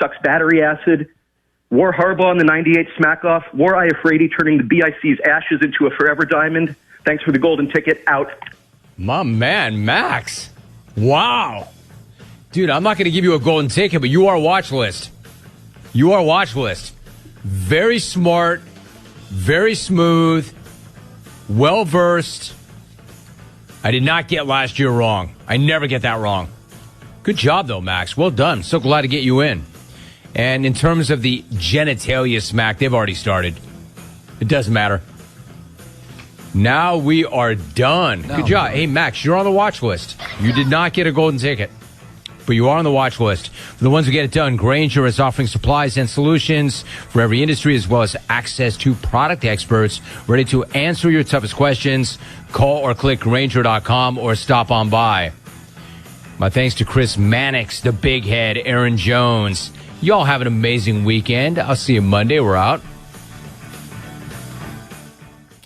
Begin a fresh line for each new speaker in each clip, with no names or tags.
sucks battery acid, wore Harbaugh in the 98 smack-off, wore Iafrate turning the BIC's ashes into a forever diamond. Thanks for the golden ticket. Out.
My man, Max. Wow. Dude, I'm not going to give you a golden ticket, but you are watch list. You are watch list. Very smart, very smooth, well-versed. I did not get last year wrong. I never get that wrong. Good job, though, Max. Well done. So glad to get you in. And in terms of the genitalia smack, they've already started. It doesn't matter. Now we are done. Good job. Hey, Max, you're on the watch list. You did not get a golden ticket, but you are on the watch list. For the ones who get it done, Grainger is offering supplies and solutions for every industry, as well as access to product experts ready to answer your toughest questions. Call or click Grainger.com or stop on by. My thanks to Chris Mannix, the big head, Aaron Jones. Y'all have an amazing weekend. I'll see you Monday. We're out.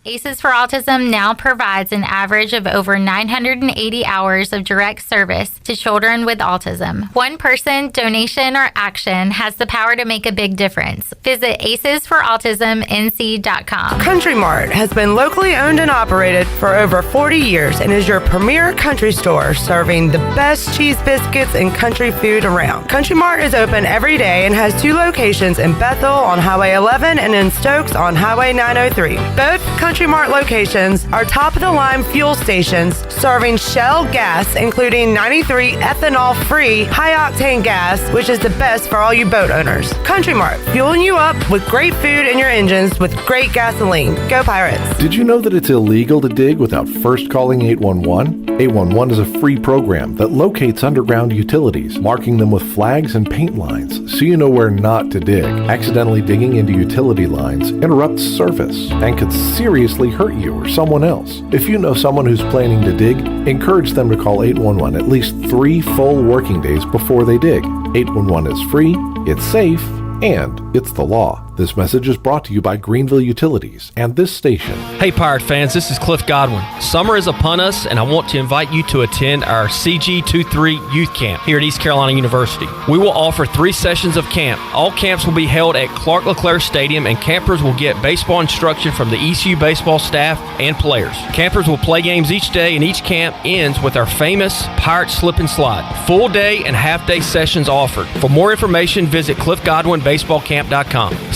ACEs for Autism now provides an average of over 980 hours of direct service to children with autism. One person, donation, or action has the power to make a big difference. Visit acesforautismnc.com.
Country Mart has been locally owned and operated for over 40 years and is your premier country store serving the best cheese biscuits and country food around. Country Mart is open every day and has 2 locations in Bethel on Highway 11 and in Stokes on Highway 903. Both Country Mart locations are top-of-the-line fuel stations serving Shell gas, including 93 ethanol-free high-octane gas, which is the best for all you boat owners. Country Mart, fueling you up with great food in your engines with great gasoline. Go Pirates.
Did you know that it's illegal to dig without first calling 811? 811 is a free program that locates underground utilities, marking them with flags and paint lines so you know where not to dig. Accidentally digging into utility lines interrupts service and could seriously hurt you or someone else. If you know someone who's planning to dig, encourage them to call 811 at least 3 full working days before they dig. 811 is free, it's safe, and it's the law. This message is brought to you by Greenville Utilities and this station.
Hey Pirate fans, this is Cliff Godwin. Summer is upon us and I want to invite you to attend our CG23 Youth Camp here at East Carolina University. We will offer 3 sessions of camp. All camps will be held at Clark LeClaire Stadium and campers will get baseball instruction from the ECU baseball staff and players. Campers will play games each day and each camp ends with our famous Pirate Slip and Slide. Full day and half day sessions offered. For more information, visit cliffgodwinbaseballcamp.com.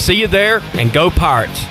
See you there, and go Pirates.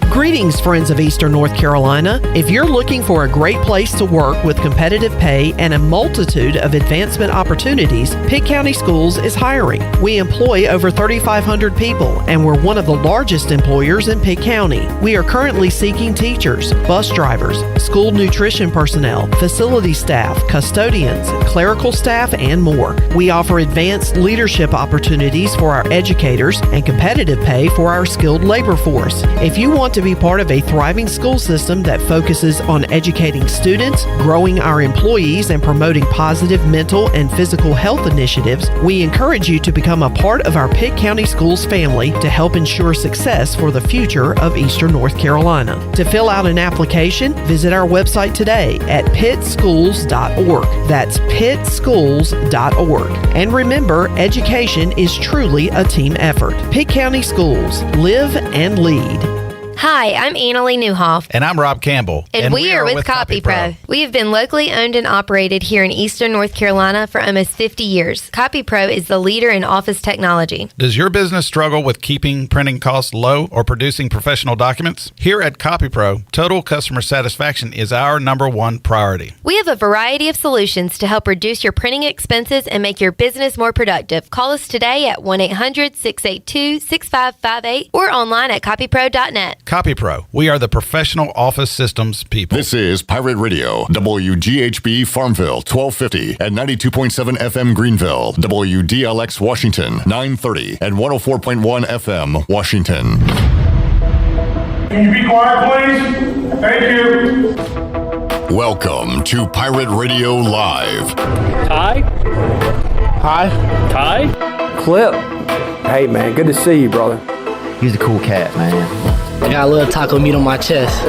Greetings, friends of Eastern North Carolina. If you're looking for a great place to work with competitive pay and a multitude of advancement opportunities, Pitt County Schools is hiring. We employ over 3,500 people, and we're one of the largest employers in Pitt County. We are currently seeking teachers, bus drivers, school nutrition personnel, facility staff, custodians, clerical staff, and more. We offer advanced leadership opportunities for our educators and competitive pay for our skilled labor force. If you want to be part of a thriving school system that focuses on educating students, growing our employees, and promoting positive mental and physical health initiatives, we encourage you to become a part of our Pitt County Schools family to help ensure success for the future of Eastern North Carolina. To fill out an application, visit our website today at pittschools.org. That's pittschools.org. And remember, education is truly a team effort. Pitt County Schools. Live and lead.
Hi, I'm Annalie Newhoff.
And I'm Rob Campbell.
And we are with CopyPro. We have been locally owned and operated here in Eastern North Carolina for almost 50 years. CopyPro is the leader in office technology.
Does your business struggle with keeping printing costs low or producing professional documents? Here at CopyPro, total customer satisfaction is our #1 priority.
We have a variety of solutions to help reduce your printing expenses and make your business more productive. Call us today at 1-800-682-6558 or online at copypro.net.
CopyPro, we are the professional office systems people.
This is Pirate Radio, WGHB Farmville, 1250 and 92.7 FM Greenville, WDLX Washington, 930 and 104.1 FM Washington.
Can you be quiet, please? Thank you.
Welcome to Pirate Radio Live.
Ty?
Hi.
Ty?
Clip. Hey, man, good to see you, brother.
He's a cool cat, man.
I got a little taco meat on my chest.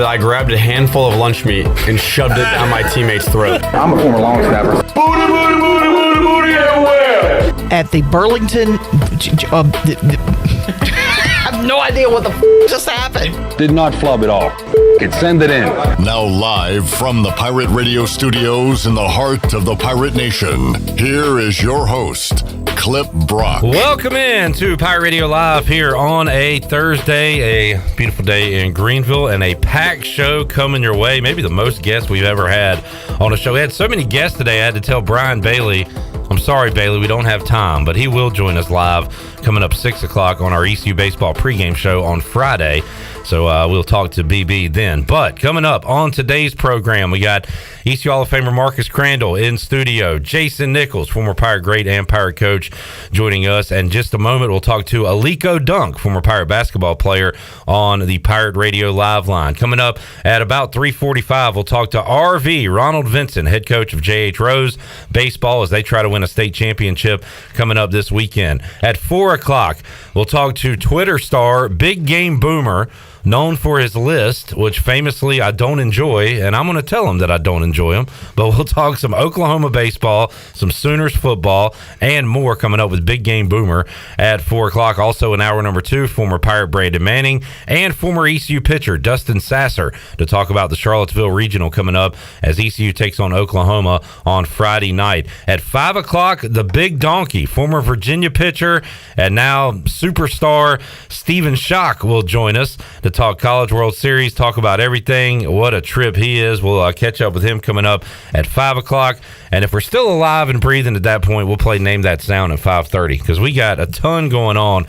I grabbed a handful of lunch meat and shoved it down my teammate's throat.
I'm a former long snapper.
Booty, booty, booty, booty, booty everywhere.
at the Burlington. I have no idea what the just happened.
Did not flub at all. Send it in.
Now live from the Pirate Radio studios in the heart of the Pirate Nation, here is your host, Clip Brock.
Welcome in to Pirate Radio Live here on a Thursday, a beautiful day in Greenville, and a packed show coming your way. Maybe the most guests we've ever had on a show. We had so many guests today, I had to tell Brian Bailey, I'm sorry, Bailey, we don't have time, but he will join us live coming up 6 o'clock on our ECU Baseball pregame show on Friday. So we'll talk to BB then. But coming up on today's program, we got ECU Hall of Famer Marcus Crandell in studio. Jason Nichols, former Pirate great and Pirate coach, joining us. And in just a moment, we'll talk to Alico Dunk, former Pirate basketball player, on the Pirate Radio Live line. Coming up at about 3:45, we'll talk to RV, Ronald Vincent, head coach of J.H. Rose baseball, as they try to win a state championship coming up this weekend. At 4 o'clock, we'll talk to Twitter star Big Game Boomer, known for his list, which famously I don't enjoy, and I'm going to tell him that I don't enjoy him. But we'll talk some Oklahoma baseball, some Sooners football, and more coming up with Big Game Boomer at 4 o'clock. Also in hour number 2, former Pirate Brandon Manning and former ECU pitcher Dustin Sasser to talk about the Charlottesville Regional coming up as ECU takes on Oklahoma on Friday night. At 5 o'clock, the Big Donkey, former Virginia pitcher and now superstar Stephen Schoch will join us to talk College World Series, talk about everything. What a trip he is. We'll catch up with him coming up at 5 o'clock. And if we're still alive and breathing at that point, we'll play Name That Sound at 5:30 because we got a ton going on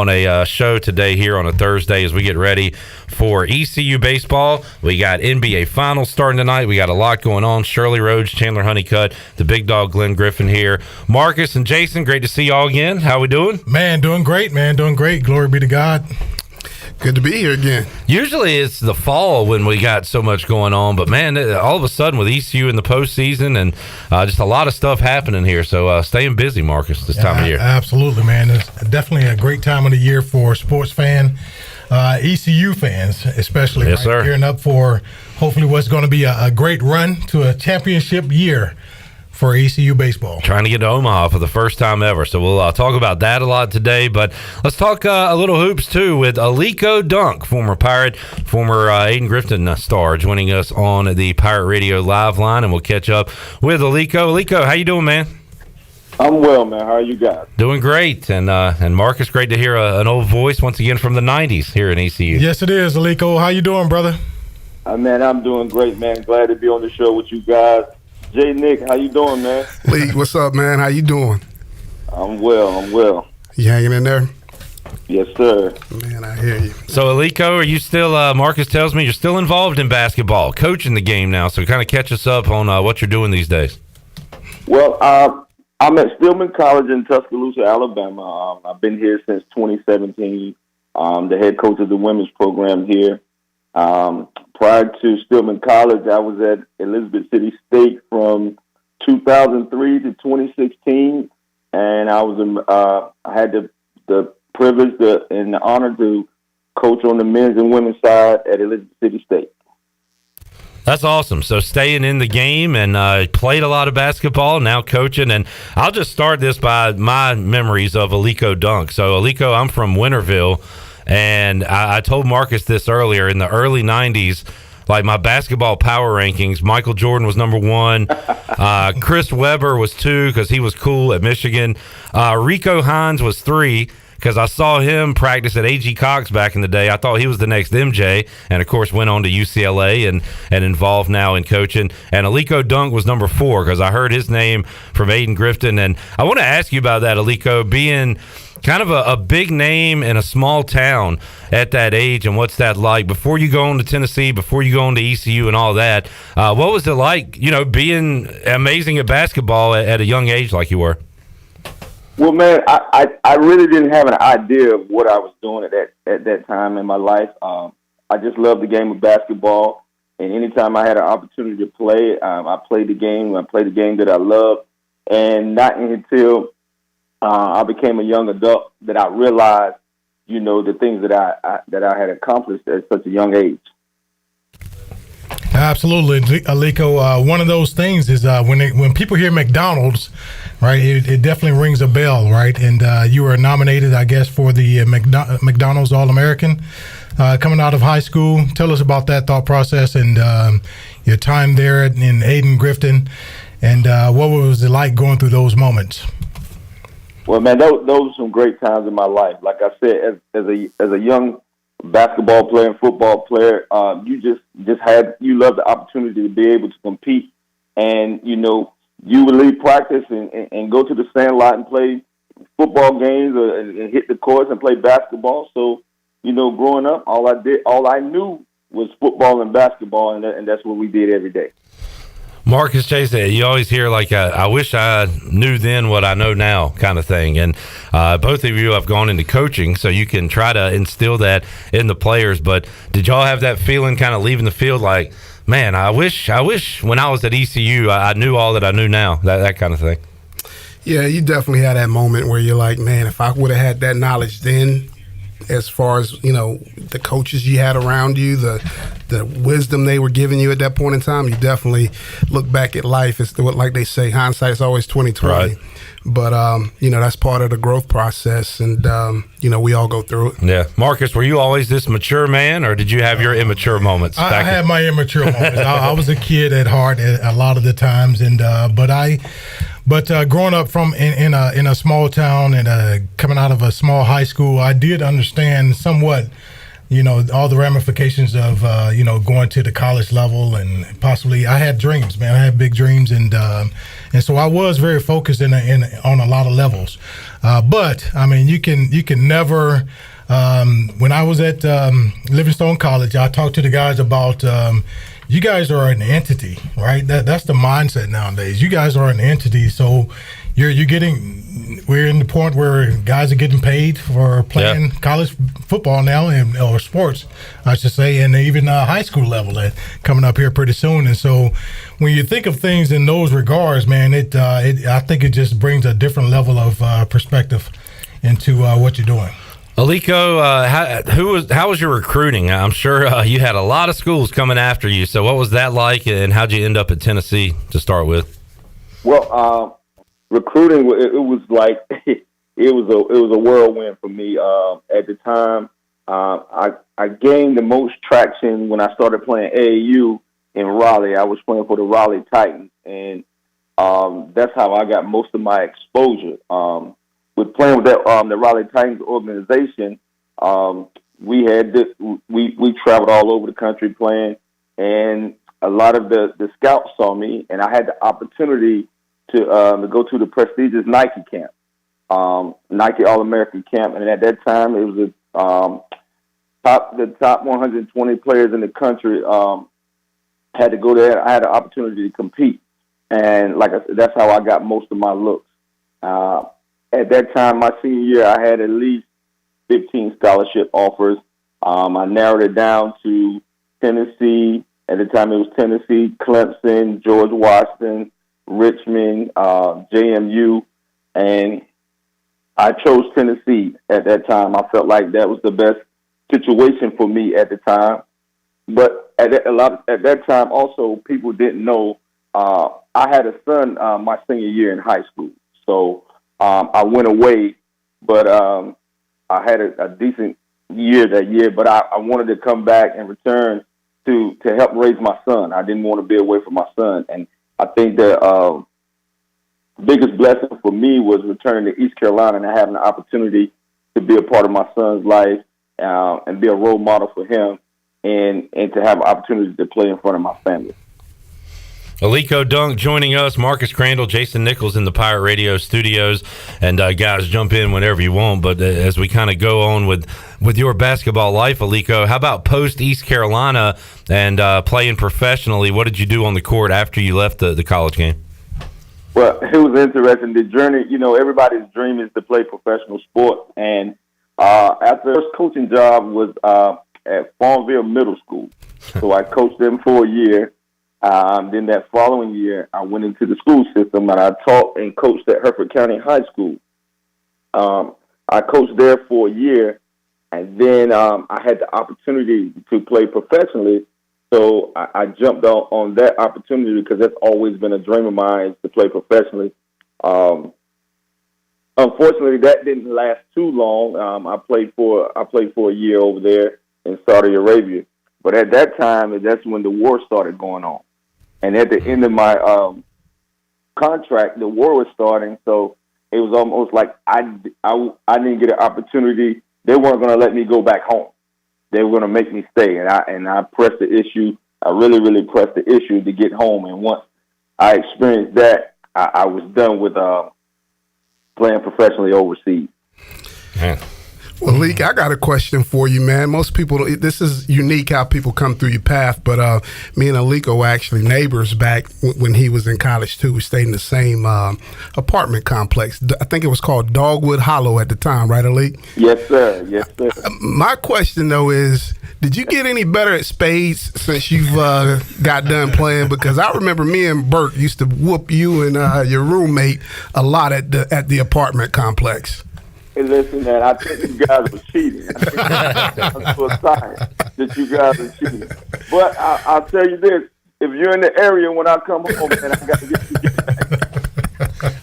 a show today here on a Thursday as we get ready for ECU baseball. We got NBA Finals starting tonight. We got a lot going on. Shirley Rhodes, Chandler Honeycutt, the big dog Glenn Griffin here. Marcus and Jason, great to see y'all again. How we doing?
Man, doing great, man. Doing great. Glory be to God.
Good to be here again.
Usually it's the fall when we got so much going on, but man, all of a sudden with ECU in the postseason and just a lot of stuff happening here. So staying busy, Marcus, this time of year.
Absolutely, man. It's definitely a great time of the year for sports fan, ECU fans, especially.
Yes, sir.
Gearing up for hopefully what's going to be a great run to a championship year for ECU baseball.
Trying to get to Omaha for the first time ever. So we'll talk about that a lot today. But let's talk a little hoops, too, with Alico Dunk, former Pirate, former Aiden Griffin star, joining us on the Pirate Radio Live line. And we'll catch up with Alico. Alico, how you doing, man?
I'm well, man. How are you guys?
Doing great. And Marcus, great to hear an old voice once again from the 90s here in ECU.
Yes, it is, Alico. How you doing, brother?
Man, I'm doing great, man. Glad to be on the show with you guys. Jay Nick, how you doing, man?
Lee, what's up, man? How you doing?
I'm well.
You hanging in there?
Yes, sir.
Man, I hear you.
So, Alico, are you still, Marcus tells me, you're still involved in basketball, coaching the game now, so kind of catch us up on what you're doing these days.
Well, I'm at Stillman College in Tuscaloosa, Alabama. I've been here since 2017. The head coach of the women's program here. Prior to Stillman College, I was at Elizabeth City State from 2003 to 2016, and I had the privilege and the honor to coach on the men's and women's side at Elizabeth City State.
That's awesome. So staying in the game and played a lot of basketball, now coaching. And I'll just start this by my memories of Alico Dunk. So, Alico, I'm from Winterville. And I told Marcus this earlier, in the early 90s, like my basketball power rankings, Michael Jordan was number 1. Chris Webber was 2 because he was cool at Michigan. Rico Hines was 3 because I saw him practice at A.G. Cox back in the day. I thought he was the next MJ, and, of course, went on to UCLA and involved now in coaching. And Alico Dunk was number 4 because I heard his name from Aiden Griffin. And I want to ask you about that, Alico, being kind of a big name in a small town at that age, and what's that like before you go on to Tennessee, before you go on to ECU and all that? What was it like, being amazing at basketball at a young age like you were?
Well, man, I really didn't have an idea of what I was doing at that time in my life. I just loved the game of basketball, and anytime I had an opportunity to play, I played the game. I played the game that I loved, and not until I became a young adult that I realized, the things that I had accomplished at such a young age.
Absolutely, Alico. One of those things is when people hear McDonald's, right? It definitely rings a bell, right? And you were nominated, I guess, for the McDonald's All-American coming out of high school. Tell us about that thought process and your time there in Aden Grifton, and what was it like going through those moments?
Well, man, those were some great times in my life. Like I said, as a young basketball player and football player, you you love the opportunity to be able to compete, and you would leave practice and go to the sand lot and play football games and hit the courts and play basketball. So, growing up, all I knew was football and basketball, and that's what we did every day.
Marcus Chase, you always hear like, I wish I knew then what I know now kind of thing. And both of you have gone into coaching, so you can try to instill that in the players. But did y'all have that feeling kind of leaving the field like, man, I wish when I was at ECU, I knew all that I knew now, that kind of thing?
Yeah, you definitely had that moment where you're like, man, if I would have had that knowledge then, as far as, the coaches you had around you, the wisdom they were giving you at that point in time, you definitely look back at life. It's like they say, hindsight is always 20/20.
Right.
But, that's part of the growth process, and, we all go through it.
Yeah. Marcus, were you always this mature man, or did you have your immature moments?
I had my immature moments. I was a kid at heart a lot of the times, and But growing up in a small town and coming out of a small high school, I did understand somewhat, all the ramifications of going to the college level, and possibly I had dreams, man. I had big dreams, and so I was very focused on a lot of levels. But I mean, you can never. When I was at Livingstone College, I talked to the guys about. You guys are an entity, right? That's the mindset nowadays. You guys are an entity, so we're in the point where guys are getting paid for playing college football now, or sports, I should say, and even high school level coming up here pretty soon. And so, when you think of things in those regards, man, I think it just brings a different level of perspective into what you're doing.
Alico, how was your recruiting? I'm sure you had a lot of schools coming after you. So what was that like, and how'd you end up at Tennessee to start with?
Well, recruiting, it was like it was a whirlwind for me. At the time, I gained the most traction when I started playing AAU in Raleigh. I was playing for the Raleigh Titans, and that's how I got most of my exposure. With playing with the Raleigh Titans organization, we traveled all over the country playing, and a lot of the scouts saw me, and I had the opportunity to go to the prestigious Nike camp, Nike All-American camp, and at that time it was the top 120 players in the country had to go there. I had the opportunity to compete, and like I said, that's how I got most of my looks. At that time, my senior year, I had at least 15 scholarship offers. I narrowed it down to Tennessee. At the time, it was Tennessee, Clemson, George Washington, Richmond, JMU, and I chose Tennessee at that time. I felt like that was the best situation for me at the time. But at that time, also, people didn't know I had a son my senior year in high school. So I went away, but I had a decent year that year. But I wanted to come back and return to help raise my son. I didn't want to be away from my son. And I think the biggest blessing for me was returning to East Carolina and having the opportunity to be a part of my son's life and be a role model for him and to have an opportunity to play in front of my family.
Alico Dunk joining us, Marcus Crandell, Jason Nichols in the Pirate Radio studios, and guys, jump in whenever you want. But as we kind of go on with your basketball life, Alico, how about post East Carolina and playing professionally? What did you do on the court after you left the college game?
Well, it was interesting. The journey, everybody's dream is to play professional sport, and after the first coaching job was at Farmville Middle School, so I coached them for a year. Then that following year, I went into the school system and I taught and coached at Hereford County High School. I coached there for a year, and then I had the opportunity to play professionally So I jumped on that opportunity because that's always been a dream of mine, is to play professionally. Unfortunately, that didn't last too long. I played for a year over there in Saudi Arabia, but at that time, that's when the war started going on. And at the end of my contract, the war was starting, so it was almost like I didn't get an opportunity. They weren't going to let me go back home. They were going to make me stay, and I pressed the issue. I really, really pressed the issue to get home. And once I experienced that, I was done with playing professionally overseas.
Man.
Well, Leak, I got a question for you, man. Most people, this is unique how people come through your path, but me and Alico were actually neighbors back when he was in college, too. We stayed in the same apartment complex. I think it was called Dogwood Hollow at the time, right, Alico?
Yes, sir. Yes, sir.
My question, though, is, did you get any better at spades since you've got done playing? Because I remember me and Bert used to whoop you and your roommate a lot at the apartment complex.
Hey, listen, man, I think you guys were cheating. I think that's a sign that you guys are cheating. But I'll tell you this. If you're in the area when I come home, man, I got to get you back.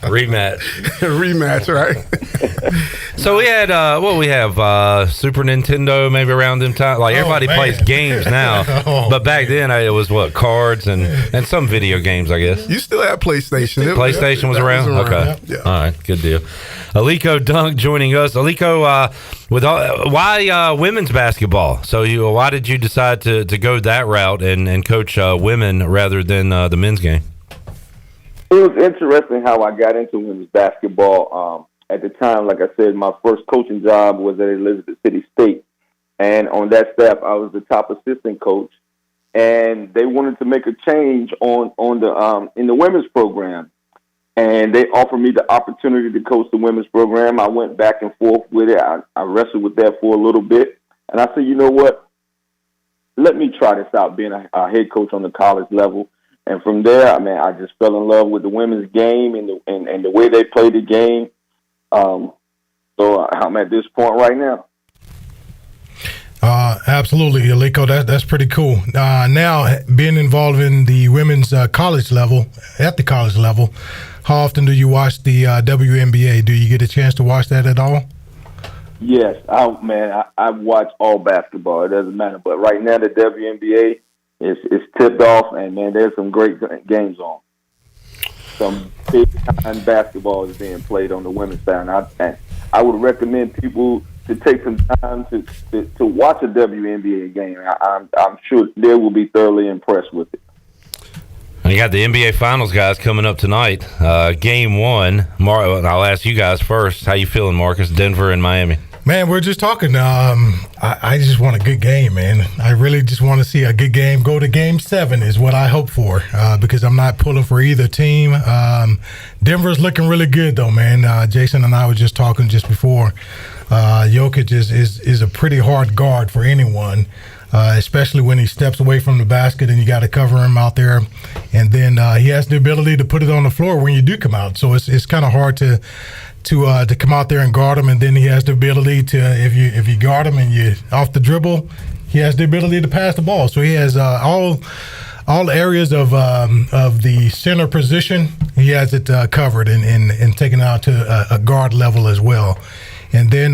Rematch.
Rematch, right?
So we had Super Nintendo maybe around them time. Like everybody plays games now, but back then it was cards and some video games, I guess.
You still have PlayStation.
PlayStation was around? Okay.
Yeah.
All right, good deal. Alico Dunk joining us. Alico, why women's basketball? So why did you decide to go that route and coach women rather than the men's game?
It was interesting how I got into women's basketball. At the time, like I said, my first coaching job was at Elizabeth City State. And on that staff, I was the top assistant coach. And they wanted to make a change on the in the women's program. And they offered me the opportunity to coach the women's program. I went back and forth with it. I wrestled with that for a little bit. And I said, you know what? Let me try this out, being a head coach on the college level. And from there, I just fell in love with the women's game and the way they play the game. So I'm at this point right now.
Absolutely, Alico. That's pretty cool. Now, being involved in the women's college level, at the college level, how often do you watch the WNBA? Do you get a chance to watch that at all?
Yes, I watch all basketball. It doesn't matter. But right now, the WNBA is tipped off, and, man, there's some great games on. Some big-time basketball is being played on the women's side. And I would recommend people to take some time to watch a WNBA game. I'm sure they will be thoroughly impressed with it.
And you got the NBA Finals guys coming up tonight. Game 1. I'll ask you guys first. How you feeling, Marcus? Denver and Miami.
Man, we're just talking. I just want a good game, man. I really just want to see a good game. Go to Game 7 is what I hope for because I'm not pulling for either team. Denver's looking really good, though, man. Jason and I were just talking just before. Jokic is a pretty hard guard for anyone, especially when he steps away from the basket and you got to cover him out there. And then he has the ability to put it on the floor when you do come out. So it's kind of hard to come out there and guard him, and then he has the ability to, if you guard him and you off the dribble, he has the ability to pass the ball. So he has all areas of the center position. He has it covered and taken out to a guard level as well. And then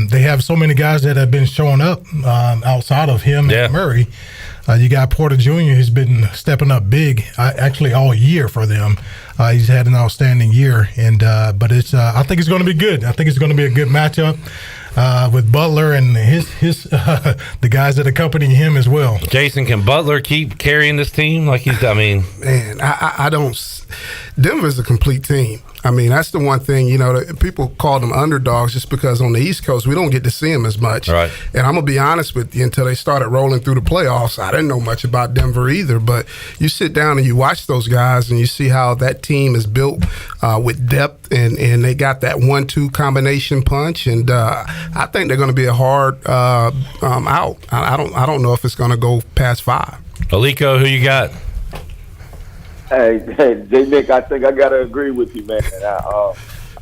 they have so many guys that have been showing up outside of him and Murray. You got Porter Jr., who's been stepping up big, actually all year for them. He's had an outstanding year, but it's. I think it's going to be good. I think it's going to be a good matchup with Butler and his the guys that accompany him as well.
Jason, can Butler keep carrying this team like he's? Man,
I don't. Denver's a complete team. That's the one thing, people call them underdogs just because on the East Coast, we don't get to see them as much.
Right.
And I'm going to be honest with you, until they started rolling through the playoffs, I didn't know much about Denver either. But you sit down and you watch those guys and you see how that team is built with depth and they got that 1-2 combination punch. And I think they're going to be a hard out. I don't know if it's going to go past 5.
Alico, who you got?
Hey, J-Nick, I think I got to agree with you, man.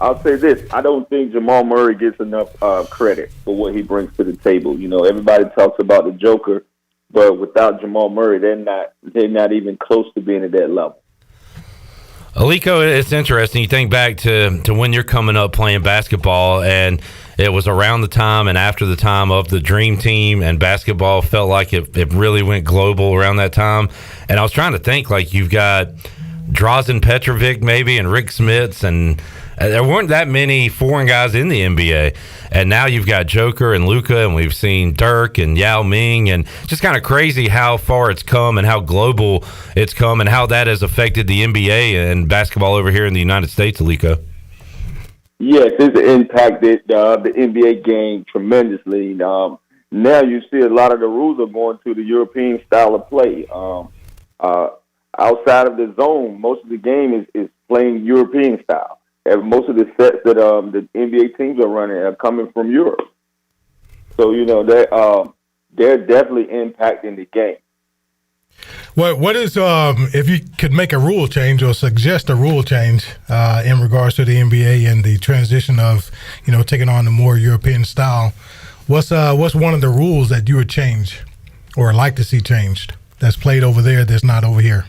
I'll say this. I don't think Jamal Murray gets enough credit for what he brings to the table. Everybody talks about the Joker, But without Jamal Murray, they're not even close to being at that level.
Alico, it's interesting. You think back to when you're coming up playing basketball, and it was around the time and after the time of the Dream Team, and basketball felt like it really went global around that time. And I was trying to think, like, you've got Drazen Petrovic maybe and Rick Smits, and there weren't that many foreign guys in the NBA. And now you've got Joker and Luka, and we've seen Dirk and Yao Ming, and just kind of crazy how far it's come and how global it's come and how that has affected the NBA and basketball over here in the United States, Alico.
Yes, it's impacted the NBA game tremendously. Now you see a lot of the rules are going to the European style of play. Outside of the zone, most of the game is playing European style. And most of the sets that the NBA teams are running are coming from Europe. So, they're definitely impacting the game.
What is if you could make a rule change or suggest a rule change in regards to the NBA and the transition of taking on the more European style? What's one of the rules that you would change or like to see changed that's played over there that's not over here?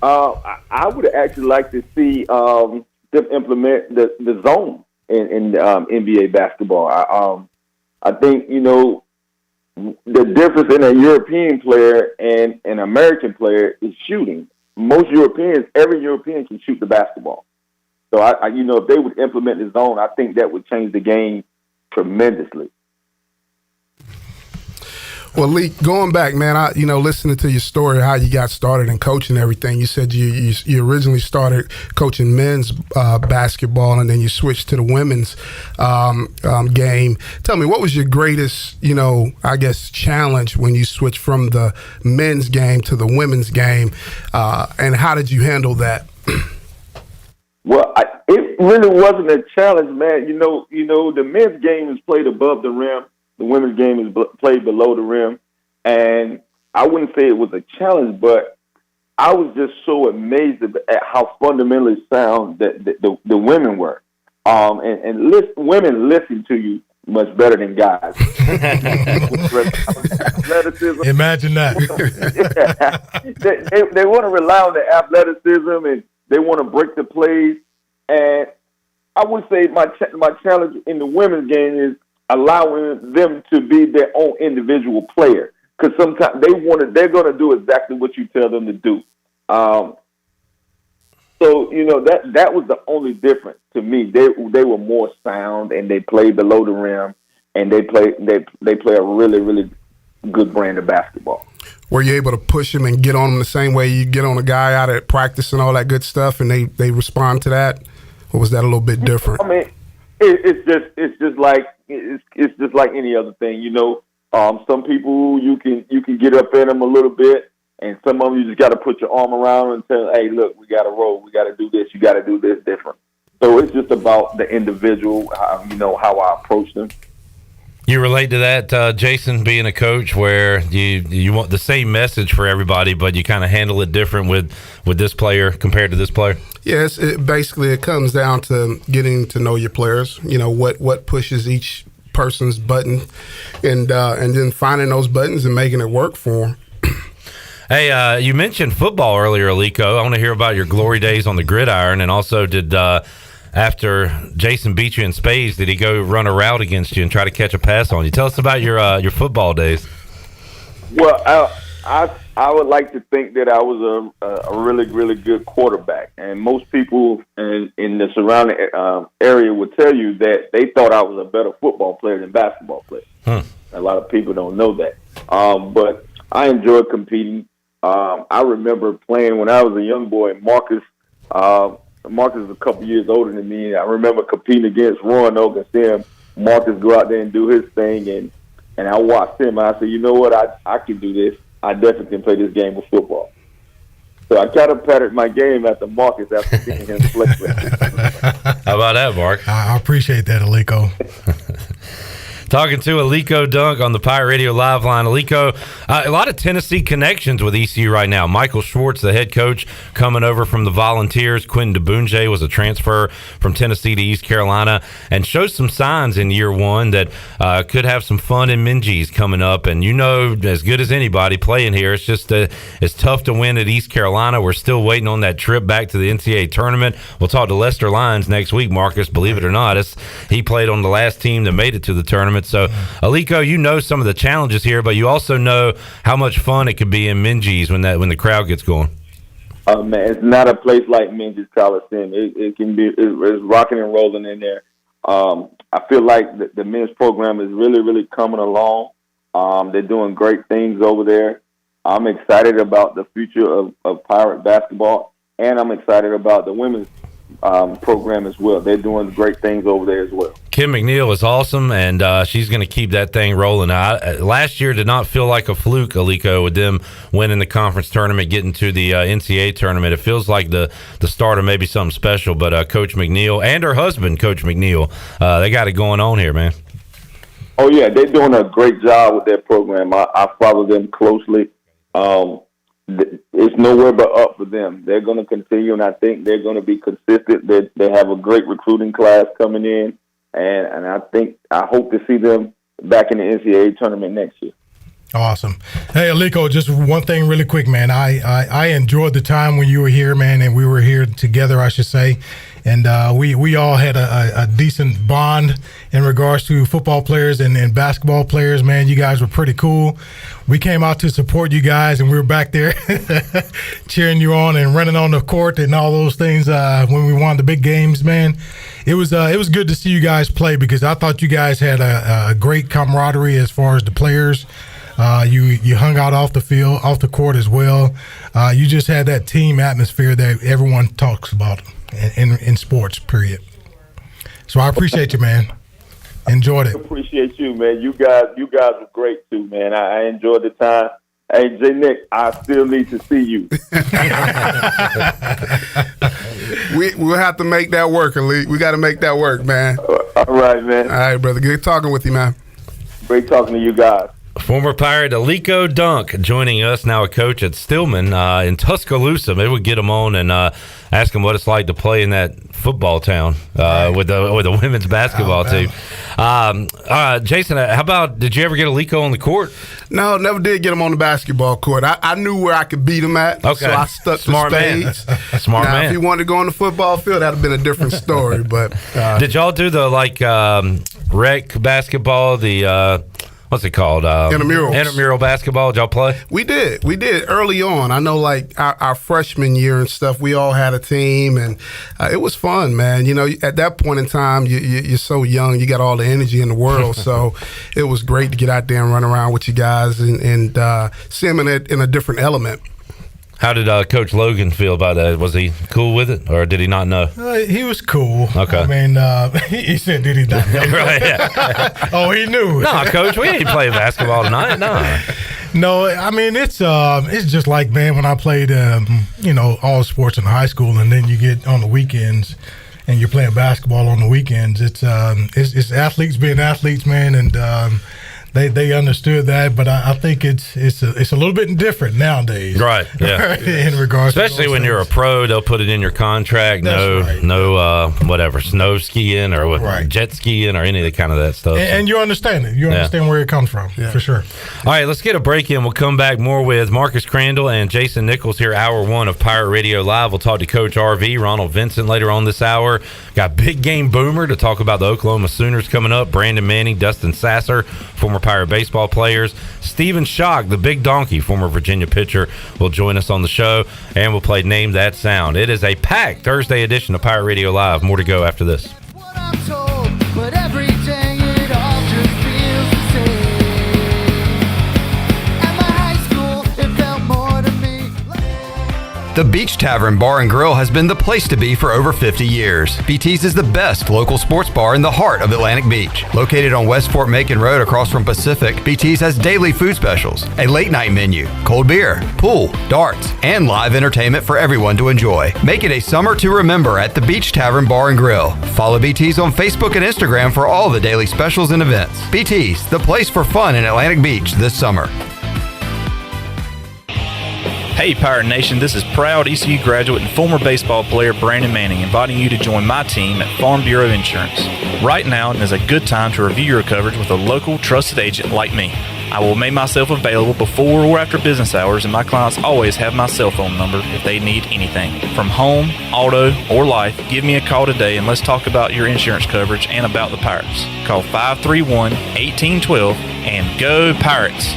I would actually like to see them implement the zone in NBA basketball. I think the difference in a European player and an American player is shooting. Every European can shoot the basketball. So if they would implement the zone, I think that would change the game tremendously.
Well, Lee, going back, man, listening to your story, how you got started in coaching and everything, you said you originally started coaching men's basketball and then you switched to the women's game. Tell me, what was your greatest, challenge when you switched from the men's game to the women's game, and how did you handle that?
Well, it really wasn't a challenge, man. The men's game is played above the rim. The women's game is played below the rim, and I wouldn't say it was a challenge, but I was just so amazed at how fundamentally sound that the women were. Women listen to you much better than guys.
Imagine that.
They want to rely on the athleticism, and they want to break the plays. And I would say my challenge in the women's game is allowing them to be their own individual player, because sometimes they're going to do exactly what you tell them to do. So that was the only difference to me. They were more sound, and they played below the rim, and they play a really, really good brand of basketball.
Were you able to push them and get on them the same way you get on a guy out at practice and all that good stuff, and they respond to that, or was that a little bit different?
I mean, it's just like any other thing, some people you can get up in them a little bit, and some of them you just got to put your arm around them and tell, hey, look, we got to roll, we got to do this, you got to do this different. So it's just about the individual, how I approach them.
You relate to that, Jason, being a coach, where you want the same message for everybody, but you kind of handle it different with this player compared to this player?
Yes, it comes down to getting to know your players. What pushes each person's button, and then finding those buttons and making it work for them.
Hey, you mentioned football earlier, Alico. I want to hear about your glory days on the gridiron, and also after Jason beat you in spades, did he go run a route against you and try to catch a pass on you? Tell us about your football days.
Well, I would like to think that I was a really, really good quarterback, and most people in the surrounding area would tell you that they thought I was a better football player than basketball player. A lot of people don't know that, but I enjoyed competing. I remember playing when I was a young boy. Marcus is a couple years older than me. I remember competing against Roanoke and seeing Marcus go out there and do his thing, and I watched him. And I said, you know what, I can do this. I definitely can play this game of football. So I kind of patterned my game after Marcus after seeing him play.
How about that, Mark?
I appreciate that, Alico.
Talking to Alico Dunk on the Pirate Radio Live line. Alico, a lot of Tennessee connections with ECU right now. Michael Schwartz, the head coach, coming over from the Volunteers. Quentin DeBunje was a transfer from Tennessee to East Carolina and shows some signs in year one that could have some fun in Minges coming up. And you know, as good as anybody playing here, it's just it's tough to win at East Carolina. We're still waiting on that trip back to the NCAA tournament. We'll talk to Lester Lyons next week, Marcus. Believe it or not, he played on the last team that made it to the tournament. So, Alico, you know some of the challenges here, but you also know how much fun it could be in Minges when the crowd gets going.
Man, it's not a place like Minges Coliseum. It can be it's rocking and rolling in there. I feel like the men's program is really, really coming along. They're doing great things over there. I'm excited about the future of Pirate basketball, and I'm excited about the women's program as well. They're doing great things over there as well.
Kim McNeil is awesome, and she's going to keep that thing rolling. Last year did not feel like a fluke, Alico, with them winning the conference tournament, getting to the NCAA tournament. It feels like the start of maybe something special, but Coach McNeil and her husband, Coach McNeil, they got it going on here, man.
Oh, yeah, they're doing a great job with their program. I follow them closely. It's nowhere but up for them. They're going to continue, and I think they're going to be consistent. They have a great recruiting class coming in, and I hope to see them back in the NCAA tournament next year.
Awesome. Hey, Alico, just one thing really quick, man. I enjoyed the time when you were here, man, and we were here together, I should say. And we all had a decent bond in regards to football players and basketball players, man. You guys were pretty cool. We came out to support you guys, and we were back there cheering you on and running on the court and all those things when we won the big games, man. It was good to see you guys play because I thought you guys had a great camaraderie as far as the players. You hung out off the field, off the court as well. You just had that team atmosphere that everyone talks about in sports, period. So I appreciate you, man. Enjoyed it.
I appreciate you, man. You guys were great too, man. I enjoyed the time. Hey, J. Nick, I still need to see you.
We'll have to make that work, Elite. We got to make that work, man.
All right, man.
All right, brother. Good talking with you, man.
Great talking to you guys.
Former Pirate Alico Dunk joining us now, a coach at Stillman in Tuscaloosa. Maybe we'll get him on and ask him what it's like to play in that football town with the women's basketball team. Jason, how about, did you ever get Alico on the court?
No, never did get him on the basketball court. I knew where I could beat him at, so I stuck
Smart
to spades.
Man. Smart man.
If he wanted to go on the football field, that would have been a different story. But
did y'all do the rec basketball, the what's it called? Intramural basketball. Did y'all play?
We did early on. I know, like our freshman year and stuff, we all had a team, and it was fun, man. You know, at that point in time, you're so young, you got all the energy in the world. So it was great to get out there and run around with you guys and see them in a different element.
How did Coach Logan feel about that? Was he cool with it, or did he not know?
He was cool.
Okay.
I mean, he said, did he not know?
Right, yeah.
Oh, he knew.
No, Coach, we ain't playing basketball tonight. No.
No, I mean, it's just like, man, when I played, all sports in high school, and then you get on the weekends and you're playing basketball on the weekends. It's athletes being athletes, man, and They understood that, but I think it's a little bit different nowadays.
Right, yeah.
In regards
especially
to
when you're a pro, they'll put it in your contract.
That's
No, whatever, snow skiing or jet skiing or any of the kind of that stuff.
And you understand it. You understand where it comes from, for sure.
All right, let's get a break in. We'll come back more with Marcus Crandell and Jason Nichols here, hour one of Pirate Radio Live. We'll talk to Coach RV, Ronald Vincent later on this hour. Got Big Game Boomer to talk about the Oklahoma Sooners coming up. Brandon Manning, Dustin Sasser, former Pirate baseball players. Stephen Schoch, the big donkey, former Virginia pitcher, will join us on the show, and we'll play Name That Sound. It is a packed Thursday edition of Pirate Radio Live. More to go after this.
The Beach Tavern Bar and Grill has been the place to be for over 50 years. BT's is the best local sports bar in the heart of Atlantic Beach. Located on West Fort Macon Road across from Pacific, BT's has daily food specials, a late night menu, cold beer, pool, darts, and live entertainment for everyone to enjoy. Make it a summer to remember at the Beach Tavern Bar and Grill. Follow BT's on Facebook and Instagram for all the daily specials and events. BT's, the place for fun in Atlantic Beach this summer.
Hey Pirate Nation, this is proud ECU graduate and former baseball player Brandon Manning inviting you to join my team at Farm Bureau Insurance. Right now is a good time to review your coverage with a local trusted agent like me. I will make myself available before or after business hours, and my clients always have my cell phone number if they need anything. From home, auto, or life, give me a call today and let's talk about your insurance coverage and about the Pirates. Call 531-1812 and go Pirates!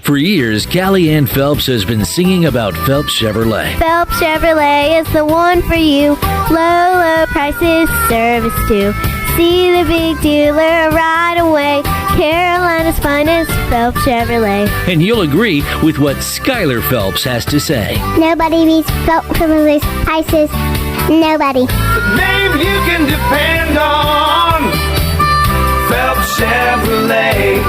For years, Callie Ann Phelps has been singing about Phelps Chevrolet.
Phelps Chevrolet is the one for you. Low, low prices, service too. See the big dealer right away. Carolina's finest, Phelps Chevrolet.
And you'll agree with what Skylar Phelps has to say.
Nobody beats Phelps Chevrolet's prices. Nobody.
The name you can depend on. Phelps Chevrolet.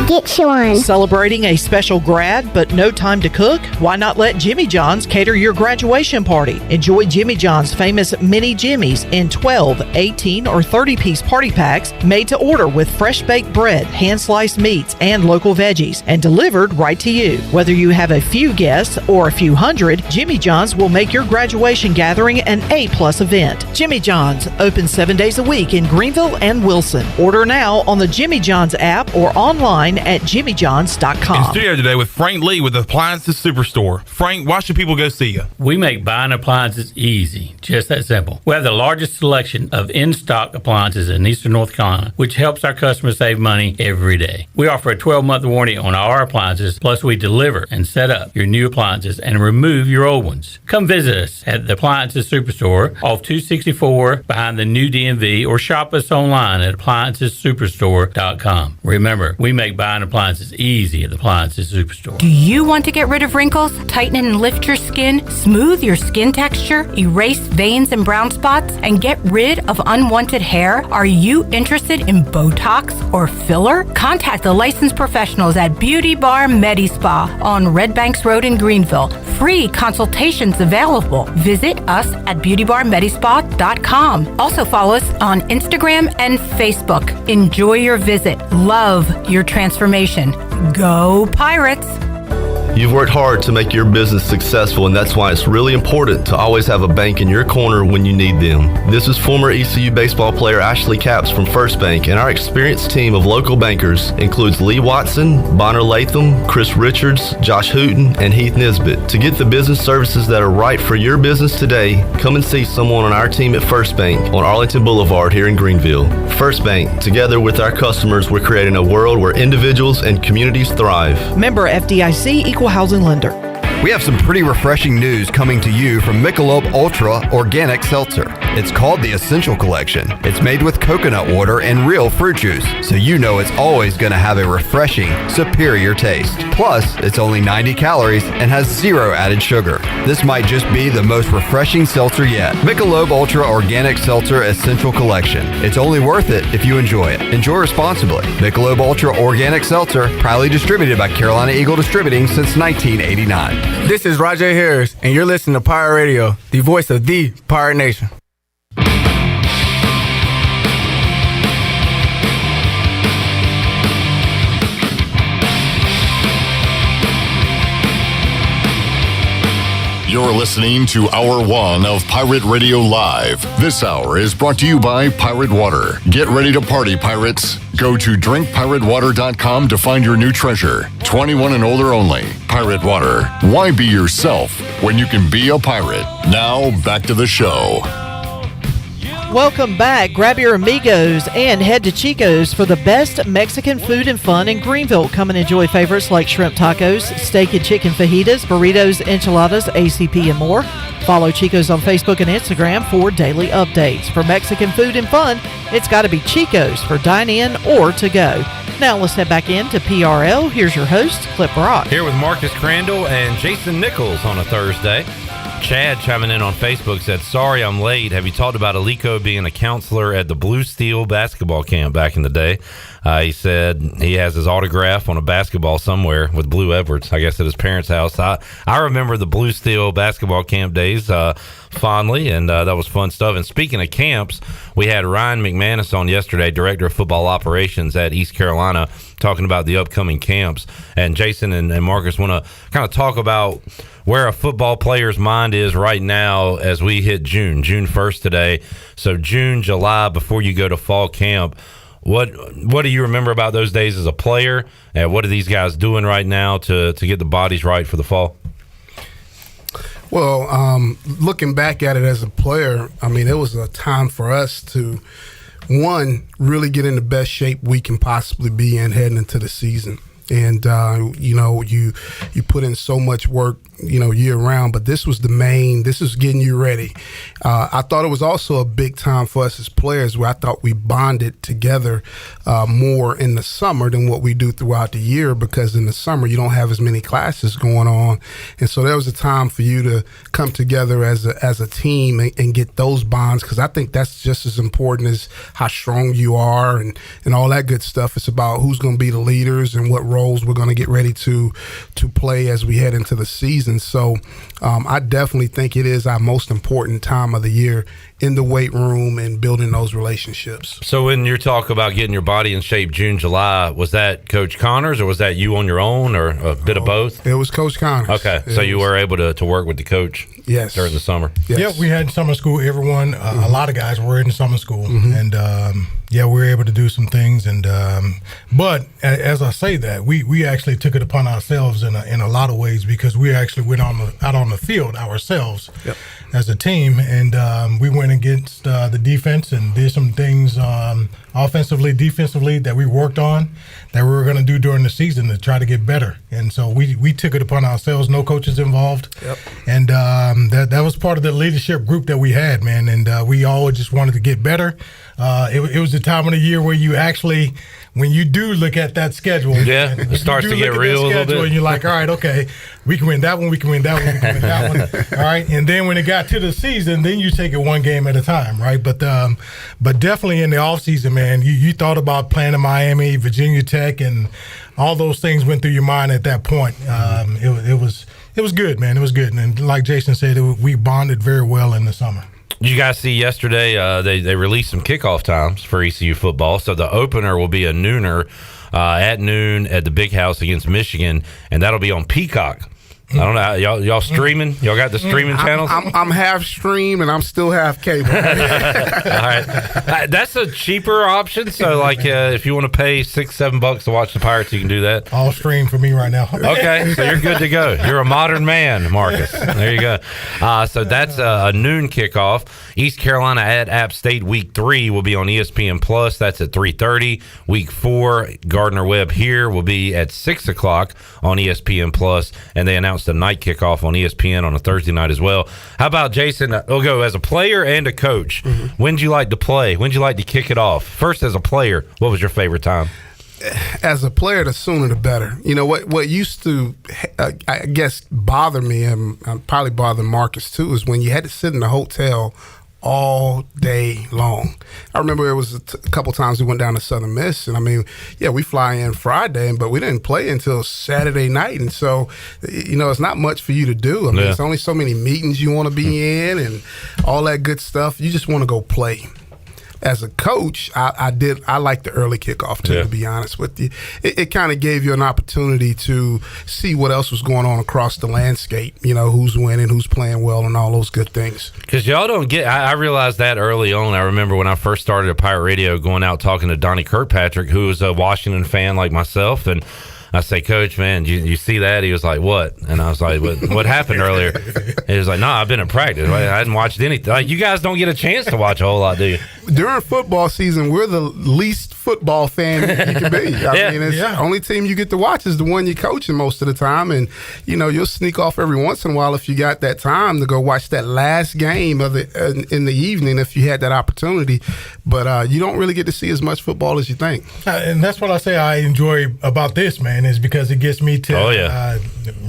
Get you one.
Celebrating a special grad but no time to cook? Why not let Jimmy John's cater your graduation party? Enjoy Jimmy John's famous mini Jimmys in 12, 18, or 30-piece party packs made to order with fresh baked bread, hand-sliced meats, and local veggies, and delivered right to you. Whether you have a few guests or a few hundred, Jimmy John's will make your graduation gathering an A-plus event. Jimmy John's, open 7 days a week in Greenville and Wilson. Order now on the Jimmy John's app or online at jimmyjohns.com.
In studio today with Frank Lee with Appliances Superstore. Frank, why should people go see you?
We make buying appliances easy, just that simple. We have the largest selection of in-stock appliances in Eastern North Carolina, which helps our customers save money every day. We offer a 12-month warranty on our appliances, plus we deliver and set up your new appliances and remove your old ones. Come visit us at the Appliances Superstore off 264 behind the new DMV, or shop us online at AppliancesSuperstore.com. Remember, we make buying appliances easy at the Appliances Superstore.
Do you want to get rid of wrinkles, tighten and lift your skin, smooth your skin texture, erase veins and brown spots, and get rid of unwanted hair? Are you interested in Botox or filler? Contact the licensed professionals at Beauty Bar MediSpa on Red Banks Road in Greenville. Free consultations available. Visit us at beautybarmedispa.com. Also follow us on Instagram and Facebook. Enjoy your visit. Love your transformation. Go Pirates!
You've worked hard to make your business successful, and that's why it's really important to always have a bank in your corner when you need them. This is former ECU baseball player Ashley Capps from First Bank, and our experienced team of local bankers includes Lee Watson, Bonner Latham, Chris Richards, Josh Hooten, and Heath Nisbet. To get the business services that are right for your business today, come and see someone on our team at First Bank on Arlington Boulevard here in Greenville. First Bank, together with our customers, we're creating a world where individuals and communities thrive.
Member FDIC, Equal Housing Lender.
We have some pretty refreshing news coming to you from Michelob Ultra Organic Seltzer. It's called the Essential Collection. It's made with coconut water and real fruit juice, so you know it's always going to have a refreshing, superior taste. Plus, it's only 90 calories and has 0 added sugar. This might just be the most refreshing seltzer yet. Michelob Ultra Organic Seltzer Essential Collection. It's only worth it if you enjoy it. Enjoy responsibly. Michelob Ultra Organic Seltzer, proudly distributed by Carolina Eagle Distributing since 1989.
This is Rajay Harris, and you're listening to Pirate Radio, the voice of the Pirate Nation.
You're listening to Hour 1 of Pirate Radio Live. This hour is brought to you by Pirate Water. Get ready to party, pirates. Go to drinkpiratewater.com to find your new treasure. 21 and older only. Pirate Water. Why be yourself when you can be a pirate? Now, back to the show.
Welcome back. Grab your amigos and head to Chico's for the best Mexican food and fun in Greenville. Come and enjoy favorites like shrimp tacos, steak and chicken fajitas, burritos, enchiladas, ACP, and more. Follow Chico's on Facebook and Instagram for daily updates. For Mexican food and fun, it's got to be Chico's for dine-in or to go. Now let's head back into PRL. Here's your host, Clip Brock.
Here with Marcus Crandell and Jason Nichols on a Thursday. Chad chiming in on Facebook said, sorry I'm late. Have you talked about Alico being a counselor at the Blue Steel basketball camp back in the day? He said he has his autograph on a basketball somewhere with Blue Edwards, I guess at his parents' house. I remember the Blue Steel basketball camp days fondly, and that was fun stuff. And speaking of camps, we had Ryan McManus on yesterday, Director of Football Operations at East Carolina, talking about the upcoming camps. And Jason and Marcus want to kind of talk about where a football player's mind is right now as we hit June 1st today. So June, July, before you go to fall camp, what do you remember about those days as a player? And what are these guys doing right now to get the bodies right for the fall?
Well, looking back at it as a player, I mean, it was a time for us to, one, really get in the best shape we can possibly be in heading into the season. And, you put in so much work, year round, but this was this is getting you ready. I thought it was also a big time for us as players where I thought we bonded together more in the summer than what we do throughout the year, because in the summer you don't have as many classes going on. And so there was a time for you to come together as a team and get those bonds, because I think that's just as important as how strong you are and all that good stuff. It's about who's going to be the leaders and what roles we're going to get ready to play as we head into the season. So I definitely think it is our most important time of the year in the weight room and building those relationships.
So when you talk about getting your body in shape June, July, was that Coach Connors or was that you on your own, or a bit of both?
It was Coach Connors.
Okay, so you were able to work with the coach during the summer?
Yes. Yeah, we had summer school. Everyone, a lot of guys were in summer school. And we were able to do some things. And but as I say that, we actually took it upon ourselves in a lot of ways, because we actually went out on the field ourselves as a team, and we went against the defense and did some things offensively, defensively that we worked on that we were going to do during the season to try to get better. And so we took it upon ourselves, no coaches involved. And that was part of the leadership group that we had, man. And we all just wanted to get better. It was the time of the year where you actually, when you do look at that schedule,
it starts to get real a little bit.
And you're like, all right, okay, we can win that one, we can win that one, we can win that one. All right. And then when it got to the season, then you take it one game at a time, right? But definitely in the offseason, man, you thought about playing in Miami, Virginia Tech, and all those things went through your mind at that point. It was good, man. It was good. And like Jason said, we bonded very well in the summer.
You guys see yesterday they released some kickoff times for ECU football. So the opener will be a nooner at noon at the Big House against Michigan, and that'll be on Peacock. I don't know, y'all streaming? Y'all got the streaming channels?
I'm half stream and I'm still half cable.
All right, that's a cheaper option. So like, if you want to pay $6-7 to watch the Pirates, you can do that.
All stream for me right now.
Okay, so you're good to go. You're a modern man, Marcus. There you go. So that's a noon kickoff. East Carolina at App State Week 3 will be on ESPN Plus. That's at 3:30. Week 4, Gardner Webb here will be at 6 o'clock on ESPN Plus, and they announced a night kickoff on ESPN on a Thursday night as well. How about Jason? We'll go as a player and a coach. When'd you like to play? When'd you like to kick it off? First, as a player, what was your favorite time?
As a player, the sooner the better. You know what used to, I guess, bother me, and probably bother Marcus too, is when you had to sit in the hotel all day long. I remember it was a couple times we went down to Southern Miss, and I mean, we fly in Friday, but we didn't play until Saturday night, and so, it's not much for you to do. I mean, it's only so many meetings you want to be in and all that good stuff. You just want to go play. As a coach, I like the early kickoff too, to be honest with you. It kind of gave you an opportunity to see what else was going on across the landscape, who's winning, who's playing well, and all those good things.
Because y'all don't get, I realized that early on. I remember when I first started at Pirate Radio, going out talking to Donnie Kirkpatrick, who was a Washington fan like myself, and I say, Coach, man, you see that? He was like, what? And I was like, what happened earlier? He was like, no, I've been at practice. I hadn't watched anything. Like, you guys don't get a chance to watch a whole lot, do you?
during football season, we're the least football fan you can be. I mean, it's the only team you get to watch is the one you're coaching most of the time. And, you'll sneak off every once in a while if you got that time to go watch that last game of in the evening if you had that opportunity. But you don't really get to see as much football as you think.
And that's what I say I enjoy about this, man, is because it gets me to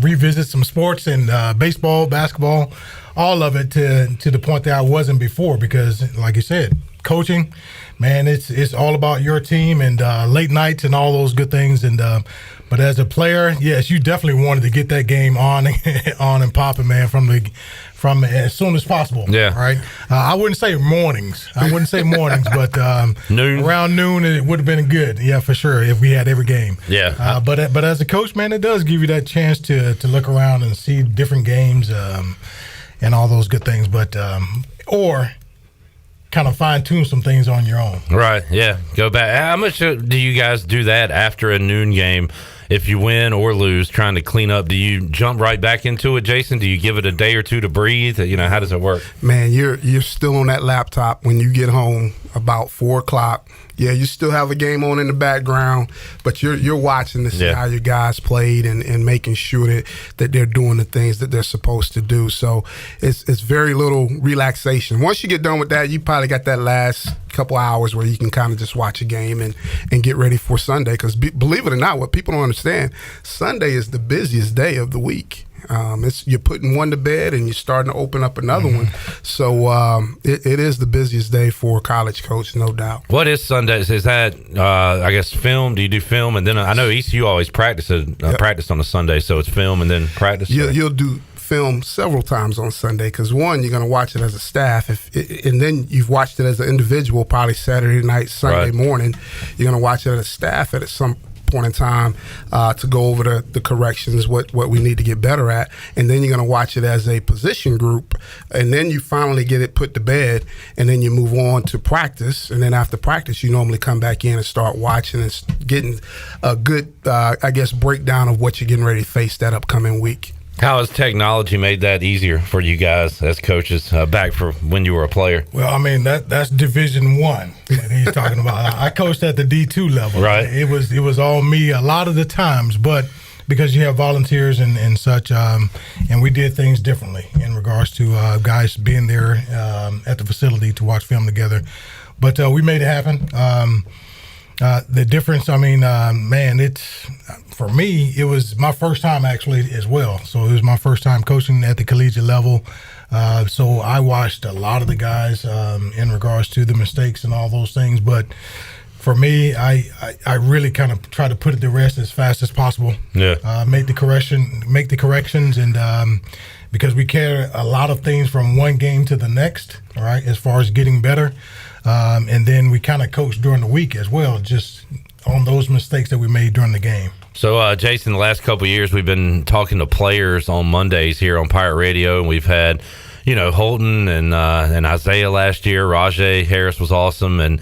revisit some sports and baseball, basketball, all of it to the point that I wasn't before. Because, like you said, coaching, man, it's all about your team and late nights and all those good things. And but as a player, yes, you definitely wanted to get that game on and popping, man, from as soon as possible. Yeah. Right. I wouldn't say mornings. But noon. Around noon, it would have been good. Yeah, for sure, if we had every game. Yeah. But as a coach, man, it does give you that chance to look around and see different games and all those good things. But or kind of fine-tune some things on your own.
Right, yeah. Go back. How much do you guys do that after a noon game? If you win or lose, trying to clean up, do you jump right back into it, Jason? Do you give it a day or two to breathe? How does it work? Man,
you're still on that laptop when you get home about 4 o'clock. Yeah, you still have a game on in the background, but you're watching to see how your guys played and making sure that they're doing the things that they're supposed to do. So it's very little relaxation. Once you get done with that, you probably got that last couple hours where you can kind of just watch a game and get ready for Sunday. Because believe it or not, what people don't understand, Sunday is the busiest day of the week. You're putting one to bed and you're starting to open up another one. So it is the busiest day for a college coach, no doubt.
What is Sundays? Is that, I guess, film? Do you do film? And then I know ECU always practice on a Sunday, so it's film and then practice?
You'll do film several times on Sunday because, one, you're going to watch it as a staff, and then you've watched it as an individual probably Saturday night, Sunday morning. You're going to watch it as a staff at some point in time to go over the corrections, what we need to get better at, and then you're going to watch it as a position group, and then you finally get it put to bed, and then you move on to practice, and then after practice you normally come back in and start watching and getting a good breakdown of what you're getting ready to face that upcoming week.
How has technology made that easier for you guys as coaches back for when you were a player?
Well, I mean, that's Division I that he's talking about. I coached at the D2 level. Right. It was all me a lot of the times, but because you have volunteers and such, and we did things differently in regards to guys being there at the facility to watch film together. But we made it happen. The difference, for me, it was my first time actually as well. So it was my first time coaching at the collegiate level. So I watched a lot of the guys in regards to the mistakes and all those things. But for me, I really kind of try to put it to rest as fast as possible. Yeah. Make the corrections, and because we carry a lot of things from one game to the next, all right, as far as getting better. And then we kind of coach during the week as well, just on those mistakes that we made during the game.
So, Jason, the last couple of years, we've been talking to players on Mondays here on Pirate Radio, and we've had, Holton and Isaiah last year. Rajay Harris was awesome, and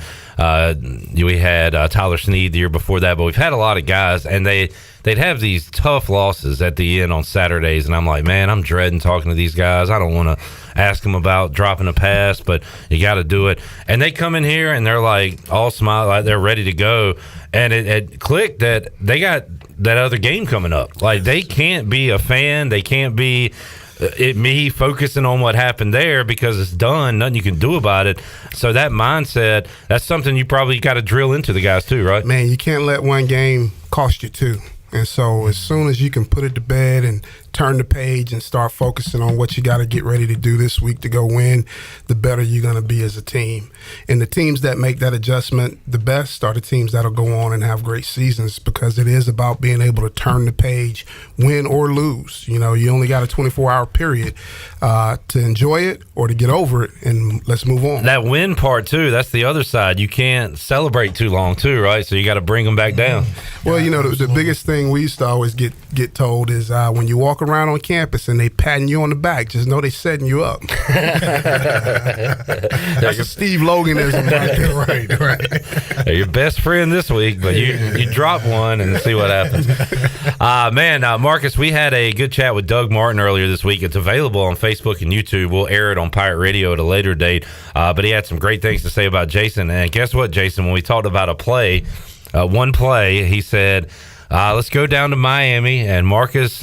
we had Tyler Sneed the year before that. But we've had a lot of guys, and they'd have these tough losses at the end on Saturdays, and I'm like, man, I'm dreading talking to these guys. I don't want to ask them about dropping a pass, but you got to do it. And they come in here, and they're like all smile, like they're ready to go. And it clicked that they got that other game coming up. Like, they can't be a fan. They can't be me focusing on what happened there because it's done. Nothing you can do about it. So that mindset, that's something you probably got to drill into the guys too, right?
Man, you can't let one game cost you two. And so as soon as you can put it to bed and turn the page and start focusing on what you got to get ready to do this week to go win, the better you're going to be as a team. And the teams that make that adjustment the best are the teams that'll go on and have great seasons, because it is about being able to turn the page, win or lose. You only got a 24-hour period to enjoy it or to get over it, and let's move on.
That win part, too, that's the other side. You can't celebrate too long, too, right? So you got to bring them back down.
Well, the biggest thing thing we used to always get told is when you walk around on campus and they patting you on the back, just know they setting you up. That's a Steve Loganism right there.
Right.
They're your best friend this week, but you drop one and see what happens. Marcus, we had a good chat with Doug Martin earlier this week. It's available on Facebook and YouTube. We'll air it on Pirate Radio at a later date. But he had some great things to say about Jason. And guess what, Jason? When we talked about one play, he said, let's go down to Miami. And Marcus,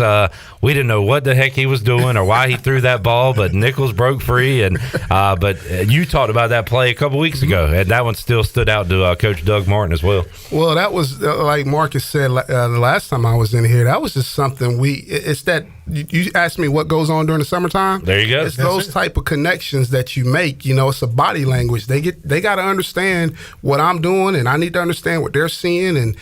we didn't know what the heck he was doing or why he threw that ball, but Nichols broke free. And but you talked about that play a couple weeks ago, and that one still stood out to Coach Doug Martin as well.
Well, that was like Marcus said the last time I was in here. That was just something it's that you asked me what goes on during the summertime.
There you go.
It's those type of connections that you make. It's a body language. They got to understand what I'm doing, and I need to understand what they're seeing. And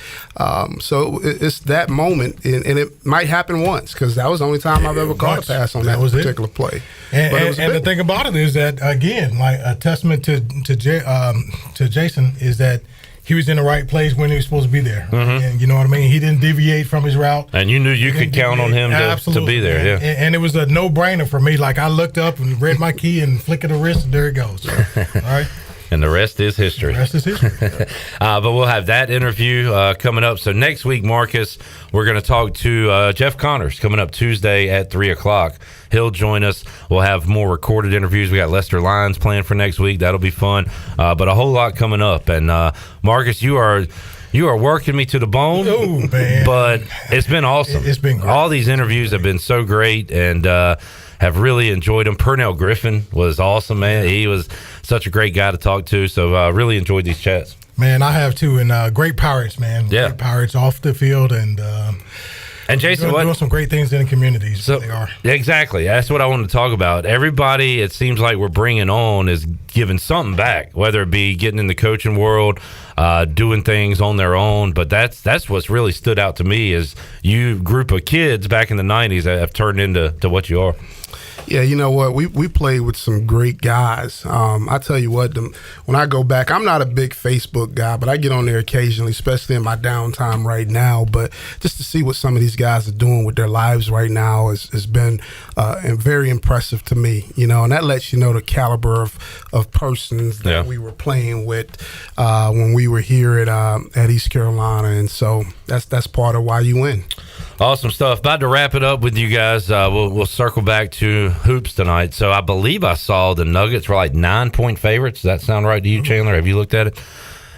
so it's that moment, and it might happen once because that was the only time I've ever caught a pass on that particular play.
And the thing about it is that, again, like a testament to Jason is that he was in the right place when he was supposed to be there.
Mm-hmm.
And you know what I mean? He didn't deviate from his route.
And you knew you could count on him to be there. Yeah.
And it was a no-brainer for me. Like, I looked up and read my key and flick of the wrist, and there it goes. All right.
And the rest is history. But we'll have that interview coming up. So next week, Marcus, we're going to talk to Jeff Connors coming up Tuesday at 3 o'clock. He'll join us. We'll have more recorded interviews. We got Lester Lyons planned for next week. That'll be fun. But a whole lot coming up. And Marcus, you are working me to the bone.
Oh, man.
But it's been awesome.
It's been great.
All these interviews have been so great, and have really enjoyed them. Pernell Griffin was awesome, man. He was such a great guy to talk to. So really enjoyed these chats.
Man, I have too. And great Pirates, man.
Yeah.
Great Pirates off the field and
Jason,
doing some great things in the communities.
So,
they are.
Exactly. That's what I want to talk about. Everybody, it seems like we're bringing on is giving something back, whether it be getting in the coaching world, doing things on their own. But that's what's really stood out to me is you group of kids back in the 90s that have turned into what you are.
Yeah, you know what? We played with some great guys. I tell you what, when I go back, I'm not a big Facebook guy, but I get on there occasionally, especially in my downtime right now. But just to see what some of these guys are doing with their lives right now has been very impressive to me. And that lets you know the caliber of persons that we were playing with when we were here at East Carolina, and so that's part of why you win.
Awesome stuff. About to wrap it up with you guys. We'll circle back to hoops tonight. So I believe I saw the Nuggets were like 9-point favorites. Does that sound right to you, Chandler? Have you looked at it?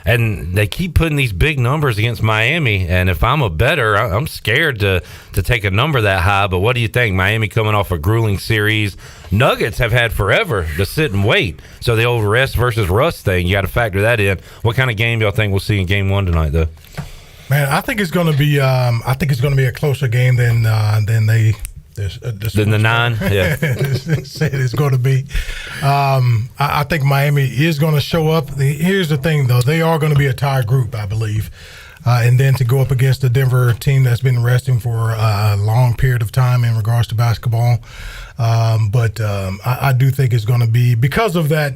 And they keep putting these big numbers against Miami. And if I'm a bettor, I'm scared to take a number that high. But what do you think? Miami coming off a grueling series. Nuggets have had forever to sit and wait. So the old rest versus rust thing, you got to factor that in. What kind of game do y'all think we'll see in game one tonight, though?
Man, I think it's going to be. I think it's going to be a closer game than the
9. Yeah,
said it's going to be. I think Miami is going to show up. Here's the thing, though: they are going to be a tired group, I believe. And then to go up against the Denver team that's been resting for a long period of time in regards to basketball. But I do think it's going to be because of that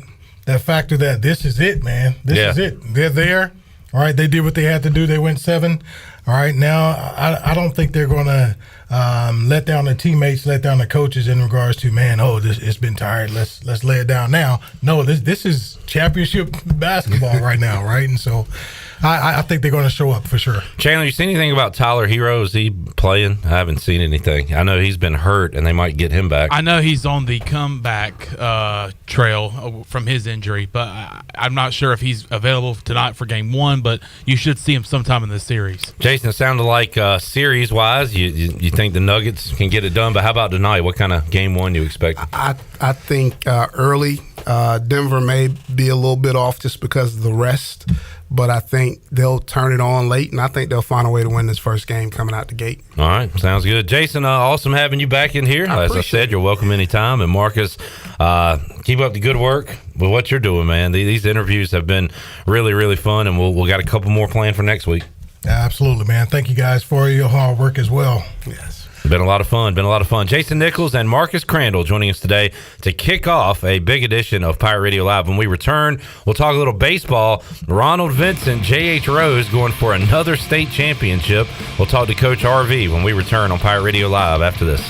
factor that this is it, man. This is it. They're there. All right, they did what they had to do. They went 7. All right, now I don't think they're going to let down their teammates, let down the coaches in regards to, it's been tired. Let's lay it down now. No, this is championship basketball right now, right? And so I think they're going to show up for sure.
Chandler, you seen anything about Tyler Hero? Is he playing? I haven't seen anything. I know he's been hurt, and they might get him back.
I know he's on the comeback trail from his injury, but I'm not sure if he's available tonight for game one, but you should see him sometime in this series.
Jason, it sounded like series-wise, you think the Nuggets can get it done, but how about tonight? What kind of game one you expect?
I think early Denver may be a little bit off just because of the rest, but I think they'll turn it on late, and I think they'll find a way to win this first game coming out the gate.
All right, sounds good. Jason, awesome having you back in here. As I said, you're welcome anytime. And Marcus, keep up the good work with what you're doing, man. These interviews have been really, really fun, and we'll got a couple more planned for next week.
Absolutely, man. Thank you guys for your hard work as well.
Yes.
Been a lot of fun. Jason Nichols and Marcus Crandell joining us today to kick off a big edition of Pirate Radio Live. When we return, we'll talk a little baseball. Ronald Vincent, J.H. Rose going for another state championship. We'll talk to Coach RV when we return on Pirate Radio Live after this.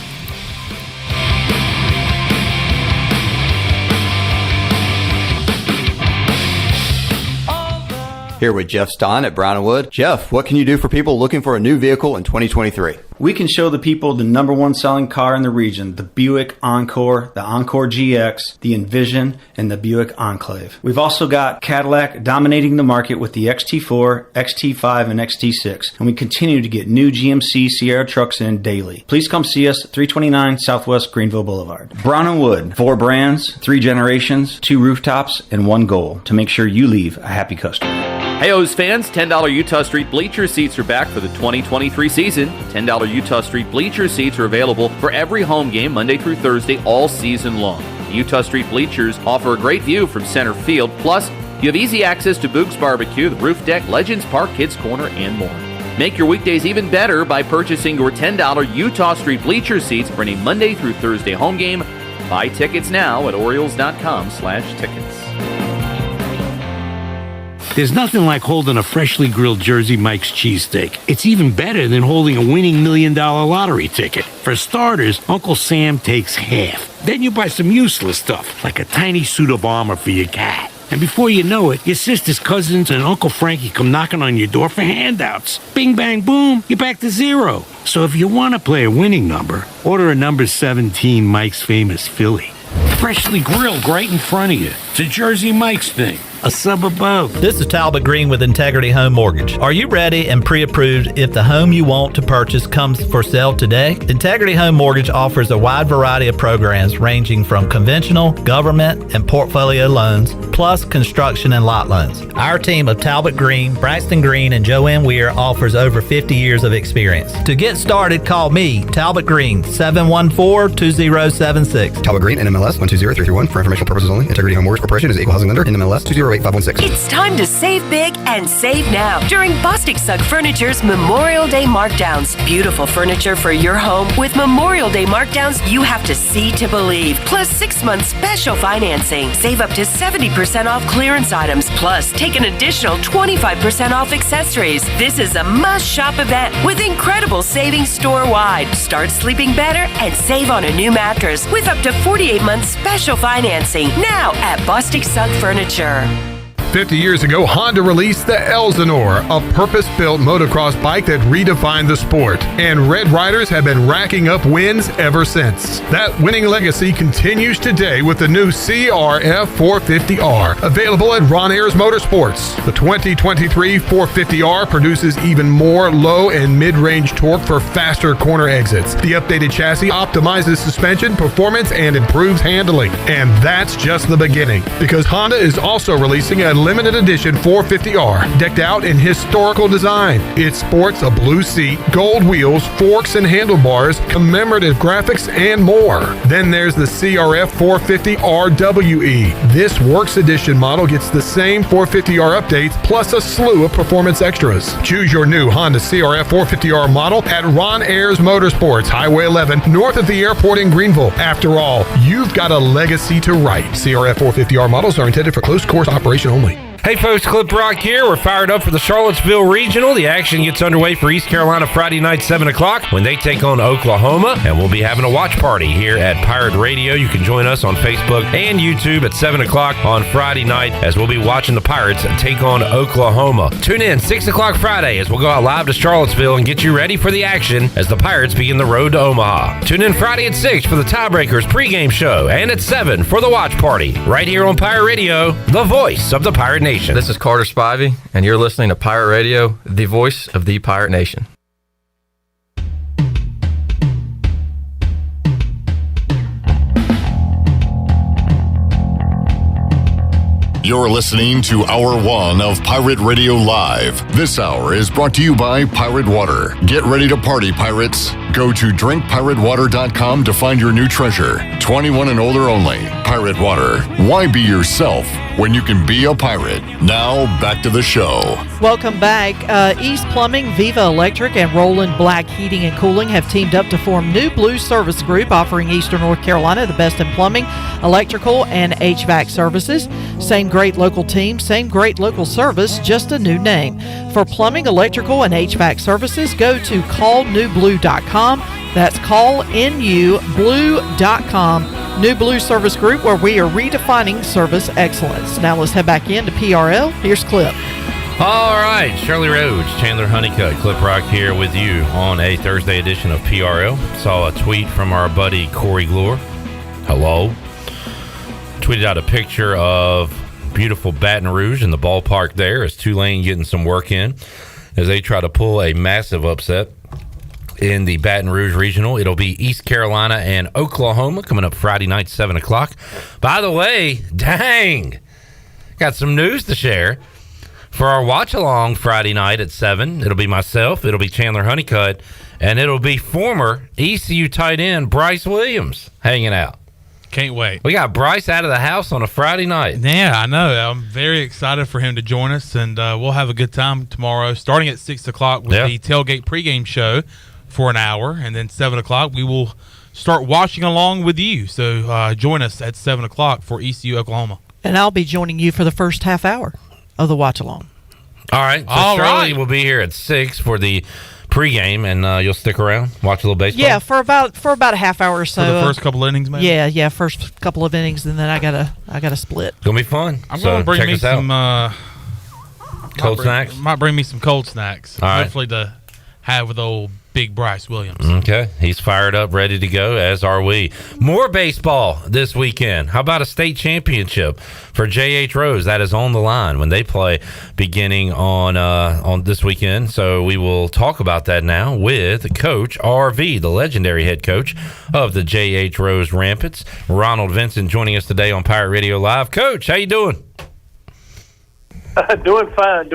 Here with Jeff Stein at Brown & Wood. Jeff, what can you do for people looking for a new vehicle in 2023?
We can show the people the number one selling car in the region, the Buick Encore, the Encore GX, the Envision, and the Buick Enclave. We've also got Cadillac dominating the market with the XT4, XT5, and XT6, and we continue to get new GMC Sierra trucks in daily. Please come see us at 329 Southwest Greenville Boulevard. Brown & Wood, 4 brands, 3 generations, 2 rooftops, and 1 goal to make sure you leave a happy customer.
Hey O's fans, $10 Utah Street bleacher seats are back for the 2023 season. $10 Utah Street bleacher seats are available for every home game Monday through Thursday all season long. The Utah Street bleachers offer a great view from center field, plus you have easy access to Boog's Barbecue, the roof deck, Legends Park, Kids Corner, and more. Make your weekdays even better by purchasing your $10 Utah Street bleacher seats for any Monday through Thursday home game. Buy tickets now at Orioles.com/tickets.
There's nothing like holding a freshly grilled Jersey Mike's cheesesteak. It's even better than holding a winning $1 million lottery ticket. For starters, Uncle Sam takes half. Then you buy some useless stuff, like a tiny suit of armor for your cat. And before you know it, your sister's cousins and Uncle Frankie come knocking on your door for handouts. Bing, bang, boom, you're back to zero. So if you want to play a winning number, order a number 17 Mike's Famous Philly. Freshly grilled right in front of you. It's a Jersey Mike's thing. A sub above.
This is Talbot Green with Integrity Home Mortgage. Are you ready and pre-approved if the home you want to purchase comes for sale today? Integrity Home Mortgage offers a wide variety of programs ranging from conventional, government, and portfolio loans, plus construction and lot loans. Our team of Talbot Green, Braxton Green, and Joanne Weir offers over 50 years of experience. To get started, call me, Talbot Green, 714-2076.
Talbot Green, NMLS 120331. For informational purposes only. Integrity Home Mortgage Corporation is an equal housing lender. NMLS 2085516.
It's time to save big and save now during Bostic Sugg Furniture's Memorial Day markdowns. Beautiful furniture for your home with Memorial Day markdowns you have to see to believe. Plus 6 months special financing. Save up to 70% off clearance items. Plus take an additional 25% off accessories. This is a must-shop event with incredible savings store-wide. Start sleeping better and save on a new mattress with up to 48 months special financing now at Bostic Sugg Furniture.
50 years ago, Honda released the Elsinore, a purpose-built motocross bike that redefined the sport. And Red Riders have been racking up wins ever since. That winning legacy continues today with the new CRF 450R, available at Ron Ayers Motorsports. The 2023 450R produces even more low and mid-range torque for faster corner exits. The updated chassis optimizes suspension, performance, and improves handling. And that's just the beginning, because Honda is also releasing a limited edition 450R, decked out in historical design. It sports a blue seat, gold wheels, forks and handlebars, commemorative graphics, and more. Then there's the CRF 450RWE. This Works Edition model gets the same 450R updates, plus a slew of performance extras. Choose your new Honda CRF 450R model at Ron Ayers Motorsports, Highway 11, north of the airport in Greenville. After all, you've got a legacy to write. CRF 450R models are intended for close course operation only.
Hey folks, Clip Rock here. We're fired up for the Charlottesville Regional. The action gets underway for East Carolina Friday night, 7 o'clock, when they take on Oklahoma. And we'll be having a watch party here at Pirate Radio. You can join us on Facebook and YouTube at 7 o'clock on Friday night as we'll be watching the Pirates take on Oklahoma. Tune in 6 o'clock Friday as we'll go out live to Charlottesville and get you ready for the action as the Pirates begin the road to Omaha. Tune in Friday at 6 for the Tiebreakers pregame show and at 7 for the watch party. Right here on Pirate Radio, the voice of the Pirate Nation.
This is Carter Spivey, and you're listening to Pirate Radio, the voice of the Pirate Nation.
You're listening to Hour 1 of Pirate Radio Live. This hour is brought to you by Pirate Water. Get ready to party, pirates. Go to drinkpiratewater.com to find your new treasure. 21 and older only. Pirate Water. Why be yourself when you can be a pirate. Now, back to the show.
Welcome back. East Plumbing, Viva Electric, and Roland Black Heating and Cooling have teamed up to form New Blue Service Group, offering Eastern North Carolina the best in plumbing, electrical, and HVAC services. Same great local team, same great local service, just a new name. For plumbing, electrical, and HVAC services, go to callnewblue.com. That's callnublue.com. New Blue Service Group, where we are redefining service excellence. Now let's head back into PRL. Here's Clip.
All right, Shirley Rhodes, Chandler Honeycutt, Clip Rock here with you on a Thursday edition of PRL. Saw a tweet from our buddy Corey Glore. Hello. Tweeted out a picture of beautiful Baton Rouge in the ballpark there as Tulane getting some work in as they try to pull a massive upset in the Baton Rouge Regional. It'll be East Carolina and Oklahoma coming up Friday night, 7 o'clock. By the way, dang, got some news to share for our watch-along Friday night at 7. It'll be myself, it'll be Chandler Honeycutt, and it'll be former ECU tight end Bryce Williams hanging out.
Can't wait.
We got Bryce out of the house on a Friday night.
Yeah, I know. I'm very excited for him to join us, and we'll have a good time tomorrow, starting at 6 o'clock with the Tailgate pregame show for an hour, and then 7 o'clock we will start watching along with you. So join us at 7 o'clock for ECU Oklahoma.
And I'll be joining you for the first half hour of the watch-along.
All right. So Shirley will be here at 6 for the pregame, and you'll stick around, watch a little baseball?
Yeah, for about a half hour or so.
For the first couple innings, maybe?
Yeah, first couple of innings, and then I gotta split.
It's gonna be fun.
I'm gonna bring me some
cold snacks.
Might bring me some cold snacks.
All right.
Hopefully to have with old Big Bryce Williams.
Okay, he's fired up, ready to go, as are we. More baseball this weekend. How about a state championship for J.H. Rose? That is on the line when they play beginning on this weekend. So we will talk about that now with Coach R.V., the legendary head coach of the J.H. Rose Rampants. Ronald Vincent joining us today on Pirate Radio Live. Coach, how you doing?
Doing fine,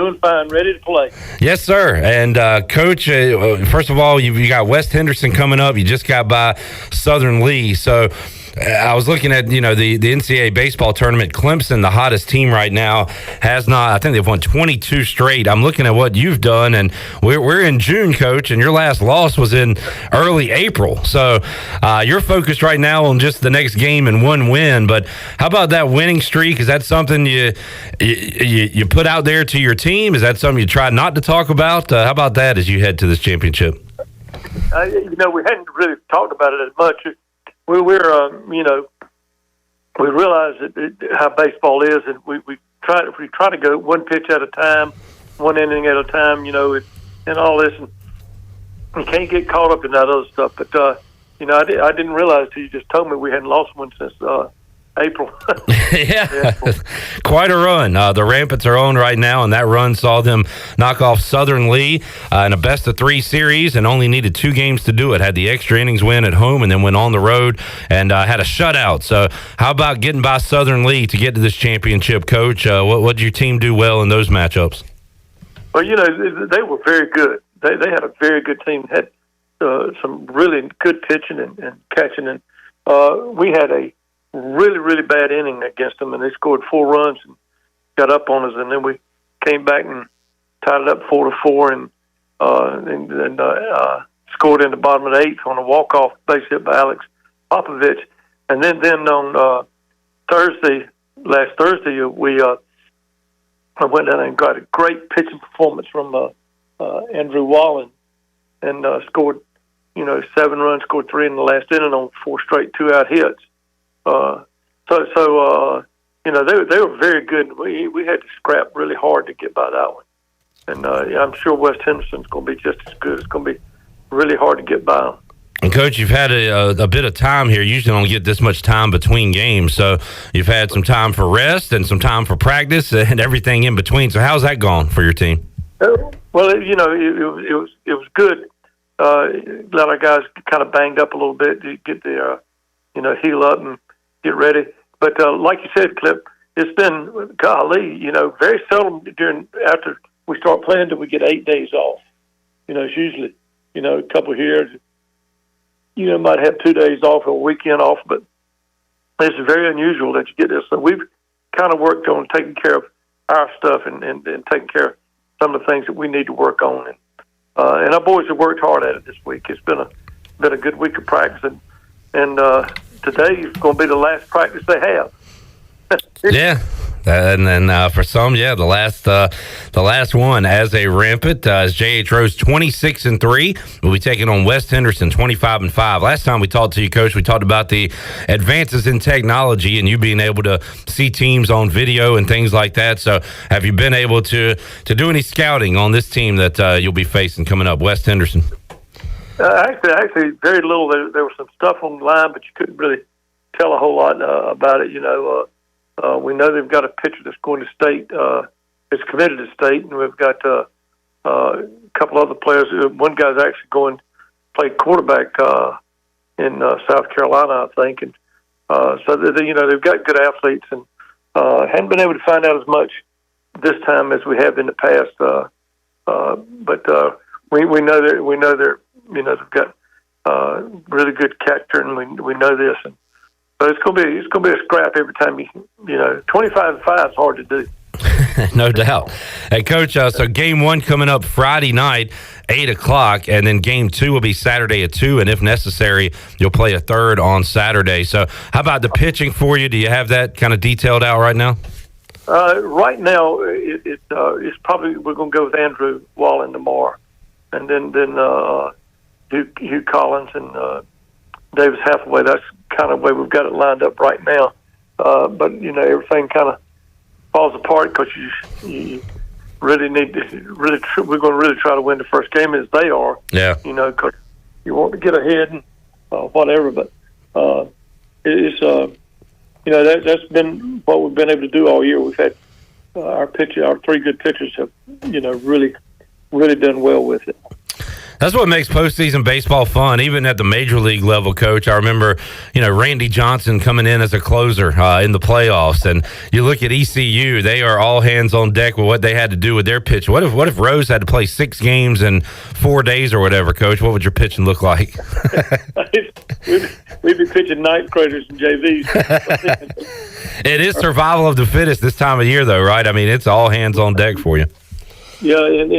ready to play.
Yes, sir. And Coach, first of all, you got West Henderson coming up. You just got by Southern Lee. So I was looking at, the NCAA baseball tournament. Clemson, the hottest team right now, I think they've won 22 straight. I'm looking at what you've done, and we're in June, Coach, and your last loss was in early April. So you're focused right now on just the next game and one win. But how about that winning streak? Is that something you put out there to your team? Is that something you try not to talk about? How about that as you head to this championship?
We hadn't really talked about it as much. We realize how baseball is, and we try to go one pitch at a time, one inning at a time, and all this, and you can't get caught up in that other stuff. But I didn't realize till you just told me we hadn't lost one since April.
Yeah, quite a run. The Rampants are on right now, and that run saw them knock off Southern Lee in a best-of-3 series and only needed 2 games to do it. Had the extra innings win at home and then went on the road and had a shutout. So how about getting by Southern Lee to get to this championship, Coach? What did your team do well in those matchups?
Well, they were very good. They had a very good team. Had some really good pitching and catching. And we had a really, really bad inning against them, and they scored 4 runs and got up on us, and then we came back and tied it up 4-4 and scored in the bottom of the 8th on a walk-off base hit by Alex Popovich. And then on last Thursday, I went down and got a great pitching performance from Andrew Wallen and scored, 7 runs, scored 3 in the last inning on 4 straight 2-out hits. They were very good. We had to scrap really hard to get by that one, and I'm sure West Henderson's going to be just as good. It's going to be really hard to get by them.
And Coach, you've had a bit of time here. You usually don't get this much time between games, so you've had some time for rest and some time for practice and everything in between. So how's that gone for your team?
Well, it was good. Let our guys kind of banged up a little bit to get their heal up and get ready. But like you said, Clip, it's been, golly, very seldom after we start playing do we get 8 days off. It's usually, a couple here, might have 2 days off or a weekend off, but it's very unusual that you get this. So we've kind of worked on taking care of our stuff and taking care of some of the things that we need to work on. And our boys have worked hard at it this week. It's been a good week of practice, and today is going to be the last practice they have.
Yeah. And then for some, the last one as a rampant is J.H. Rose 26-3. We'll be taking on West Henderson 25-5. Last time we talked to you, Coach, we talked about the advances in technology and you being able to see teams on video and things like that. So have you been able to do any scouting on this team that you'll be facing coming up, West Henderson?
Actually, very little. There was some stuff online, but you couldn't really tell a whole lot about it. We know they've got a pitcher that's going to state. It's committed to state, and we've got a couple other players. One guy's actually going to play quarterback in South Carolina, I think. And so they've got good athletes, and haven't been able to find out as much this time as we have in the past. But we know they're they've got really good catcher, and we know this. And so it's gonna be a scrap every time 25-5 is hard to do.
No doubt. Hey, Coach, so game 1 coming up Friday night, 8:00, and then game 2 will be Saturday at 2, and if necessary, you'll play a third on Saturday. So how about the pitching for you? Do you have that kind of detailed out right now?
Right now, it's probably we're going to go with Andrew Wallen tomorrow, and then Hugh Collins and Davis Hathaway. That's kind of the way we've got it lined up right now. But everything kind of falls apart because you really need to we're going to really try to win the first game as they are.
Yeah.
Because you want to get ahead and whatever. But it's that's been what we've been able to do all year. We've had our 3 good pitchers have really done well with it.
That's what makes postseason baseball fun, even at the major league level, Coach. I remember, Randy Johnson coming in as a closer in the playoffs, and you look at ECU; they are all hands on deck with what they had to do with their pitch. What if Rose had to play 6 games in 4 days or whatever, Coach? What would your pitching look like?
We'd be pitching ninth graders and JVs.
It is survival of the fittest this time of year, though, right? I mean, it's all hands on deck for you.
Yeah, and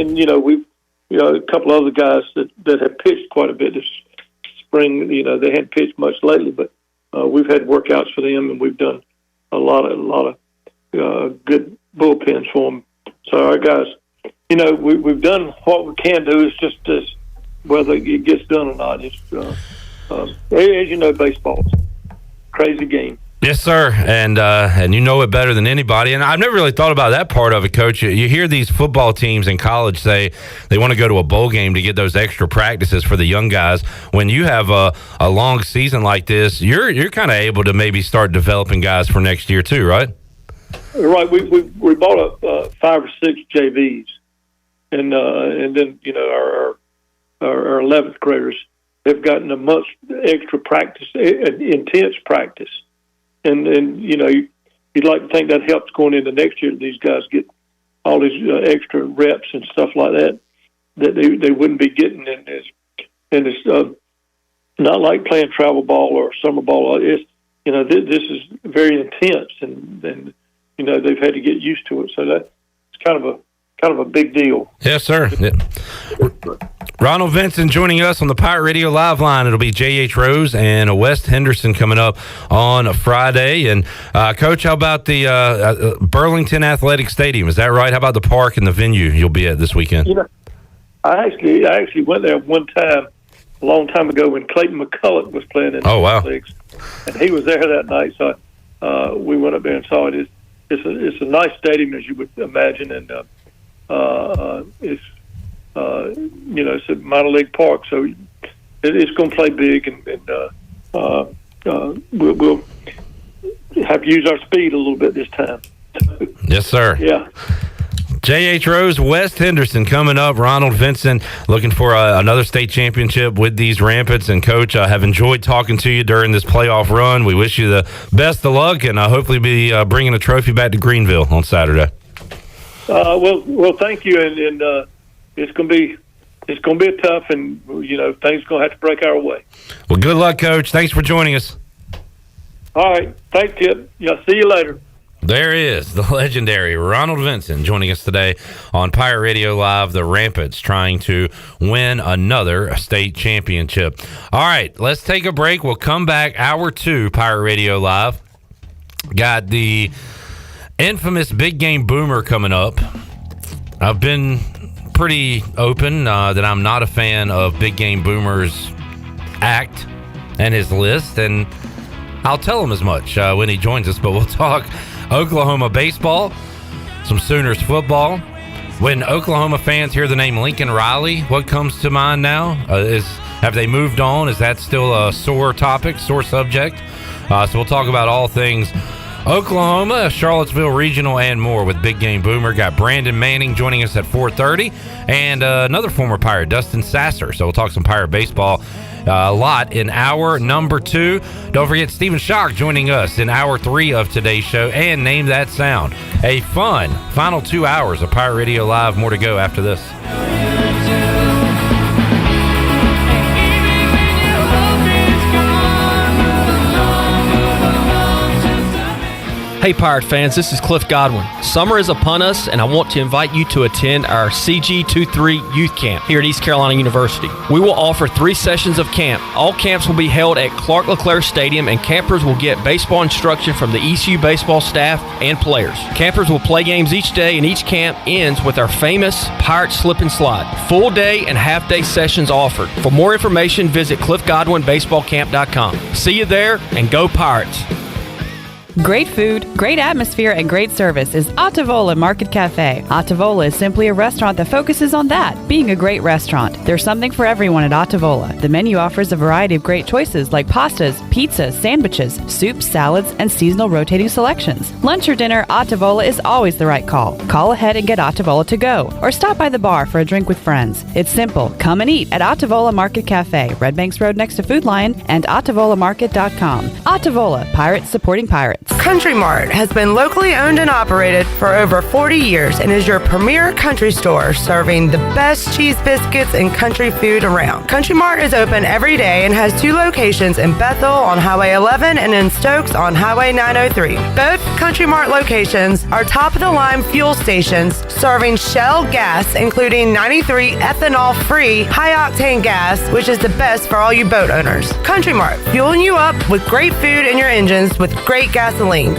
we've. A couple other guys that have pitched quite a bit this spring. They hadn't pitched much lately, but we've had workouts for them, and we've done a lot of good bullpens for them. So our guys, we've done what we can do. It's just whether it gets done or not. It's as you know, baseball's a crazy game.
Yes, sir, and you know it better than anybody. And I've never really thought about that part of it, Coach. You hear these football teams in college say they want to go to a bowl game to get those extra practices for the young guys. When you have a long season like this, you're kind of able to maybe start developing guys for next year too, right?
Right. We bought up 5 or 6 JVs, and then our 11th graders have gotten a much extra practice, intense practice. And you'd like to think that helps going into next year. These guys get all these extra reps and stuff like that they wouldn't be getting in this. And it's not like playing travel ball or summer ball. It's this is very intense, and they've had to get used to it. So that's kind of a big deal.
Yes, sir. Yeah. Ronald Vincent joining us on the Pirate Radio Live line. It'll be J.H. Rose and West Henderson coming up on a Friday. And, Coach, how about the Burlington Athletic Stadium? Is that right? How about the park and the venue you'll be at this weekend?
I actually went there one time, a long time ago, when Clayton McCullough was playing in the leagues. And he was there that night, so we went up there and saw it. It's a nice stadium, as you would imagine, and it's it's a minor league park, so it's going to play big, and we'll have to use our speed a little bit this time.
Yes, sir.
Yeah.
J.H. Rose, West Henderson coming up. Ronald Vincent looking for another state championship with these Rampants. And, Coach, I have enjoyed talking to you during this playoff run. We wish you the best of luck, and hopefully be bringing a trophy back to Greenville on Saturday.
Well, thank you, and it's going to be tough, and things going to have to break our way.
Well, good luck, Coach. Thanks for joining us.
All right, thanks, Kip. Yeah, see you later.
There is the legendary Ronald Vincent joining us today on Pirate Radio Live. The Rampants trying to win another state championship. All right, let's take a break. We'll come back. Hour 2, Pirate Radio Live. Got the infamous Big Game Boomer coming up. I've been pretty open that I'm not a fan of Big Game Boomer's act and his list, and I'll tell him as much when he joins us. But we'll talk Oklahoma baseball, some Sooners football. When Oklahoma fans hear the name Lincoln Riley, what comes to mind now? Have they moved on? Is that still a sore topic, sore subject? So we'll talk about all things Oklahoma, Charlottesville Regional, and more with Big Game Boomer. Got Brandon Manning joining us at 4:30, and another former Pirate, Dustin Sasser. So we'll talk some Pirate baseball a lot in hour number 2. Don't forget Stephen Schoch joining us in hour 3 of today's show, and Name That Sound. A fun final 2 hours of Pirate Radio Live. More to go after this.
Hey Pirate fans, this is Cliff Godwin. Summer is upon us, and I want to invite you to attend our CG23 Youth Camp here at East Carolina University. We will offer 3 sessions of camp. All camps will be held at Clark LeClaire Stadium, and campers will get baseball instruction from the ECU baseball staff and players. Campers will play games each day, and each camp ends with our famous Pirate Slip and Slide. Full day and half day sessions offered. For more information, visit cliffgodwinbaseballcamp.com. See you there, and go Pirates!
Great food, great atmosphere, and great service is Ottavola Market Cafe. Ottavola is simply a restaurant that focuses on that, being a great restaurant. There's something for everyone at Ottavola. The menu offers a variety of great choices like pastas, pizzas, sandwiches, soups, salads, and seasonal rotating selections. Lunch or dinner, Ottavola is always the right call. Call ahead and get Ottavola to go, or stop by the bar for a drink with friends. It's simple. Come and eat at Ottavola Market Cafe, Red Banks Road next to Food Lion, and OttavolaMarket.com. Ottavola, Pirates supporting Pirates.
Country Mart has been locally owned and operated for over 40 years and is your premier country store serving the best cheese biscuits and country food around. Country Mart is open every day and has 2 locations in Bethel on Highway 11 and in Stokes on Highway 903. Both Country Mart locations are top-of-the-line fuel stations serving Shell gas, including 93 ethanol-free high-octane gas, which is the best for all you boat owners. Country Mart, fueling you up with great food in your engines with great gasoline.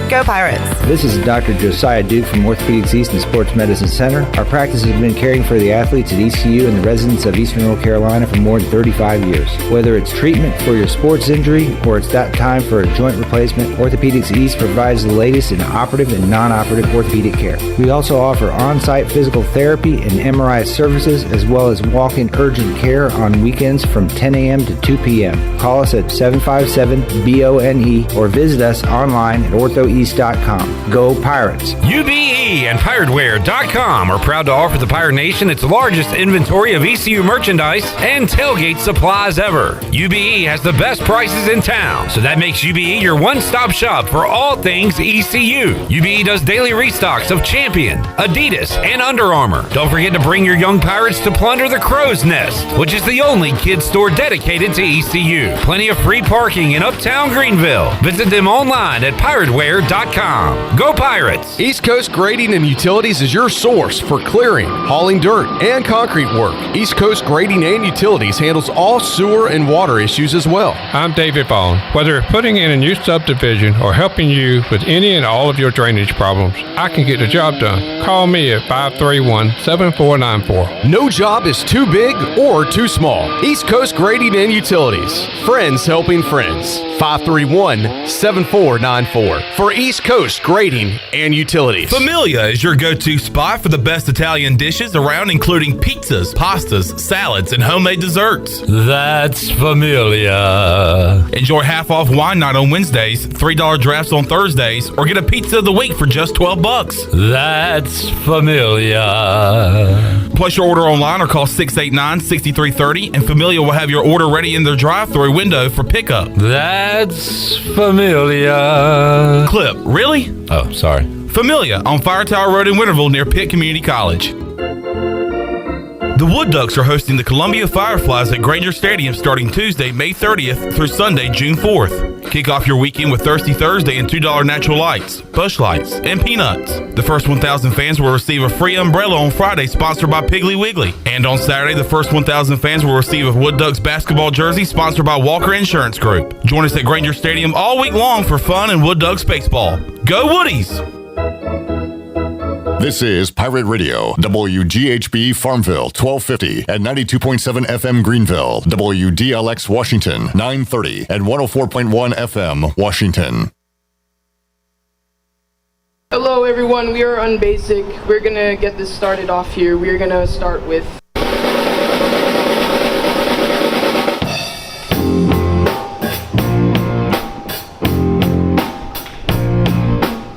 Go Pirates!
This is Dr. Josiah Duke from Orthopedics East and Sports Medicine Center. Our practice has been caring for the athletes at ECU and the residents of Eastern North Carolina for more than 35 years. Whether it's treatment for your sports injury or it's that time for a joint replacement, Orthopedics East provides the latest in operative and non-operative orthopedic care. We also offer on-site physical therapy and MRI services, as well as walk-in urgent care on weekends from 10 a.m. to 2 p.m. Call us at 757-BONE or visit us online at orthoeast.com. Go Pirates!
UBE and PirateWear.com are proud to offer the Pirate Nation its largest inventory of ECU merchandise and tailgate supplies ever. UBE has the best prices in town, so that makes UBE your one-stop shop for all things ECU. UBE does daily restocks of Champion, Adidas, and Under Armour. Don't forget to bring your young Pirates to plunder the Crow's Nest, which is the only kids store dedicated to ECU. Plenty of free parking in Uptown Greenville. Visit them online at PirateWear.com. Go Pirates!
East Coast Grading and Utilities is your source for clearing, hauling dirt, and concrete work. East Coast Grading and Utilities handles all sewer and water issues as well.
I'm David Bone. Whether putting in a new subdivision or helping you with any and all of your drainage problems, I can get the job done. Call me at 531-7494.
No job is too big or too small. East Coast Grading and Utilities. Friends helping friends. 531-7494 for East Coast Grading and Utilities.
Familia is your go-to spot for the best Italian dishes around, including pizzas, pastas, salads, and homemade desserts.
That's Familia.
Enjoy half-off wine night on Wednesdays, $3 drafts on Thursdays, or get a pizza of the week for just $12.
That's Familia.
Place your order online or call 689-6330, and Familia will have your order ready in their drive-thru window for pickup.
That's Familia.
Clip, really?
Oh, sorry.
Familia on Fire Tower Road in Winterville near Pitt Community College. The Wood Ducks are hosting the Columbia Fireflies at Granger Stadium starting Tuesday, May 30th through Sunday, June 4th. Kick off your weekend with Thirsty Thursday and $2 natural lights, bush lights, and peanuts. The first 1,000 fans will receive a free umbrella on Friday, sponsored by Piggly Wiggly. And on Saturday, the first 1,000 fans will receive a Wood Ducks basketball jersey, sponsored by Walker Insurance Group. Join us at Granger Stadium all week long for fun and Wood Ducks baseball. Go Woodies!
This is Pirate Radio, WGHB Farmville, 1250 and 92.7 FM Greenville, WDLX Washington, 930 and 104.1 FM Washington.
Hello everyone, we are Unbasic. We're going to get this started off here. We're going to start with...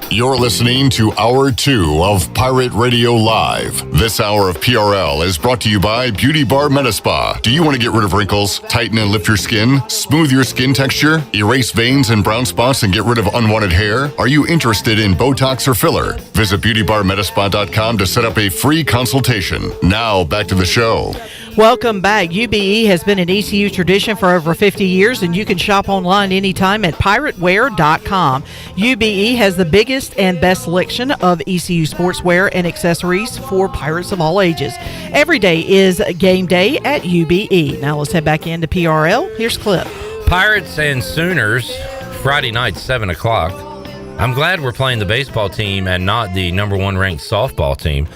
You're listening to Hour 2 of Pirate Radio Live. This hour of PRL is brought to you by Beauty Bar Metaspa. Do you want to get rid of wrinkles, tighten and lift your skin, smooth your skin texture, erase veins and brown spots, and get rid of unwanted hair? Are you interested in Botox or filler? Visit beautybarmetaspa.com to set up a free consultation. Now, back to the show.
Welcome back. UBE has been an ECU tradition for over 50 years, and you can shop online anytime at pirateware.com. UBE has the biggest and best selection of ECU sportswear and accessories for Pirates of all ages. Every day is game day at UBE. Now let's head back into PRL. Here's Clip.
Pirates and Sooners, Friday night, 7 o'clock. I'm glad we're playing the baseball team and not the number one ranked softball team.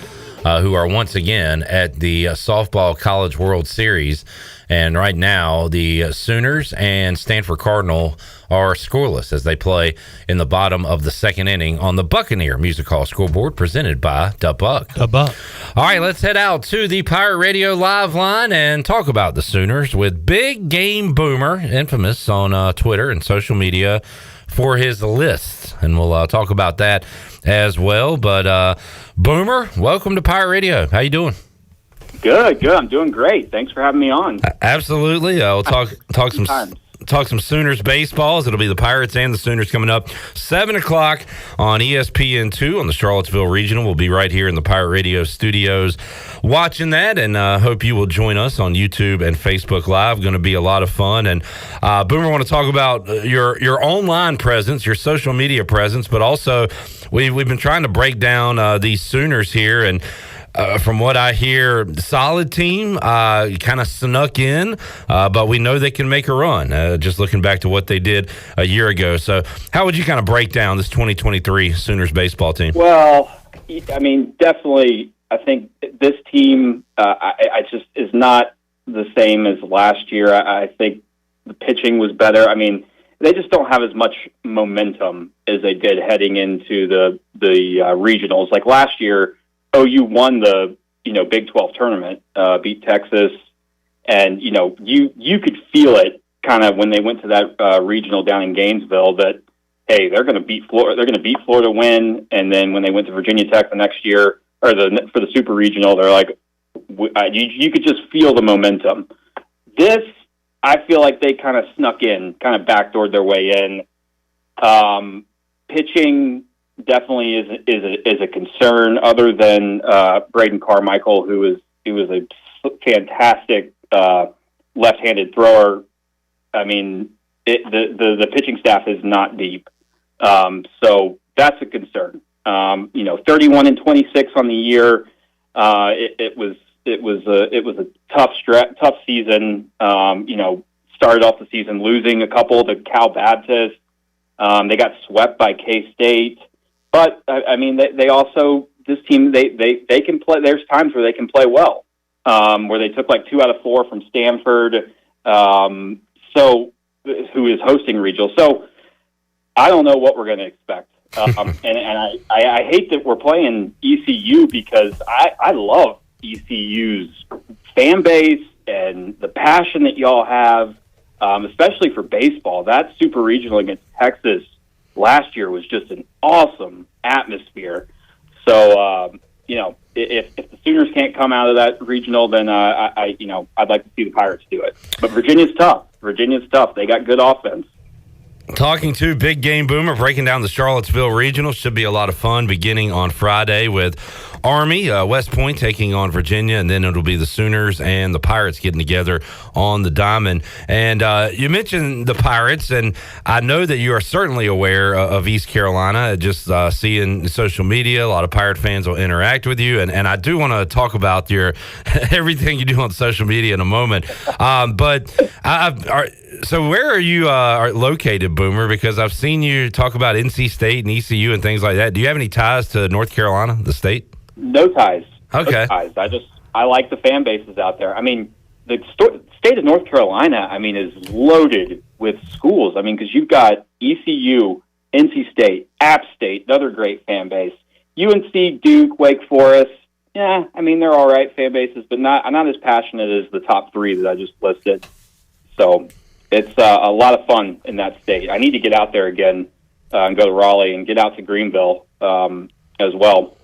Who are once again at the Softball College World Series. And right now, the Sooners and Stanford Cardinal are scoreless as they play in the bottom of the second inning on the Buccaneer Music Hall scoreboard, presented by Da Buck.
Da Buck.
All right, let's head out to the Pirate Radio Live line and talk about the Sooners with Big Game Boomer, infamous on Twitter and social media for his list. And we'll talk about that as well. But Boomer, welcome to Pirate Radio. How you doing?
Good. I'm doing great. Thanks for having me on.
Absolutely. We'll talk some Sooners baseball. It'll be the Pirates and the Sooners coming up 7 o'clock on ESPN2 on the Charlottesville Regional. We'll be right here in the Pirate Radio studios watching that, and hope you will join us on YouTube and Facebook Live. Going to be a lot of fun. And Boomer, I want to talk about your online presence, your social media presence, but also we've been trying to break down these Sooners here, and from what I hear, solid team, kind of snuck in, but we know they can make a run, just looking back to what they did a year ago. So how would you kind of break down this 2023 Sooners baseball team?
Well, I mean, definitely, I think this team I just is not the same as last year. I think the pitching was better. I mean, they just don't have as much momentum as they did heading into the regionals. Like last year, OU won the Big 12 tournament, beat Texas, and you could feel it kind of when they went to that regional down in Gainesville that hey, they're going to beat Florida. They're going to beat Florida to win, and then when they went to Virginia Tech the next year or for the Super Regional, they're like you could just feel the momentum. This, I feel like they kind of snuck in, kind of backdoored their way in. Pitching definitely is a concern. Other than Braden Carmichael, who was a fantastic left-handed thrower. I mean, the pitching staff is not deep, so that's a concern. 31 and 26 on the year. It was a tough season. Started off the season losing a couple to Cal Baptist. They got swept by K-State. But I mean, they also, this team, they can play. There's times where they can play well, where they took like 2 out of 4 from Stanford, who is hosting regional. So I don't know what we're going to expect, and I hate that we're playing ECU because I love ECU's fan base and the passion that y'all have, especially for baseball. That Super Regional against Texas last year was just an awesome atmosphere. So, if the Sooners can't come out of that regional, then I'd like to see the Pirates do it. But Virginia's tough. They got good offense.
Talking to Big Game Boomer, breaking down the Charlottesville Regional. Should be a lot of fun beginning on Friday with Army, West Point taking on Virginia, and then it'll be the Sooners and the Pirates getting together on the Diamond. And you mentioned the Pirates, and I know that you are certainly aware of East Carolina. Just seeing social media, a lot of Pirate fans will interact with you, and I do want to talk about your everything you do on social media in a moment. So where are you located, Boomer? Because I've seen you talk about NC State and ECU and things like that. Do you have any ties to North Carolina, the state?
No ties.
Okay.
No ties. I like the fan bases out there. I mean, the state of North Carolina, I mean, is loaded with schools. I mean, because you've got ECU, NC State, App State, another great fan base. UNC, Duke, Wake Forest. Yeah, I mean, they're all right fan bases, but not as passionate as the top three that I just listed. So it's a lot of fun in that state. I need to get out there again and go to Raleigh and get out to Greenville as well.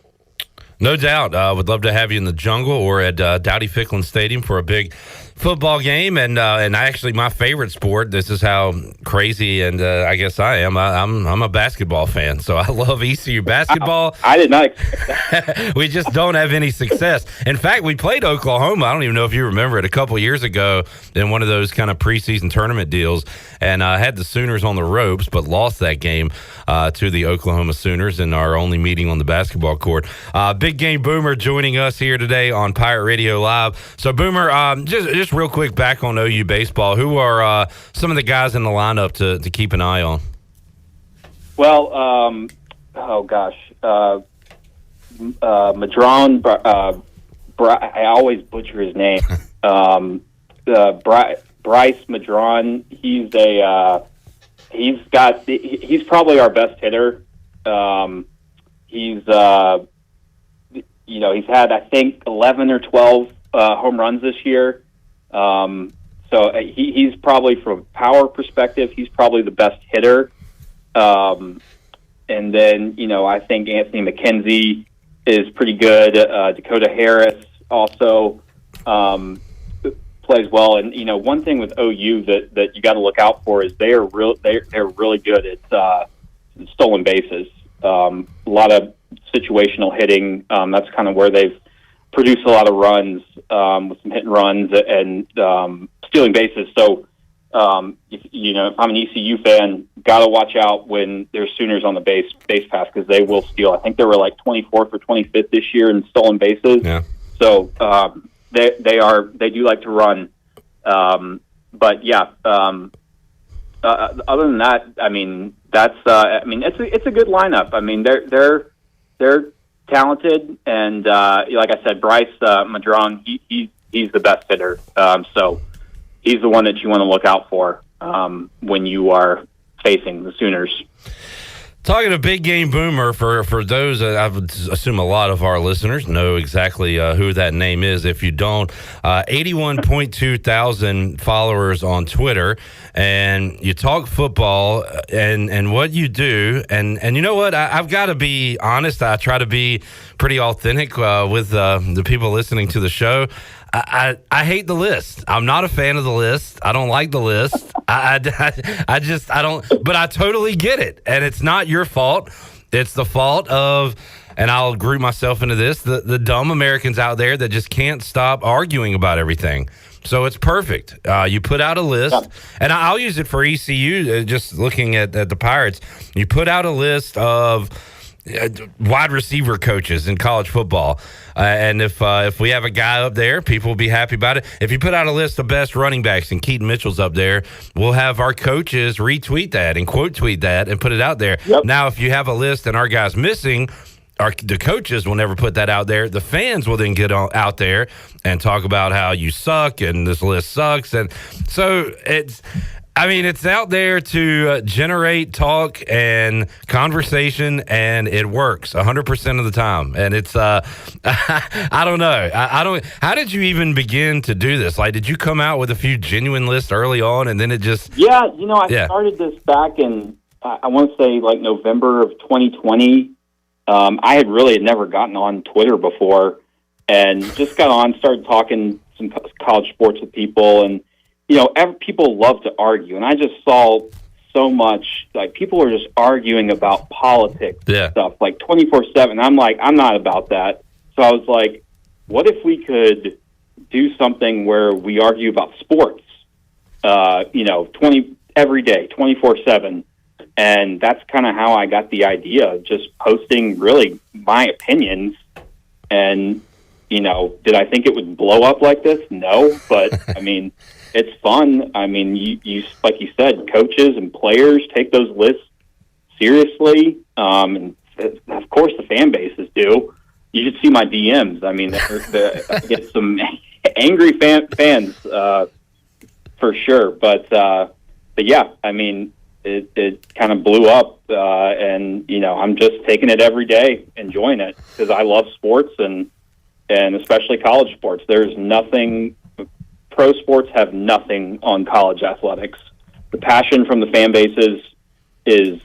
No doubt. Would love to have you in the jungle or at Dowdy-Ficklin Stadium for a big football game. And actually, my favorite sport, this is how crazy and I guess I am. I'm a basketball fan, so I love ECU basketball.
I did not expect that.
We just don't have any success. In fact, we played Oklahoma. I don't even know if you remember it, a couple years ago in one of those kind of preseason tournament deals, and had the Sooners on the ropes, but lost that game to the Oklahoma Sooners in our only meeting on the basketball court. Big Game Boomer joining us here today on Pirate Radio Live. So, Boomer, just real quick back on OU baseball, who are some of the guys in the lineup to keep an eye on?
Well, Madron, I always butcher his name. Bryce Madron. He's probably our best hitter. He's had, I think, 11 or 12 home runs this year. So he's probably, from a power perspective, he's probably the best hitter. And then, I think Anthony McKenzie is pretty good. Dakota Harris also plays well. And, one thing with OU that you got to look out for is they're really good at stolen bases. A lot of situational hitting. That's kind of where they've produced a lot of runs with some hit and runs and stealing bases. So, if I'm an ECU fan, got to watch out when there's Sooners on the base pass because they will steal. I think they were like 24th or 25th this year in stolen bases.
Yeah.
So they do like to run. But yeah, other than that, I mean, it's a good lineup. I mean, they're talented, and like I said, Bryce Madron, he's the best hitter. So he's the one that you want to look out for when you are facing the Sooners.
Talking to Big Game Boomer, for those, I would assume a lot of our listeners know exactly who that name is. If you don't, 81.2 thousand followers on Twitter, and you talk football and what you do. And you know what? I've got to be honest. I try to be pretty authentic with the people listening to the show. I hate the list. I'm not a fan of the list. I don't like the list. I don't, but I totally get it. And it's not your fault. It's the fault of, and I'll group myself into this, the dumb Americans out there that just can't stop arguing about everything. So it's perfect. You put out a list, and I'll use it for ECU, just looking at the Pirates. You put out a list of wide receiver coaches in college football. And if we have a guy up there, people will be happy about it. If you put out a list of best running backs and Keaton Mitchell's up there, we'll have our coaches retweet that and quote tweet that and put it out there. Yep. Now, if you have a list and our guy's missing, the coaches will never put that out there. The fans will then get out there and talk about how you suck and this list sucks. And so it's out there to generate talk and conversation, and it works 100% of the time. And it's, I don't know. How did you even begin to do this? Like, did you come out with a few genuine lists early on, and then it just...
Yeah, I started this back in, I want to say, like November of 2020. I had never gotten on Twitter before, and just got on, started talking some college sports with people, and people love to argue, and I just saw so much, like people are just arguing about politics and stuff, like 24/7. I'm like, I'm not about that. So I was like, what if we could do something where we argue about sports, every day, 24/7. And that's kind of how I got the idea of just posting really my opinions. And, did I think it would blow up like this? No, but I mean, it's fun. I mean, you like you said, coaches and players take those lists seriously. And of course the fan bases do. You should see my DMs. I mean, I get some angry fans, for sure. But yeah, I mean, it kind of blew up, and I'm just taking it every day, enjoying it because I love sports and especially college sports. There's nothing. Pro sports have nothing on college athletics. The passion from the fan bases is,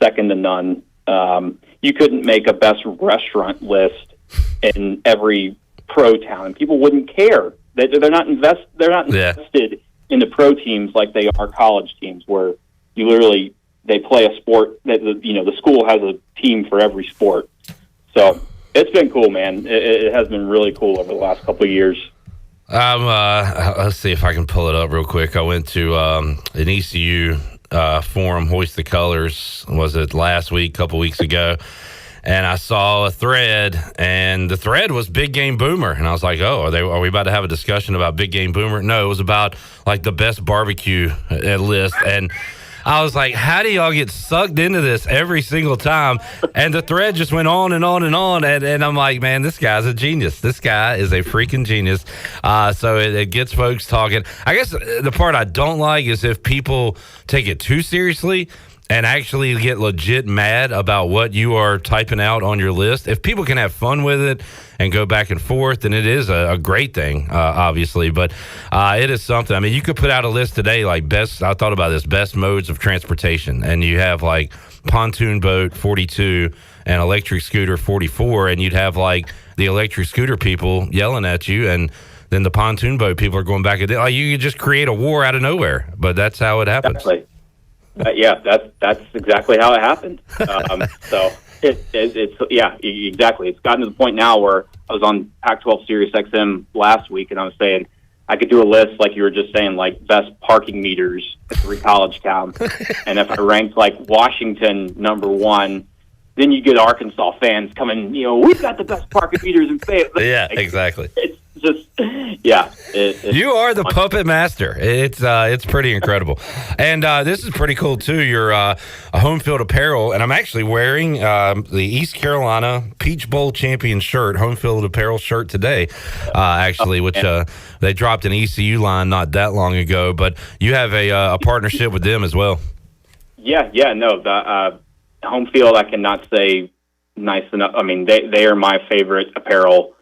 second to none. You couldn't make a best restaurant list in every pro town, and people wouldn't care. They're not invested in the pro teams like they are college teams, where they play a sport that the school has a team for every sport. So it's been cool, man. It has been really cool over the last couple of years.
Let's see if I can pull it up real quick. I went to an ECU forum, Hoist the Colors, was it last week, couple weeks ago, and I saw a thread, and the thread was Big Game Boomer, and I was like, oh, are we about to have a discussion about Big Game Boomer? No, it was about like the best barbecue list, and I was like, how do y'all get sucked into this every single time? And the thread just went on and on and on. And I'm like, man, this guy's a genius. This guy is a freaking genius. So it gets folks talking. I guess the part I don't like is if people take it too seriously and actually get legit mad about what you are typing out on your list. If people can have fun with it and go back and forth, then it is a great thing, obviously. But it is something. I mean, you could put out a list today like I thought about this, best modes of transportation. And you have like pontoon boat 42 and electric scooter 44. And you'd have like the electric scooter people yelling at you. And then the pontoon boat people are going back. Like, you could just create a war out of nowhere. But that's how it happens.
Exactly. Yeah, that's exactly how it happened. So it's exactly. It's gotten to the point now where I was on Pac-12 Sirius XM last week, and I was saying I could do a list like you were just saying, like best parking meters at every college town, and if I ranked like Washington number one, then you get Arkansas fans coming. We've got the best parking meters in Fayetteville.
Yeah, exactly.
It's just, yeah.
You are the puppet master. It's pretty incredible. And this is pretty cool, too. You're a home field apparel, and I'm actually wearing the East Carolina Peach Bowl champion shirt, home field apparel shirt today, which they dropped an ECU line not that long ago. But you have a partnership with them as well. Yeah, no. The home field, I cannot say nice enough. I mean, they are my favorite apparel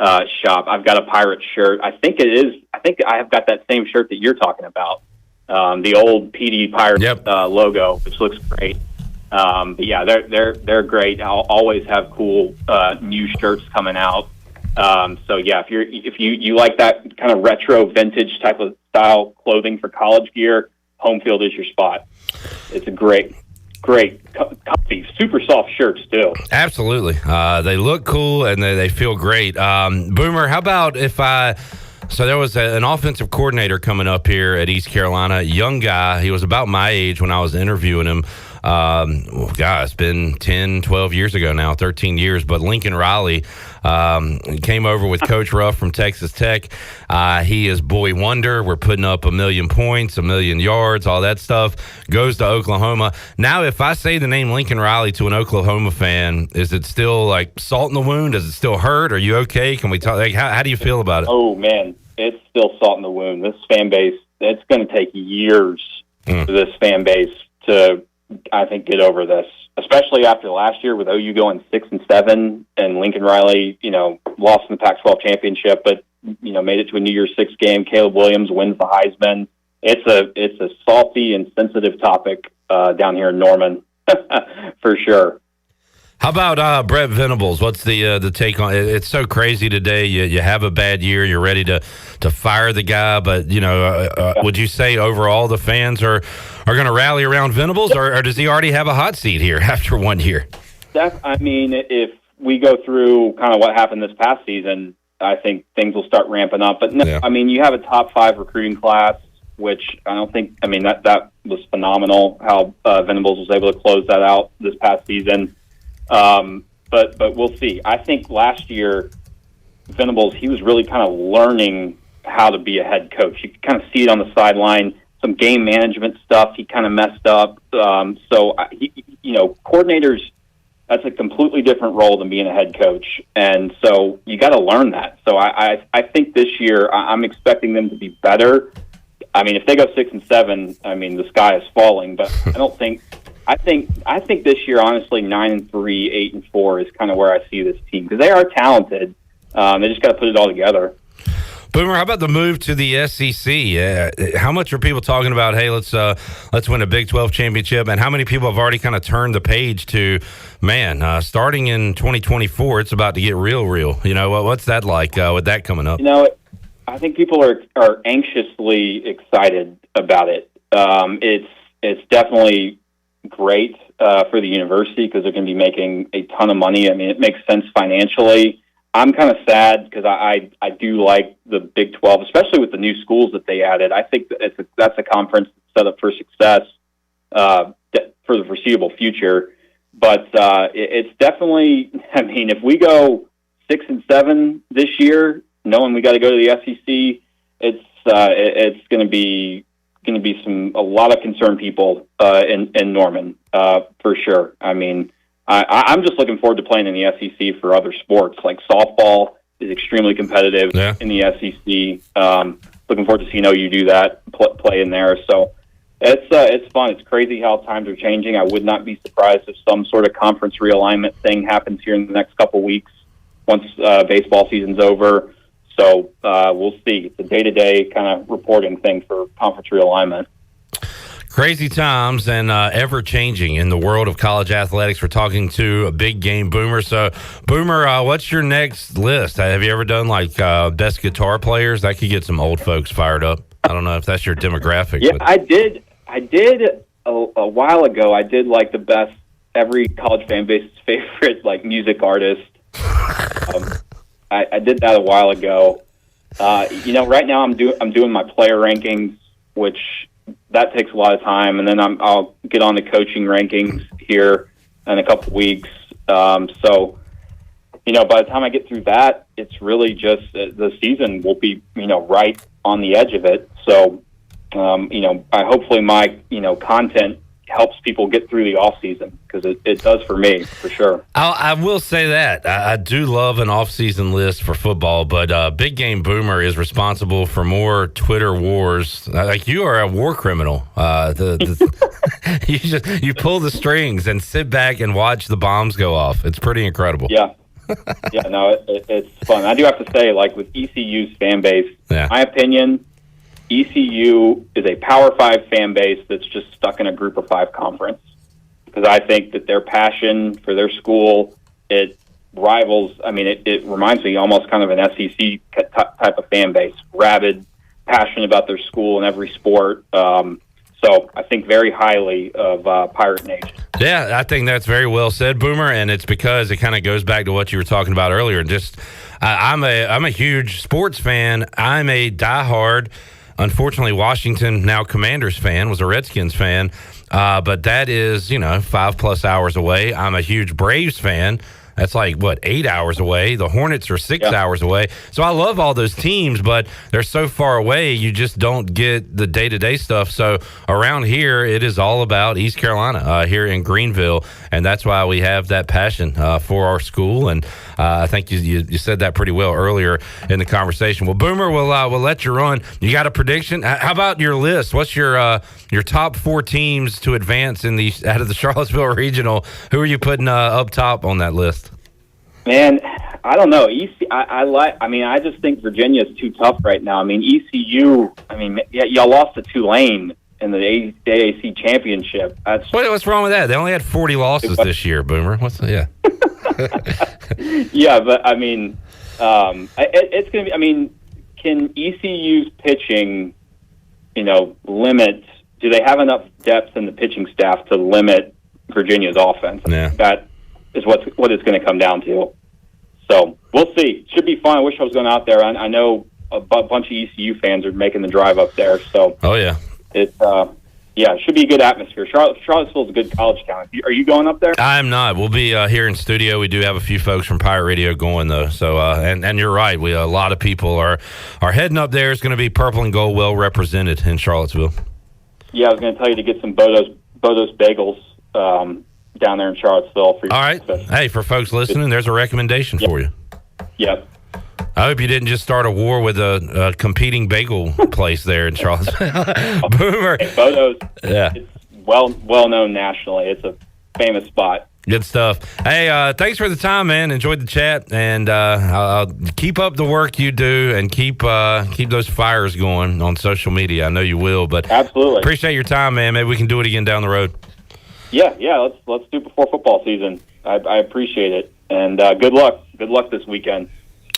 shop. I've got a Pirate shirt. I think I have got that same shirt that you're talking about. The old PD Pirate logo, which looks great. But yeah, they're great. I'll always have cool new shirts coming out. So yeah, if you like that kind of retro vintage type of style clothing for college gear, home field is your spot. It's a great, comfy, super soft shirts too. Absolutely. They look cool and they feel great. Boomer, how about so there was an offensive coordinator coming up here at East Carolina, young guy. He was about my age when I was interviewing him. It's been 10, 12 years ago now, 13 years. But Lincoln Riley came over with Coach Ruff from Texas Tech. He is boy wonder. We're putting up 1 million points, 1 million yards, all that stuff. Goes to Oklahoma. Now, if I say the name Lincoln Riley to an Oklahoma fan, is it still like salt in the wound? Does it still hurt? Are you okay? Can we talk? Like, how do you feel about it? Oh, man, it's still salt in the wound. This fan base, it's going to take years for this fan base to, I think, get over this, especially after last year with OU going 6-7 and Lincoln Riley, lost in the Pac-12 championship, but made it to a New Year's Six game. Caleb Williams wins the Heisman. It's a salty and sensitive topic down here in Norman, for sure. How about Brett Venables? What's the take on it? It's so crazy today. You have a bad year. You're ready to fire the guy, but would you say overall the fans are going to rally around Venables, or does he already have a hot seat here after 1 year?
I mean, if we go through kind of what happened this past season, I think things will start ramping up. But no, yeah. I mean, you have a top 5 recruiting class, which I don't think. I mean, that was phenomenal how Venables was able to close that out this past season. But we'll see. I think last year, Venables, he was really kind of learning how to be a head coach. You could kind of see it on the sideline. Some game management stuff he kind of messed up. Coordinators, that's a completely different role than being a head coach. And so you got to learn that. So I think this year I'm expecting them to be better. I mean, if they go 6-7, I mean, the sky is falling, but I don't think, I think this year, honestly, 9-3, 8-4 is kind of where I see this team because they are talented. They just got to put it all together.
Boomer, how about the move to the SEC? How much are people talking about? Hey, let's win a Big 12 championship, and how many people have already kind of turned the page to, man, starting in 2024, it's about to get real. What's that like with that coming up?
I think people are anxiously excited about it. It's definitely great for the university because they're going to be making a ton of money. I mean, it makes sense financially. I'm kind of sad because I do like the Big 12, especially with the new schools that they added. I think that's a conference set up for success for the foreseeable future. But it's definitely, I mean, if we go 6-7 this year, knowing we got to go to the SEC, it's going to be a lot of concerned people in Norman for sure. I mean, I'm just looking forward to playing in the SEC for other sports. Like softball is extremely competitive in the SEC. Looking forward to seeing OU do that, play in there. So it's fun. It's crazy how times are changing. I would not be surprised if some sort of conference realignment thing happens here in the next couple weeks once baseball season's over. So we'll see. It's a day-to-day kind of reporting thing for conference realignment.
Crazy times and ever-changing in the world of college athletics. We're talking to a big game Boomer. So, Boomer, what's your next list? Have you ever done, like, best guitar players? That could get some old folks fired up. I don't know if that's your demographic.
Yeah, but. I did a while ago. I did, like, the best every college fan base's favorite, like, music artist. I did that a while ago. Right now I'm doing my player rankings, which that takes a lot of time, and then I'll get on the coaching rankings here in a couple weeks. So, by the time I get through that, it's really just the season will be, right on the edge of it. So, hopefully my, content helps people get through the off season because it does for me, for sure.
I will say that I do love an off season list for football, but Big Game Boomer is responsible for more Twitter wars. Like you are a war criminal. You pull the strings and sit back and watch the bombs go off. It's pretty incredible.
Yeah. No, it's fun. I do have to say, like with ECU's fan base, my opinion, ECU is a Power 5 fan base that's just stuck in a Group of 5 conference because I think that their passion for their school, it rivals, it reminds me almost kind of an SEC type of fan base, rabid, passionate about their school and every sport. So I think very highly of Pirate Nation.
Yeah, I think that's very well said, Boomer, and it's because it kind of goes back to what you were talking about earlier. Just I'm a huge sports fan. I'm a diehard, unfortunately, Washington, now Commanders fan, was a Redskins fan, but that is, 5+ hours away. I'm a huge Braves fan. That's like, 8 hours away? The Hornets are 6 hours away. So I love all those teams, but they're so far away, you just don't get the day-to-day stuff. So around here, it is all about East Carolina here in Greenville, and that's why we have that passion for our school. And I think you said that pretty well earlier in the conversation. Well, Boomer, we'll let you run. You got a prediction? How about your list? What's your top 4 teams to advance out of the Charlottesville Regional? Who are you putting up top on that list?
Man, I don't know. I just think Virginia is too tough right now. ECU. Y'all lost to Tulane in the AAC championship.
What's wrong with that? They only had 40 losses this year, Boomer.
Yeah, but I mean, it's going to be. I mean, can ECU's pitching, limit? Do they have enough depth in the pitching staff to limit Virginia's offense?
Yeah.
That is what it's going to come down to. So we'll see. Should be fun. I wish I was going out there. I know a bunch of ECU fans are making the drive up there. So it should be a good atmosphere. Charlottesville's a good college town. Are you going up there?
I'm not. We'll be here in studio. We do have a few folks from Pirate Radio going though. So and you're right. A lot of people are heading up there. It's going to be purple and gold, well represented in Charlottesville.
Yeah, I was going to tell you to get some Bodo's Bagels down there in Charlottesville.
All right. Hey, for folks listening, there's a recommendation for you.
Yep.
I hope you didn't just start a war with a competing bagel place there in Charlottesville. Boomer.
Hey, Bodo's.
Yeah.
It's well known nationally. It's a famous spot.
Good stuff. Hey, thanks for the time, man. Enjoyed the chat, and I'll keep up the work you do, and keep those fires going on social media. I know you will, but
absolutely
appreciate your time, man. Maybe we can do it again down the road.
Yeah. Let's do it before football season. I appreciate it, and good luck. Good luck this weekend.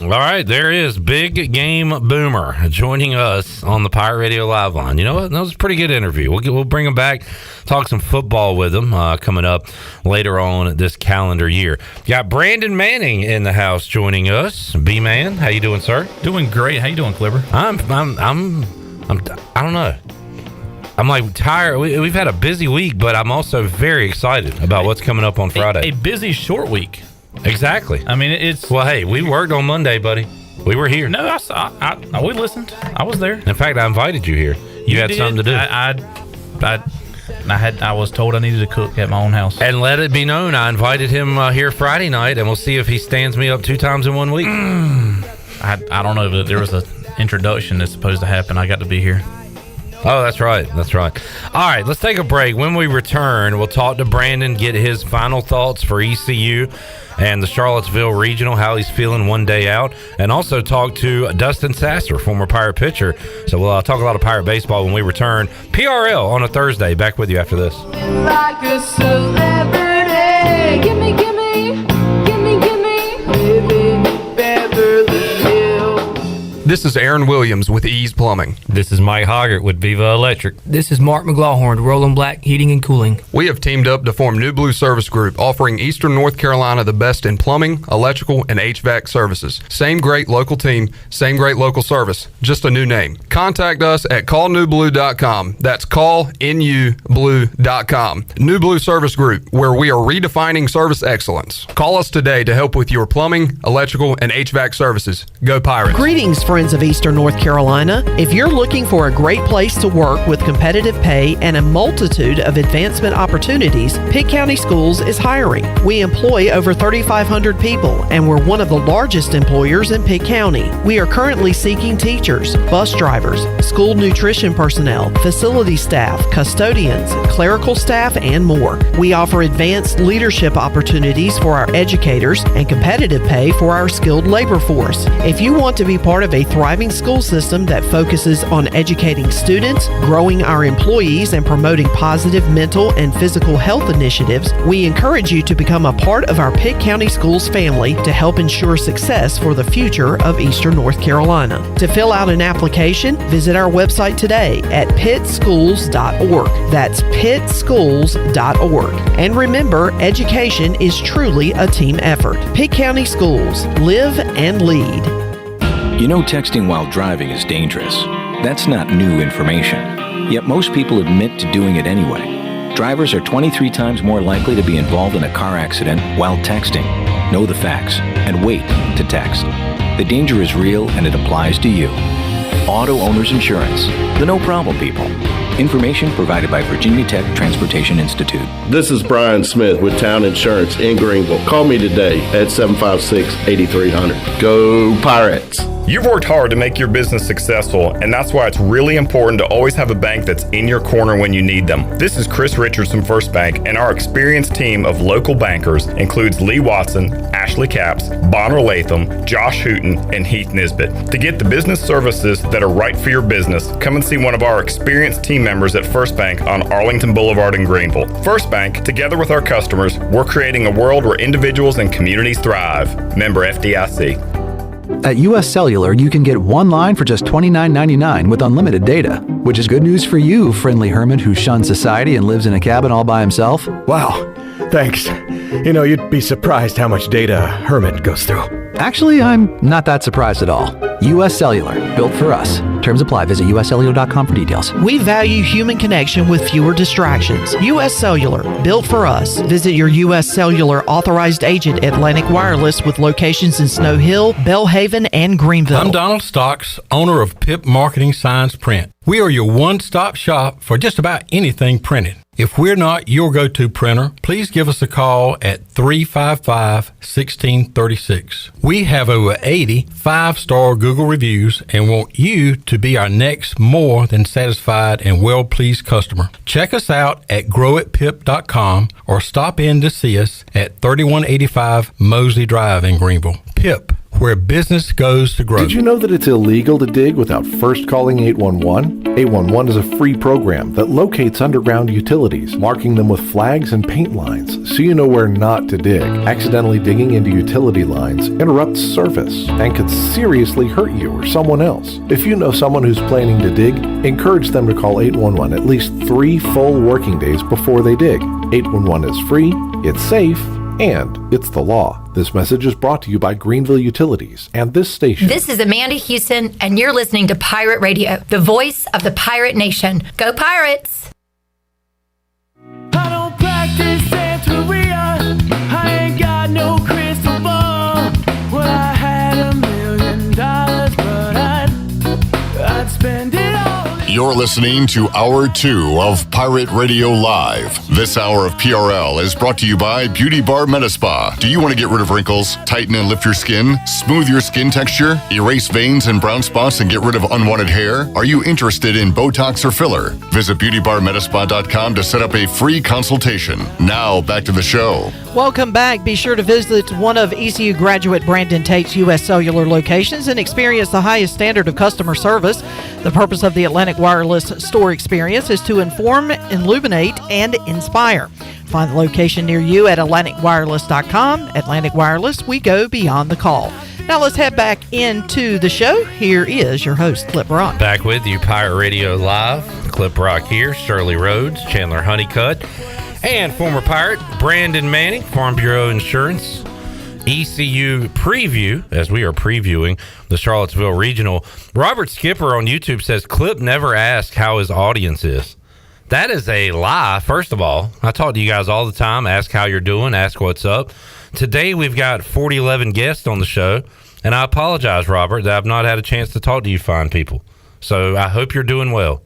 All right, there is Big Game Boomer joining us on the Pirate Radio Live line. You know what? That was a pretty good interview. We'll bring him back, talk some football with him coming up later on this calendar year. Got Brandon Manning in the house joining us. B-Man, how you doing, sir?
Doing great. How you doing, Clipper?
I don't know. I'm like tired. We've had a busy week, but I'm also very excited about what's coming up on Friday.
A busy short week.
Exactly.
I mean, it's...
Well, hey, we worked on Monday, buddy. We were here.
No, we listened. I was there.
In fact, I invited you here. You had
did.
something to do.
I was told I needed to cook at my own house.
And let it be known, I invited him here Friday night, and we'll see if he stands me up 2 times in 1 week.
I don't know, but there was an introduction that's supposed to happen. I got to be here.
Oh, that's right. All right, let's take a break. When we return, we'll talk to Brandon, get his final thoughts for ECU and the Charlottesville Regional, how he's feeling one day out, and also talk to Dustin Sasser, former Pirate pitcher. So we'll talk a lot of Pirate baseball when we return. PRL on a Thursday. Back with you after this.
Like a celebrity, gimme, living Beverly Hills.
This is Aaron Williams with Ease Plumbing.
This is Mike Hoggart with Viva Electric.
This is Mark McLaughlin, Roland Black Heating and Cooling.
We have teamed up to form New Blue Service Group, offering Eastern North Carolina the best in plumbing, electrical, and HVAC services. Same great local team, same great local service, just a new name. Contact us at callnewblue.com. That's callnublue.com. New Blue Service Group, where we are redefining service excellence. Call us today to help with your plumbing, electrical, and HVAC services. Go Pirates.
Greetings, friends of Eastern North Carolina. If you're looking for a great place to work with competitive pay and a multitude of advancement opportunities, Pitt County Schools is hiring. We employ over 3,500 people, and we're one of the largest employers in Pitt County. We are currently seeking teachers, bus drivers, school nutrition personnel, facility staff, custodians, clerical staff, and more. We offer advanced leadership opportunities for our educators and competitive pay for our skilled labor force. If you want to be part of a thriving school system that focuses on educating students, growing our employees, and promoting positive mental and physical health initiatives, we encourage you to become a part of our Pitt County Schools family to help ensure success for the future of Eastern North Carolina. To fill out an application, visit our website today at pittschools.org. That's pittschools.org. And remember, education is truly a team effort. Pitt County Schools. Live and lead.
You know, texting while driving is dangerous. That's not new information. Yet most people admit to doing it anyway. Drivers are 23 times more likely to be involved in a car accident while texting. Know the facts and wait to text. The danger is real and it applies to you. Auto Owners Insurance. The no problem people. Information provided by Virginia Tech Transportation Institute.
This is Brian Smith with Town Insurance in Greenville. Call me today at 756-8300. Go Pirates!
You've worked hard to make your business successful, and that's why it's really important to always have a bank that's in your corner when you need them. This is Chris Richards from First Bank, and our experienced team of local bankers includes Lee Watson, Ashley Capps, Bonner Latham, Josh Hooten, and Heath Nisbet. To get the business services that are right for your business, come and see one of our experienced team members at First Bank on Arlington Boulevard in Greenville. First Bank, together with our customers, we're creating a world where individuals and communities thrive. Member FDIC.
At US Cellular, you can get one line for just $29.99 with unlimited data, which is good news for you, friendly hermit who shuns society and lives in a cabin all by himself.
Wow, thanks. You know, you'd be surprised how much data a hermit goes through.
Actually, I'm not that surprised at all. US Cellular, built for us. Terms apply. Visit uscellular.com for details.
We value human connection with fewer distractions. US Cellular, built for us. Visit your US Cellular authorized agent, Atlantic Wireless, with locations in Snow Hill, Bellhaven, and Greenville.
I'm Donald Stocks, owner of PIP Marketing Signs Print. We are your one-stop shop for just about anything printed. If we're not your go-to printer, please give us a call at 355-1636. We have over 80 five-star Google reviews and want you to be our next more than satisfied and well-pleased customer. Check us out at growitpip.com or stop in to see us at 3185 Mosley Drive in Greenville. PIP, where business goes to grow.
Did you know that it's illegal to dig without first calling 811? 811 is a free program that locates underground utilities, marking them with flags and paint lines so you know where not to dig. Accidentally digging into utility lines interrupts service and could seriously hurt you or someone else. If you know someone who's planning to dig, encourage them to call 811 at least 3 full working days before they dig. 811 is free, it's safe, and it's the law. This message is brought to you by Greenville Utilities and this station.
This is Amanda Houston, and you're listening to Pirate Radio, the voice of the Pirate Nation. Go Pirates!
I don't practice Santeria. I ain't got no crystal ball. Well, I had $1 million, but I'd spend it all.
You're listening to Hour 2 of Pirate Radio Live. This hour of PRL is brought to you by Beauty Bar Metaspa. Do you want to get rid of wrinkles, tighten and lift your skin, smooth your skin texture, erase veins and brown spots and get rid of unwanted hair? Are you interested in Botox or filler? Visit beautybarmetaspa.com to set up a free consultation. Now, back to the show.
Welcome back. Be sure to visit one of ECU graduate Brandon Tate's U.S. Cellular locations and experience the highest standard of customer service. The purpose of the Atlantic Wireless store experience is to inform, illuminate, and inspire. Find the location near you at AtlanticWireless.com. Atlantic Wireless, we go beyond the call. Now let's head back into the show. Here is your host, Clip Rock.
Back with you, Pirate Radio Live. Clip Rock here, Shirley Rhodes, Chandler Honeycutt, and former Pirate Brandon Manning, Farm Bureau Insurance. ECU preview, as we are previewing the Charlottesville Regional. Robert Skipper on YouTube says Clip never asked how his audience is. That is a lie. First of all, I talk to you guys all the time, ask how you're doing, ask what's up. Today we've got 4011 guests on the show, and I apologize, Robert, that I've not had a chance to talk to you fine people. So I hope you're doing well.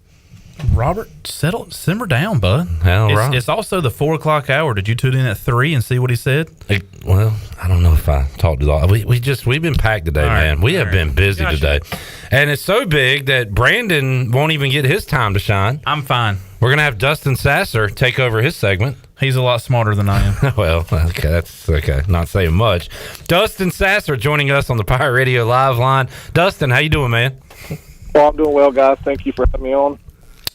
Robert, simmer down, bud. It's also the 4 o'clock hour. Did you tune in at 3 and see what he said?
Well, I don't know if I talked to all. We've been packed today, man. We have been busy today, and it's so big that Brandon won't even get his time to shine.
I'm fine.
We're gonna have Dustin Sasser take over his segment.
He's a lot smarter than I am.
Well, okay, that's okay. Not saying much. Dustin Sasser joining us on the Pirate Radio Live line. Dustin, how you doing, man?
Well, I'm doing well, guys. Thank you for having me on.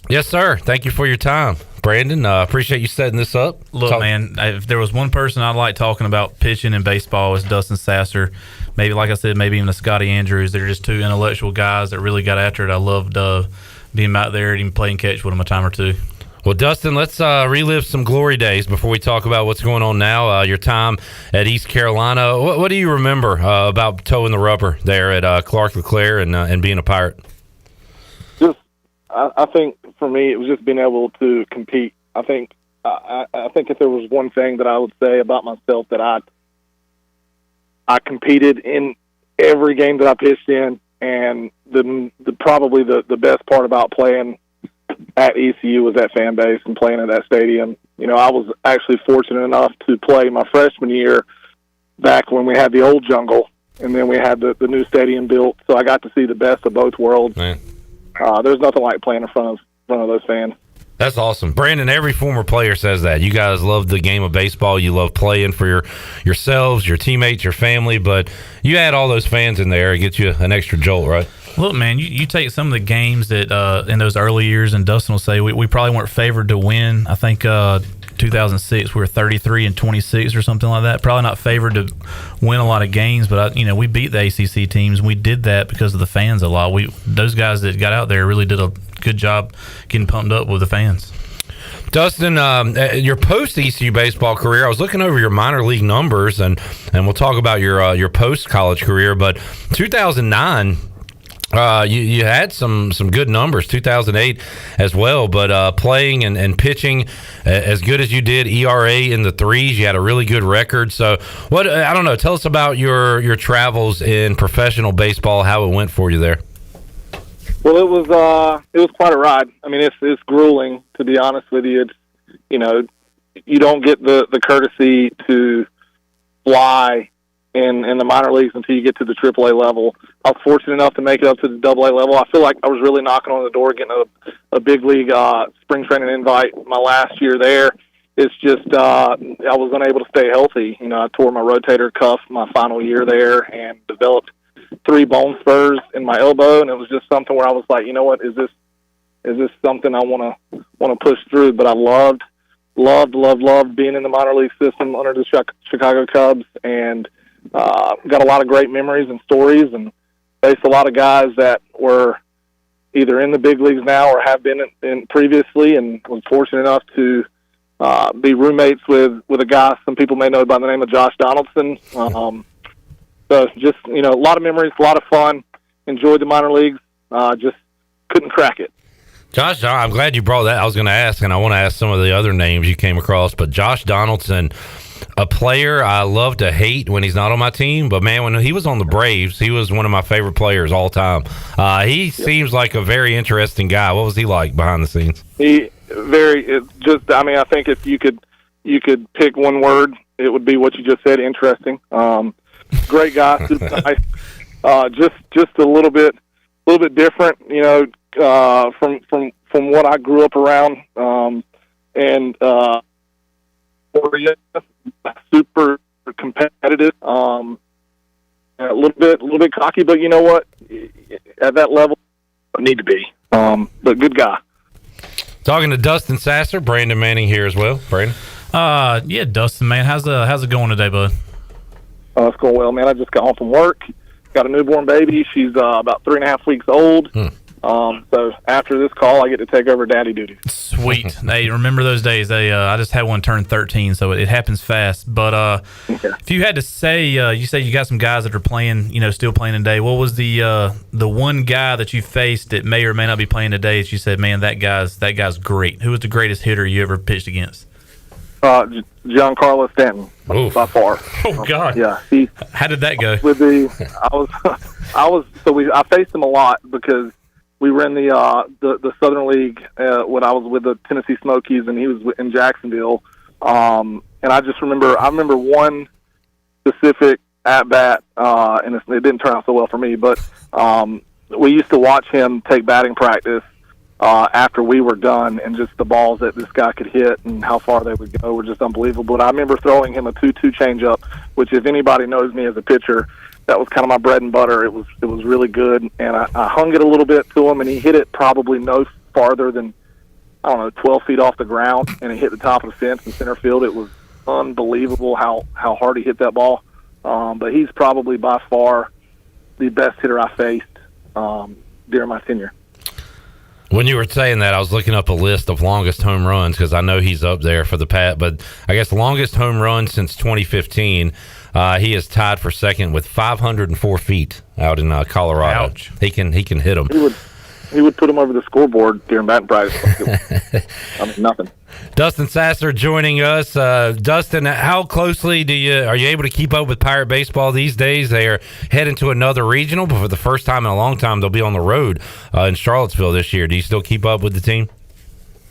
Yes, sir. Thank you for your time. Brandon, appreciate you setting this up.
Look, man, if there was one person I like talking about pitching in baseball, it's Dustin Sasser. Maybe, like I said, maybe even a Scotty Andrews. They're just two intellectual guys that really got after it. I loved being out there and even playing catch with them a time or two.
Well, Dustin, let's relive some glory days before we talk about what's going on now. Your time at East Carolina. What do you remember about toeing the rubber there at Clark LeClaire and being a Pirate?
I think for me, it was just being able to compete. I think if there was one thing that I would say about myself, that I competed in every game that I pitched in, and probably the best part about playing at ECU was that fan base and playing at that stadium. You know, I was actually fortunate enough to play my freshman year back when we had the old jungle, and then we had the new stadium built. So I got to see the best of both worlds. There's nothing like playing in front of those fans.
That's awesome. Brandon, every former player says that. You guys love the game of baseball. You love playing for yourselves, your teammates, your family, but you add all those fans in there, it gets you an extra jolt, right?
Look, man, you take some of the games that in those early years, and Dustin will say we probably weren't favored to win. I think 2006 we were 33-26 or something like that. Probably not favored to win a lot of games, but we beat the ACC teams. We did that because of the fans a lot. Those guys that got out there really did a good job getting pumped up with the fans.
Dustin, your post-ECU baseball career, I was looking over your minor league numbers, and we'll talk about your post-college career, but 2009, you had some good numbers, 2008 as well, but playing and pitching as good as you did, ERA in the threes, you had a really good record. So I don't know, tell us about your travels in professional baseball, how it went for you there.
Well, it was quite a ride. I mean, it's grueling, to be honest with you. It's, you don't get the courtesy to fly in the minor leagues until you get to the AAA level. I was fortunate enough to make it up to the AA level. I feel like I was really knocking on the door, getting a big league spring training invite my last year there. It's just I was unable to stay healthy. I tore my rotator cuff my final year there and developed 3 bone spurs in my elbow, and it was just something where I was like, you know what, is this something I want to push through? But I loved being in the minor league system under the Chicago Cubs, and got a lot of great memories and stories, and faced a lot of guys that were either in the big leagues now or have been in previously, and was fortunate enough to be roommates with a guy some people may know by the name of Josh Donaldson. So just, a lot of memories, a lot of fun, enjoyed the minor leagues, just couldn't crack it.
Josh, I'm glad you brought that. I was going to ask, and I want to ask some of the other names you came across, but Josh Donaldson, a player I love to hate when he's not on my team, but man, when he was on the Braves, he was one of my favorite players all time. He seems like a very interesting guy. What was he like behind the scenes?
I think if you could pick one word, it would be what you just said, interesting. Great guy, super nice. Just a little bit different, from what I grew up around. Super competitive. A little bit cocky, but you know what? At that level, I need to be. But good guy.
Talking to Dustin Sasser, Brandon Manning here as well. Brandon.
Yeah, Dustin, man, how's it going today, bud?
It's going well, man. I just got home from work. Got a newborn baby. She's about 3.5 weeks old. So after this call, I get to take over daddy duty.
Sweet. Hey, remember those days? I just had one turn 13, so it happens fast. But if you had to say, you say you got some guys that are playing, still playing today. What was the one guy that you faced that may or may not be playing today that you said, man, that guy's great? Who was the greatest hitter you ever pitched against?
Giancarlo Stanton, by far.
Oh God!
Yeah.
How did that go?
I faced him a lot because we were in the Southern League when I was with the Tennessee Smokies, and he was in Jacksonville. And I just remember one specific at bat, and it didn't turn out so well for me. But we used to watch him take batting practice after we were done, and just the balls that this guy could hit and how far they would go were just unbelievable. And I remember throwing him a 2-2 changeup, which if anybody knows me as a pitcher, that was kind of my bread and butter. It was really good, and I hung it a little bit to him, and he hit it probably no farther than 12 feet off the ground, and it hit the top of the fence in center field. It was unbelievable how hard he hit that ball. But he's probably by far the best hitter I faced during my tenure.
When you were saying that, I was looking up a list of longest home runs because I know he's up there for the Pat, but I guess the longest home run since 2015, he is tied for second with 504 feet out in Colorado.
Ouch.
He can hit them.
He would put him over the scoreboard during batting practice. Nothing.
Dustin Sasser joining us. Dustin, how closely are you able to keep up with Pirate baseball these days? They are heading to another regional, but for the first time in a long time, they'll be on the road in Charlottesville this year. Do you still keep up with the team?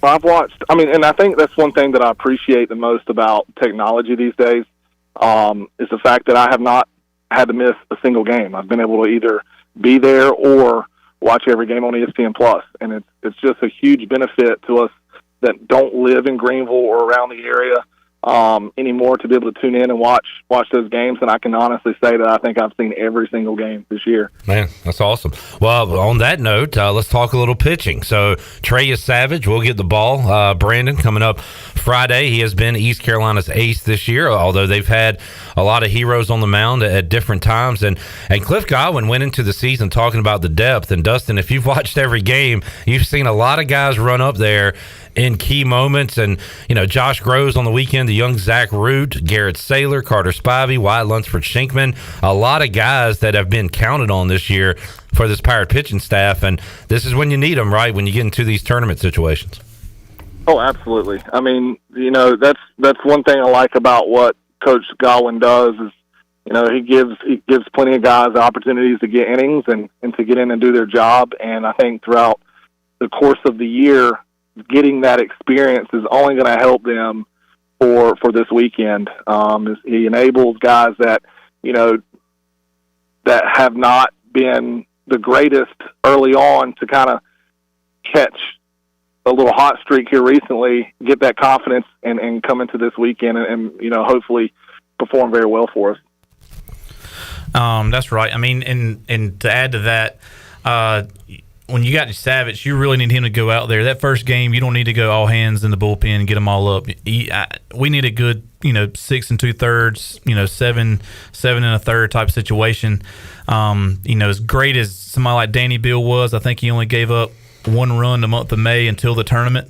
I've watched. And I think that's one thing that I appreciate the most about technology these days is the fact that I have not had to miss a single game. I've been able to either be there or watch every game on ESPN Plus, and it's just a huge benefit to us that don't live in Greenville or around the area anymore to be able to tune in and watch those games. And I can honestly say that I think I've seen every single game this year.
Man, that's awesome. Well, on that note, let's talk a little pitching. So Trey is Savage. We'll get the ball. Brandon coming up Friday. He has been East Carolina's ace this year, although they've had a lot of heroes on the mound at different times. And Cliff Godwin went into the season talking about the depth. And Dustin, if you've watched every game, you've seen a lot of guys run up there in key moments. And, Josh Groves on the weekend, the young Zach Root, Garrett Saylor, Carter Spivey, Wyatt Lunsford Shinkman, a lot of guys that have been counted on this year for this Pirate pitching staff. And this is when you need them, right, when you get into these tournament situations.
Oh, absolutely. I mean, that's one thing I like about what Coach Godwin does is, he gives plenty of guys opportunities to get innings and to get in and do their job. And I think throughout the course of the year, getting that experience is only going to help them for this weekend. He enables guys that, that have not been the greatest early on to kind of catch a little hot streak here recently, get that confidence and come into this weekend and hopefully perform very well for us.
That's right. I mean, and to add to that, when you got Savage, you really need him to go out there. That first game, you don't need to go all hands in the bullpen and get them all up. We need a good, 6 2/3, 7 1/3 type situation. As great as somebody like Danny Bill was, I think he only gave up 1 run the month of May until the tournament.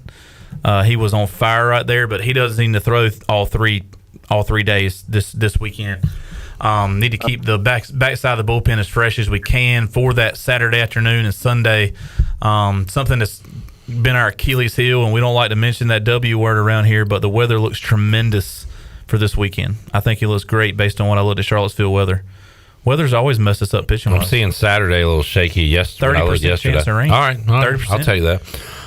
He was on fire right there, but he doesn't need to throw all three days this weekend. Need to keep the backside of the bullpen as fresh as we can for that Saturday afternoon and Sunday. Something that's been our Achilles heel, and we don't like to mention that W word around here, but the weather looks tremendous for this weekend. I think it looks great based on what I looked at Charlottesville weather. Weather's always messed us up pitching.
I'm seeing Saturday a little shaky.
30% chance of rain.
All right,
30%.
I'll tell you that.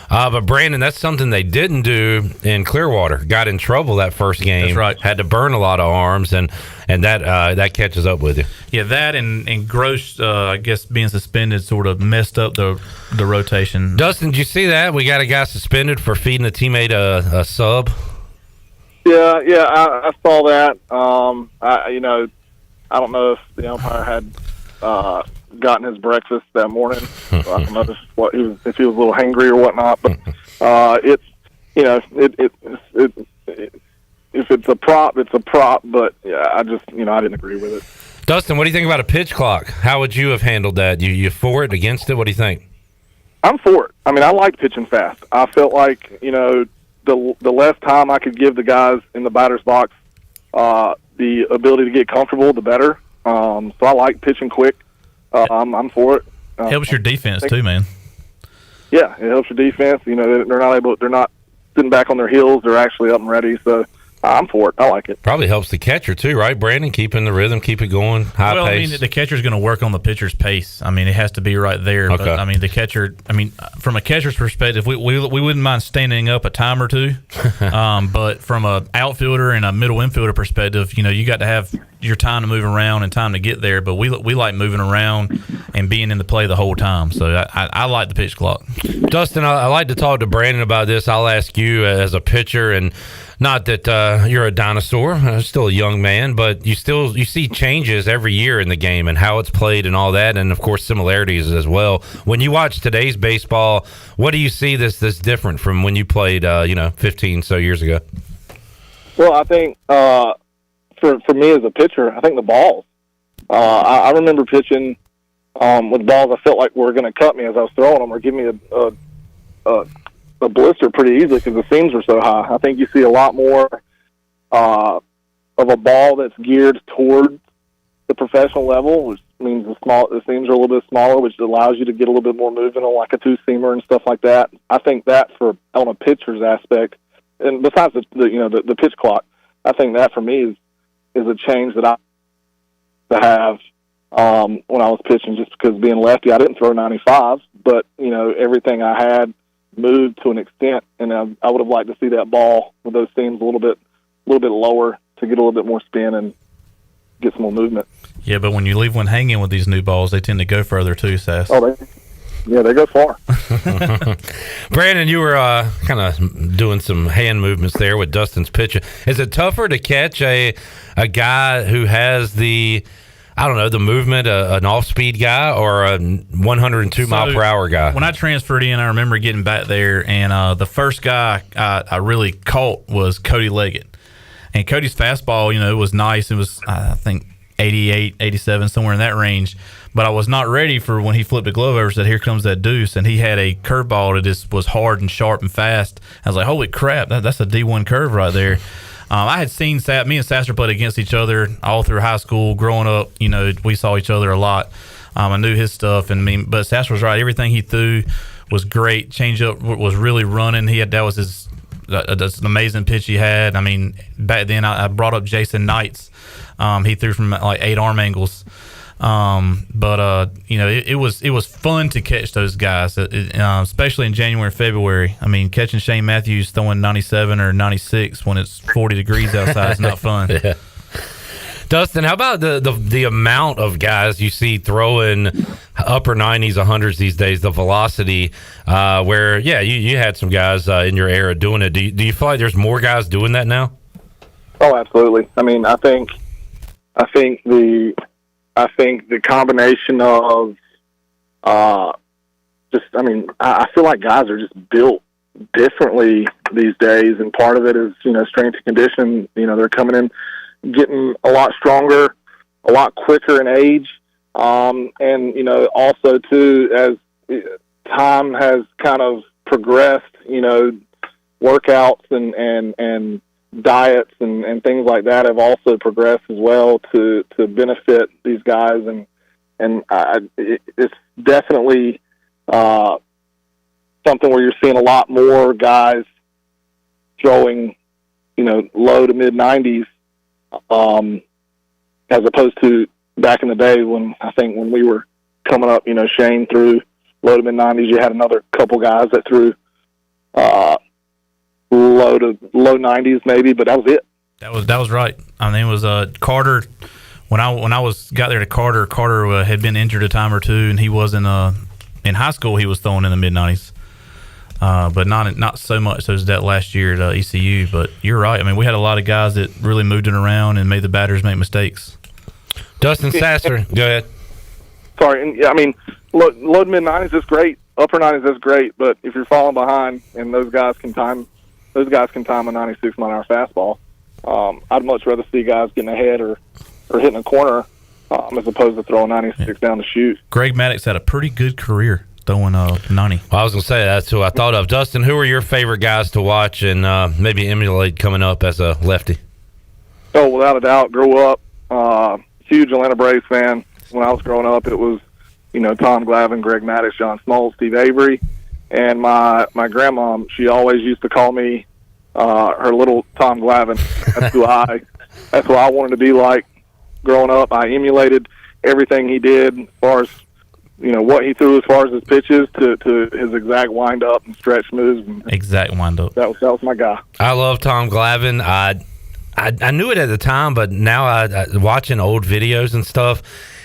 But Brandon, that's something they didn't do in Clearwater. Got in trouble that first game.
That's right.
Had to burn a lot of arms, and that catches up with you.
Yeah, that and Gross, I guess, being suspended sort of messed up the rotation.
Dustin, did you see that? We got a guy suspended for feeding a teammate a sub.
Yeah, I saw that. I don't know if the umpire had gotten his breakfast that morning. So I don't know if he was a little hangry or whatnot. But if it's a prop, it's a prop. But yeah, I didn't agree with it.
Dustin, what do you think about a pitch clock? How would you have handled that? You for it, against it? What do you think?
I'm for it. I mean, I like pitching fast. I felt like the less time I could give the guys in the batter's box, the ability to get comfortable, the better. So I like pitching quick. I'm for it.
Helps your defense too, man.
Yeah, it helps your defense. They're not sitting back on their heels. They're actually up and ready. So I'm for it. I like it.
Probably helps the catcher too, right, Brandon? Keeping the rhythm, keep it going, high pace.
I mean, the catcher's going to work on the pitcher's pace. I mean, it has to be right there.
Okay.
But, I mean, the catcher. I mean, from a catcher's perspective, we wouldn't mind standing up a time or two. But from a outfielder and a middle infielder perspective, you got to have your time to move around and time to get there. But we like moving around and being in the play the whole time. So I like the pitch clock.
Dustin, I like to talk to Brandon about this. I'll ask you as a pitcher, and not that you're a dinosaur, still a young man, but you see changes every year in the game and how it's played and all that, and of course similarities as well. When you watch today's baseball, what do you see that's different from when you played 15 so years ago?
Well, I think for me as a pitcher, I think the balls. I remember pitching with balls I felt like were going to cut me as I was throwing them or give me a blister pretty easily because the seams were so high. I think you see a lot more of a ball that's geared towards the professional level, which means the seams are a little bit smaller, which allows you to get a little bit more movement on like a two-seamer and stuff like that. I think that on a pitcher's aspect, and besides the pitch clock, I think that for me is a change that I have when I was pitching, just because being lefty, I didn't throw 95, but everything I had moved to an extent, and I would have liked to see that ball with those seams a little bit lower to get a little bit more spin and get some more movement.
Yeah, but when you leave one hanging with these new balls, they tend to go further too, Sass.
Oh, they go far.
Brandon, you were kind of doing some hand movements there with Dustin's pitch. Is it tougher to catch a guy who has the movement, an off-speed guy, or a 102 mile per hour guy?
When I transferred in, I remember getting back there, and the first guy I really caught was Cody Leggett. And Cody's fastball, it was nice. It was, I think, 88, 87, somewhere in that range. But I was not ready for when he flipped the glove over, said, here comes that deuce. And he had a curveball that just was hard and sharp and fast. I was like, holy crap, that's a D1 curve right there. I had seen me and Sasser played against each other all through high school. Growing up, we saw each other a lot. I knew his stuff, but Sasser was right. Everything he threw was great. Changeup was really running. That's an amazing pitch he had. Back then I brought up Jason Knight's. He threw from like 8 arm angles. It was fun to catch those guys, especially in January and February. Catching Shane Matthews throwing 97 or 96 when it's 40 degrees outside is not fun.
Yeah. Dustin, how about the amount of guys you see throwing upper 90s, 100s these days, the velocity, where, you had some guys in your era doing it. Do you feel like there's more guys doing that now?
Oh, absolutely. I think the combination of I feel like guys are just built differently these days, and part of it is, strength and condition. They're coming in getting a lot stronger, a lot quicker in age. And, also too, as time has kind of progressed, workouts and diets and things like that have also progressed as well to benefit these guys. And it's definitely something where you're seeing a lot more guys throwing, low to mid 90s, as opposed to back in the day when we were coming up, Shane threw low to mid 90s. You had another couple guys that threw low 90s maybe, but that was it.
That was right. It was Carter. When I got there to Carter had been injured a time or two, and he was in high school. He was throwing in the mid 90s, but not so much as that last year at ECU. But you're right. We had a lot of guys that really moved it around and made the batters make mistakes.
Dustin Sasser, go ahead.
Sorry, and low to mid 90s is great. Upper 90s is great, but if you're falling behind and those guys can time a 96 mile-an-hour fastball, I'd much rather see guys getting ahead or hitting a corner as opposed to throwing 96 down the chute.
Greg Maddox had a pretty good career throwing 90.
Well, I was going to say that's who I thought of. Dustin, who are your favorite guys to watch and maybe emulate coming up as a lefty?
Oh, without a doubt, grew up huge Atlanta Braves fan. When I was growing up, it was Tom Glavine, Greg Maddox, John Smoltz, Steve Avery. And my grandma, she always used to call me her little Tom Glavine. That's who I wanted to be like growing up. I emulated everything he did as far as what he threw as far as his pitches to his exact wind up and stretch moves.
Exact wind up.
That was my guy.
I love Tom Glavine. I knew it at the time, but now I watching old videos and stuff.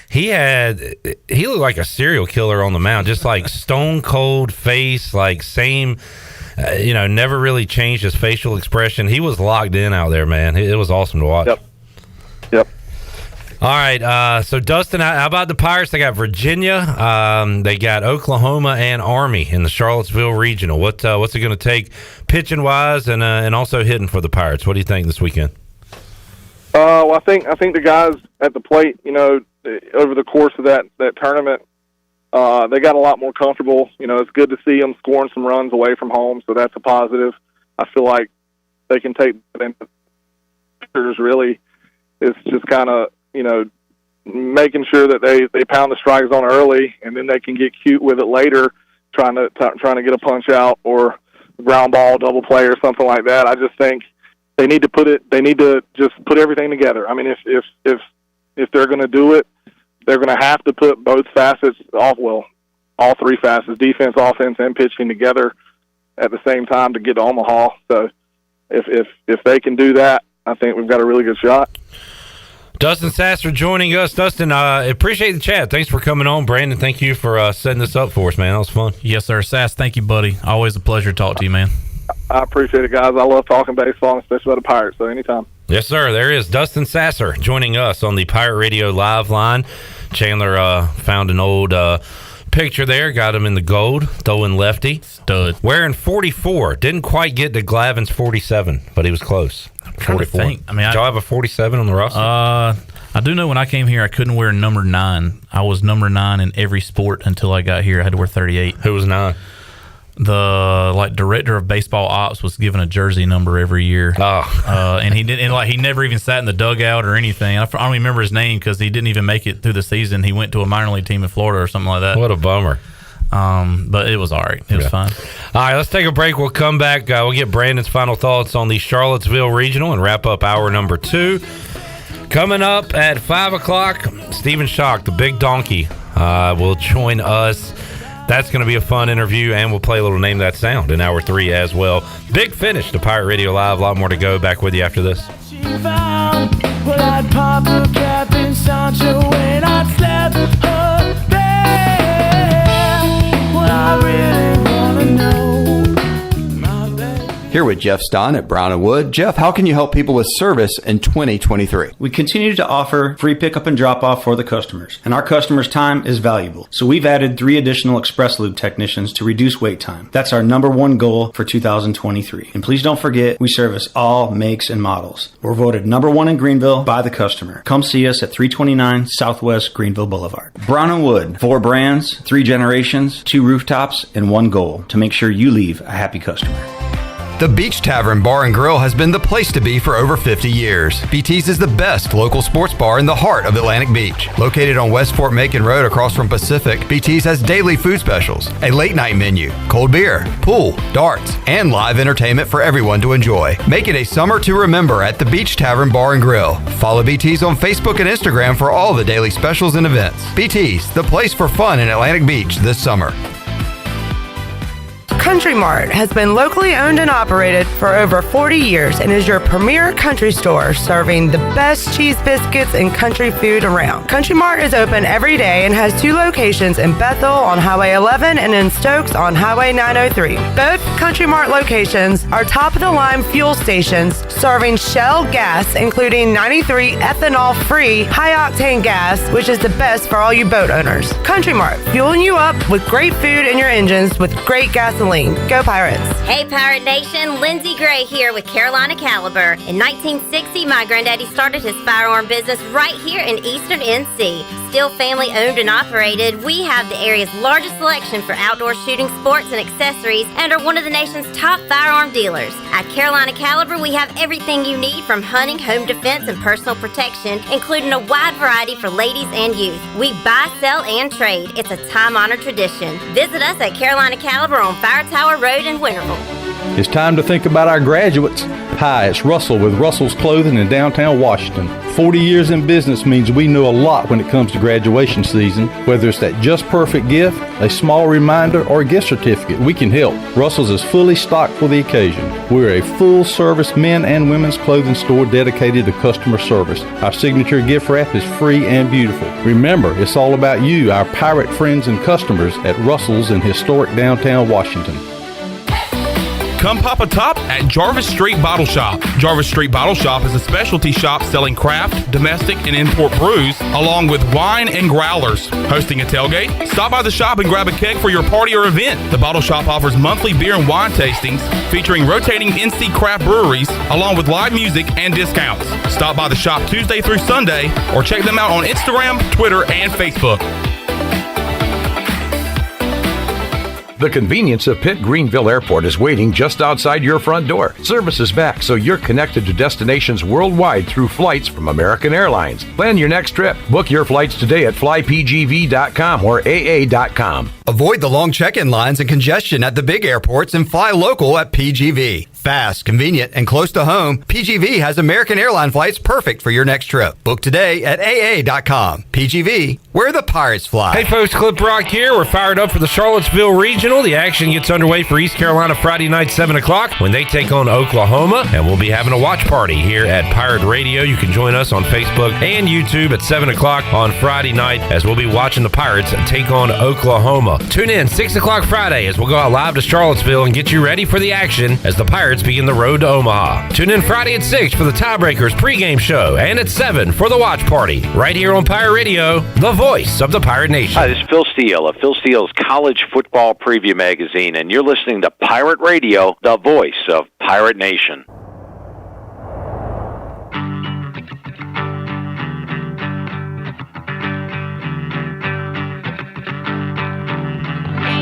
He looked like a serial killer on the mound, just like stone cold face, like same, never really changed his facial expression. He was locked in out there, man. It was awesome to watch.
Yep.
All right. So Dustin, how about the Pirates? They got Virginia. They got Oklahoma and Army in the Charlottesville Regional. What's it going to take pitching wise and also hitting for the Pirates? What do you think this weekend?
Well, I think the guys at the plate, over the course of that tournament, they got a lot more comfortable. It's good to see them scoring some runs away from home, so that's a positive. I feel like they can take that into pitchers. Really, it's just kind of making sure that they pound the strike zone early, and then they can get cute with it later, trying to get a punch out or ground ball, double play, or something like that. I just think they need to just put everything together. If they're going to do it, they're going to have to put both facets all three facets, defense, offense, and pitching together at the same time to get to Omaha. So if they can do that, I think we've got a really good shot.
Dustin Sasser joining us. Dustin, appreciate the chat. Thanks for coming on. Brandon, thank you for setting this up for us, man. That was fun.
Yes, sir. Sass, thank you, buddy. Always a pleasure to talk to you, man.
I appreciate it, guys. I love talking baseball, especially about the Pirates, so anytime.
Yes, sir. There is Dustin Sasser joining us on the Pirate Radio live line. Chandler found an old picture there, got him in the gold, throwing lefty.
Stud.
Wearing 44. Didn't quite get to Glavin's 47, but he was close. 44.
Did
y'all have a 47 on the roster?
I do know when I came here, I couldn't wear number 9. I was number 9 in every sport until I got here. I had to wear 38.
Who was 9?
The director of baseball ops was given a jersey number every year. And he didn't, and he never even sat in the dugout or anything. I don't even remember his name because he didn't even make it through the season. He went to a minor league team in Florida or something like that.
What a bummer.
But it was all right. It was fine.
All right, let's take a break. We'll come back. We'll get Brandon's final thoughts on the Charlottesville Regional and wrap up hour number 2. Coming up at 5 o'clock, Stephen Schoch, the big donkey, will join us. That's going to be a fun interview, and we'll play a little Name That Sound in hour 3 as well. Big finish to Pirate Radio Live. A lot more to go. Back with you after this.
Well, I'd pop a cap in Sancho and I'd slap her there. What I really want to know.
Here with Jeff Stahn at Brown & Wood. Jeff, how can you help people with service in 2023?
We continue to offer free pickup and drop off for the customers, and our customers' time is valuable. So we've added 3 additional Express Lube technicians to reduce wait time. That's our number 1 goal for 2023. And please don't forget, we service all makes and models. We're voted number 1 in Greenville by the customer. Come see us at 329 Southwest Greenville Boulevard. Brown & Wood, 4 brands, 3 generations, 2 rooftops, and 1 goal to make sure you leave a happy customer.
The Beach Tavern Bar and Grill has been the place to be for over 50 years. BT's is the best local sports bar in the heart of Atlantic Beach. Located on West Fort Macon Road across from Pacific, BT's has daily food specials, a late night menu, cold beer, pool, darts, and live entertainment for everyone to enjoy. Make it a summer to remember at the Beach Tavern Bar and Grill. Follow BT's on Facebook and Instagram for all the daily specials and events. BT's, the place for fun in Atlantic Beach this summer.
Country Mart has been locally owned and operated for over 40 years and is your premier country store serving the best cheese biscuits and country food around. Country Mart is open every day and has 2 locations in Bethel on Highway 11 and in Stokes on Highway 903. Both Country Mart locations are top-of-the-line fuel stations serving Shell gas, including 93 ethanol-free high-octane gas, which is the best for all you boat owners. Country Mart, fueling you up with great food in your engines with great gasoline. Go Pirates!
Hey Pirate Nation, Lindsey Gray here with Carolina Caliber. In 1960, my granddaddy started his firearm business right here in Eastern NC. Still family owned and operated, we have the area's largest selection for outdoor shooting sports and accessories and are one of the nation's top firearm dealers. At Carolina Caliber, we have everything you need from hunting, home defense, and personal protection, including a wide variety for ladies and youth. We buy, sell, and trade. It's a time-honored tradition. Visit us at Carolina Caliber on Fire Tower Road in Winterville.
It's time to think about our graduates. Hi, it's Russell with Russell's Clothing in downtown Washington. 40 years in business means we know a lot when it comes to graduation season. Whether it's that just perfect gift, a small reminder, or a gift certificate, we can help. Russell's is fully stocked for the occasion. We're a full-service men and women's clothing store dedicated to customer service. Our signature gift wrap is free and beautiful. Remember, it's all about you, our pirate friends and customers at Russell's in historic downtown Washington.
Come pop a top at Jarvis Street Bottle Shop. Jarvis Street Bottle Shop is a specialty shop selling craft, domestic, and import brews, along with wine and growlers. Hosting a tailgate? Stop by the shop and grab a keg for your party or event. The Bottle Shop offers monthly beer and wine tastings featuring rotating NC craft breweries, along with live music and discounts. Stop by the shop Tuesday through Sunday, or check them out on Instagram, Twitter, and Facebook.
The convenience of Pitt Greenville Airport is waiting just outside your front door. Service is back, so you're connected to destinations worldwide through flights from American Airlines. Plan your next trip. Book your flights today at flypgv.com or aa.com.
Avoid the long check-in lines and congestion at the big airports and fly local at PGV. Fast, convenient, and close to home, PGV has American airline flights perfect for your next trip. Book today at AA.com. PGV, where the pirates fly.
Hey folks, Clip Rock here. We're fired up for the Charlottesville Regional. The action gets underway for East Carolina Friday night, 7 o'clock, when they take on Oklahoma. And we'll be having a watch party here at Pirate Radio. You can join us on Facebook and YouTube at 7 o'clock on Friday night as we'll be watching the Pirates take on Oklahoma. Tune in 6 o'clock Friday as we'll go out live to Charlottesville and get you ready for the action as the Pirates begin the road to Omaha. Tune in Friday at 6 for the Tiebreakers pregame show and at 7 for the watch party. Right here on Pirate Radio, the voice of the Pirate Nation.
Hi, this is Phil Steele of Phil Steele's College Football Preview Magazine, and you're listening to Pirate Radio, the voice of Pirate Nation.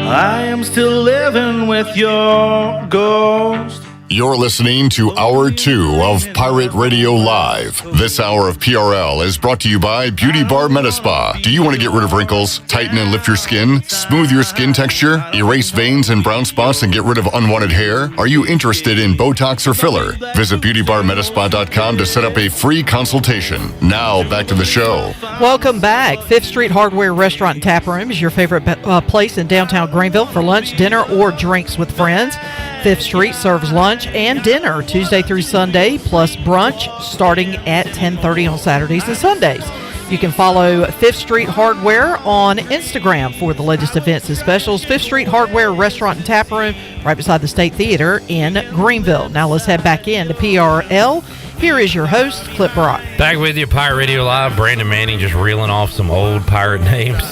I am still living with your ghost.
You're listening to Hour 2 of Pirate Radio Live. This hour of PRL is brought to you by Beauty Bar Metaspa. Do you want to get rid of wrinkles, tighten and lift your skin, smooth your skin texture, erase veins and brown spots, and get rid of unwanted hair? Are you interested in Botox or filler? Visit beautybarmetaspa.com to set up a free consultation. Now, back to the show.
Welcome back. 5th Street Hardware Restaurant and Tap Room is your favorite place in downtown Greenville for lunch, dinner, or drinks with friends. 5th Street serves lunch and dinner Tuesday through Sunday, plus brunch starting at 10:30 on Saturdays and Sundays. You can follow 5th Street Hardware on Instagram for the latest events and specials. 5th Street Hardware Restaurant and Tap Room, right beside the State Theater in Greenville. Now let's head back into PRL. Here is your host, Clip Brock.
Back with you, Pirate Radio Live. Brandon Manning just reeling off some old Pirate names,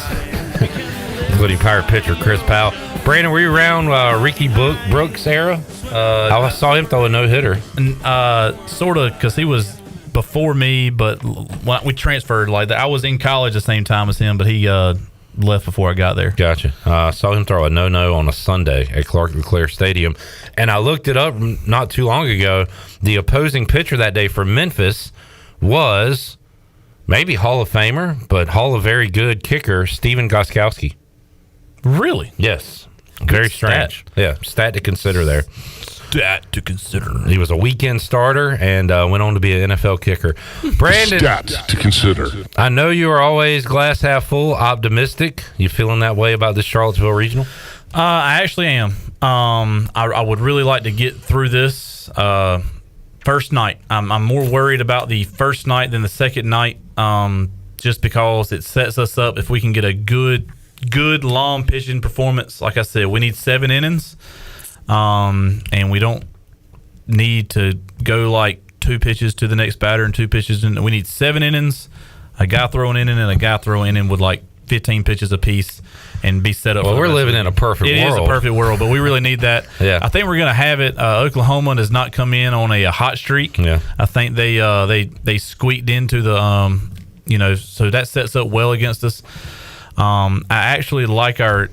including Pirate pitcher Chris Powell. Brandon, were you around Ricky Brooks' era? I saw him throw a no-hitter.
Sort of, because he was before me, but we transferred like that. I was in college the same time as him, but he left before I got there.
Gotcha. I saw him throw a no-no on a Sunday at Clark LeClaire Stadium, and I looked it up not too long ago. The opposing pitcher that day for Memphis was maybe Hall of Famer, but Hall of Very Good kicker Stephen Gostkowski.
Really?
Yes. Very strange. Yeah, stat to consider there.
Stat to consider.
He was a weekend starter and went on to be an NFL kicker. Brandon,
Stats to consider.
I know you are always glass half full, optimistic. You feeling that way about this Charlottesville Regional?
I actually am. I would really like to get through this first night. I'm more worried about the first night than the second night, just because it sets us up. If we can get a good long pitching performance, like I said, we need 7 innings, and we don't need to go like 2 pitches to the next batter and 2 pitches. We need 7 innings, a guy throw an inning and a guy throw an inning with like 15 pitches apiece, and be set up.
Well, we're living in a perfect world.
It is a perfect world, but we really need that.
Yeah.
I think we're going to have it. Oklahoma does not come in on a hot streak.
Yeah.
I think they squeaked into the so that sets up well against us. I actually like our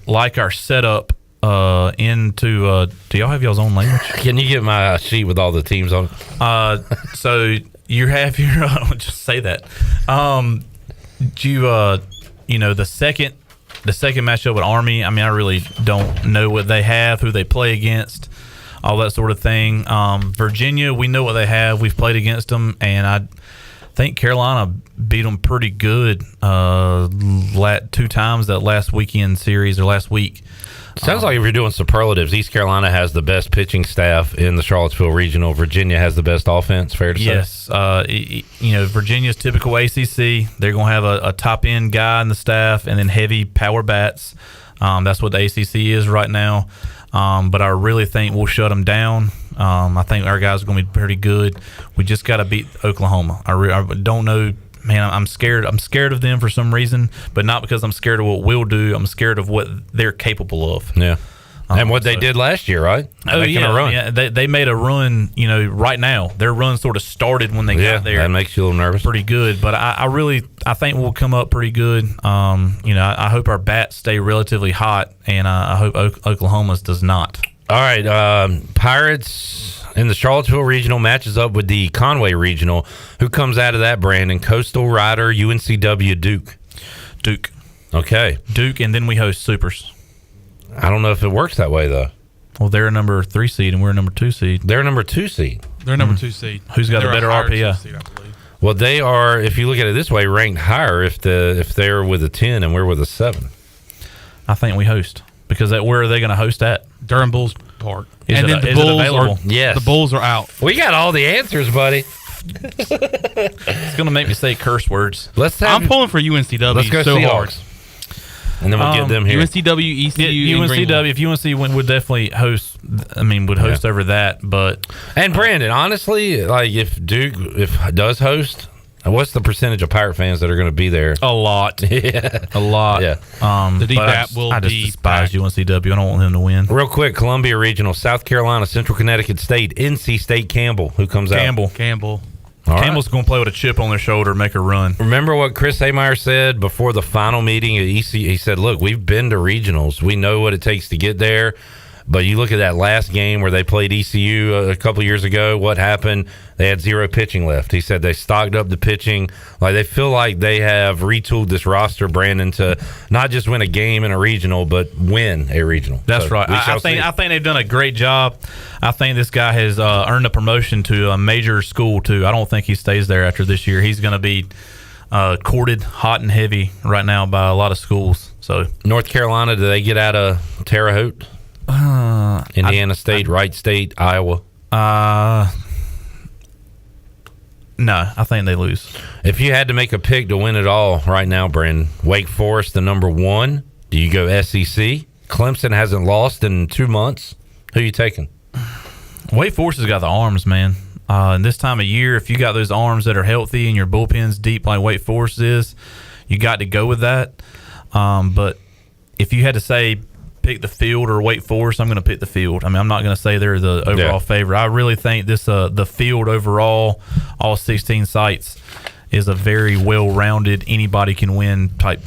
setup into do y'all have y'all's own language?
Can you get my sheet with all the teams on it?
So you have your just say that. The second matchup with Army, I mean, I really don't know what they have, who they play against, all that sort of thing. Virginia, we know what they have. We've played against them, and I think Carolina beat them pretty good 2 times that last weekend series or last week.
Sounds like if you're doing superlatives, East Carolina has the best pitching staff in the Charlottesville Regional. Virginia has the best offense, fair to say?
Yes. Virginia's typical ACC. They're going to have a top-end guy in the staff and then heavy power bats. That's what the ACC is right now. But I really think we'll shut them down. I think our guys are going to be pretty good. We just got to beat Oklahoma. I don't know. Man, I'm scared. I'm scared of them for some reason, but not because I'm scared of what we'll do. I'm scared of what they're capable of.
Yeah. And what they did last year, right?
Making a run. Yeah, they made a run, right now. Their run sort of started when they got there.
That makes you a little nervous.
Pretty good, but I think we'll come up pretty good. I hope our bats stay relatively hot, and I hope Oklahoma's does not.
All right, Pirates in the Charlottesville Regional matches up with the Conway Regional. Who comes out of that, Brandon? Coastal Rider, UNCW, Duke. Okay.
Duke, and then we host Supers.
I don't know if it works that way, though.
Well, they're a number 3 seed, and we're a number 2 seed.
They're a number 2 seed.
They're number 2 seed.
Who's got
They're
the better
a higher
RPI?
2 seed, I believe.
Well, they are, if you look at it this way, ranked higher if they're with a 10 and we're with a 7.
I think we host. Because where are they going to host at?
Durham Bulls Park.
Is
the Bulls are out.
We got all the answers, buddy.
It's going to make me say curse words.
I'm pulling for UNCW.
Let's go
so
Seahawks.
hard.
And then we'll get them here.
UNCW, ECU, and Greenville.
UNCW. If UNC would definitely host, would host over that. But
and Brandon, honestly, like if Duke does host, what's the percentage of Pirate fans that are going to be there?
A lot.
Yeah.
A lot.
Yeah.
The DPAP will
I just
be
despise UNCW. I don't want them to win.
Real quick, Columbia Regional, South Carolina, Central Connecticut State, NC State, Campbell. Who comes out?
Campbell.
Campbell's going to play with a chip on their shoulder, make a run.
Remember what Chris Haymeyer said before the final meeting at ECU? He said, look, we've been to regionals. We know what it takes to get there. But you look at that last game where they played ECU a couple years ago, what happened? They had 0 pitching left. He said they stocked up the pitching. Like they feel like they have retooled this roster, Brandon, to not just win a game in a regional, but win a regional.
That's
So
right. I think they've done a great job. I think this guy has earned a promotion to a major school, too. I don't think he stays there after this year. He's going to be courted hot and heavy right now by a lot of schools. So
North Carolina, do they get out of Terre Haute? Indiana State, Wright State, Iowa.
No, I think they lose.
If you had to make a pick to win it all right now, Brandon, Wake Forest, the number 1. Do you go SEC? Clemson hasn't lost in 2 months. Who are you taking?
Wake Forest has got the arms, man. And this time of year, if you got those arms that are healthy and your bullpen's deep like Wake Forest is, you got to go with that. But if you had to say pick the field or Wake Forest, I'm going to pick the field. I'm not going to say they're the overall favorite. I really think the field overall, all 16 sites, is a very well-rounded, anybody can win type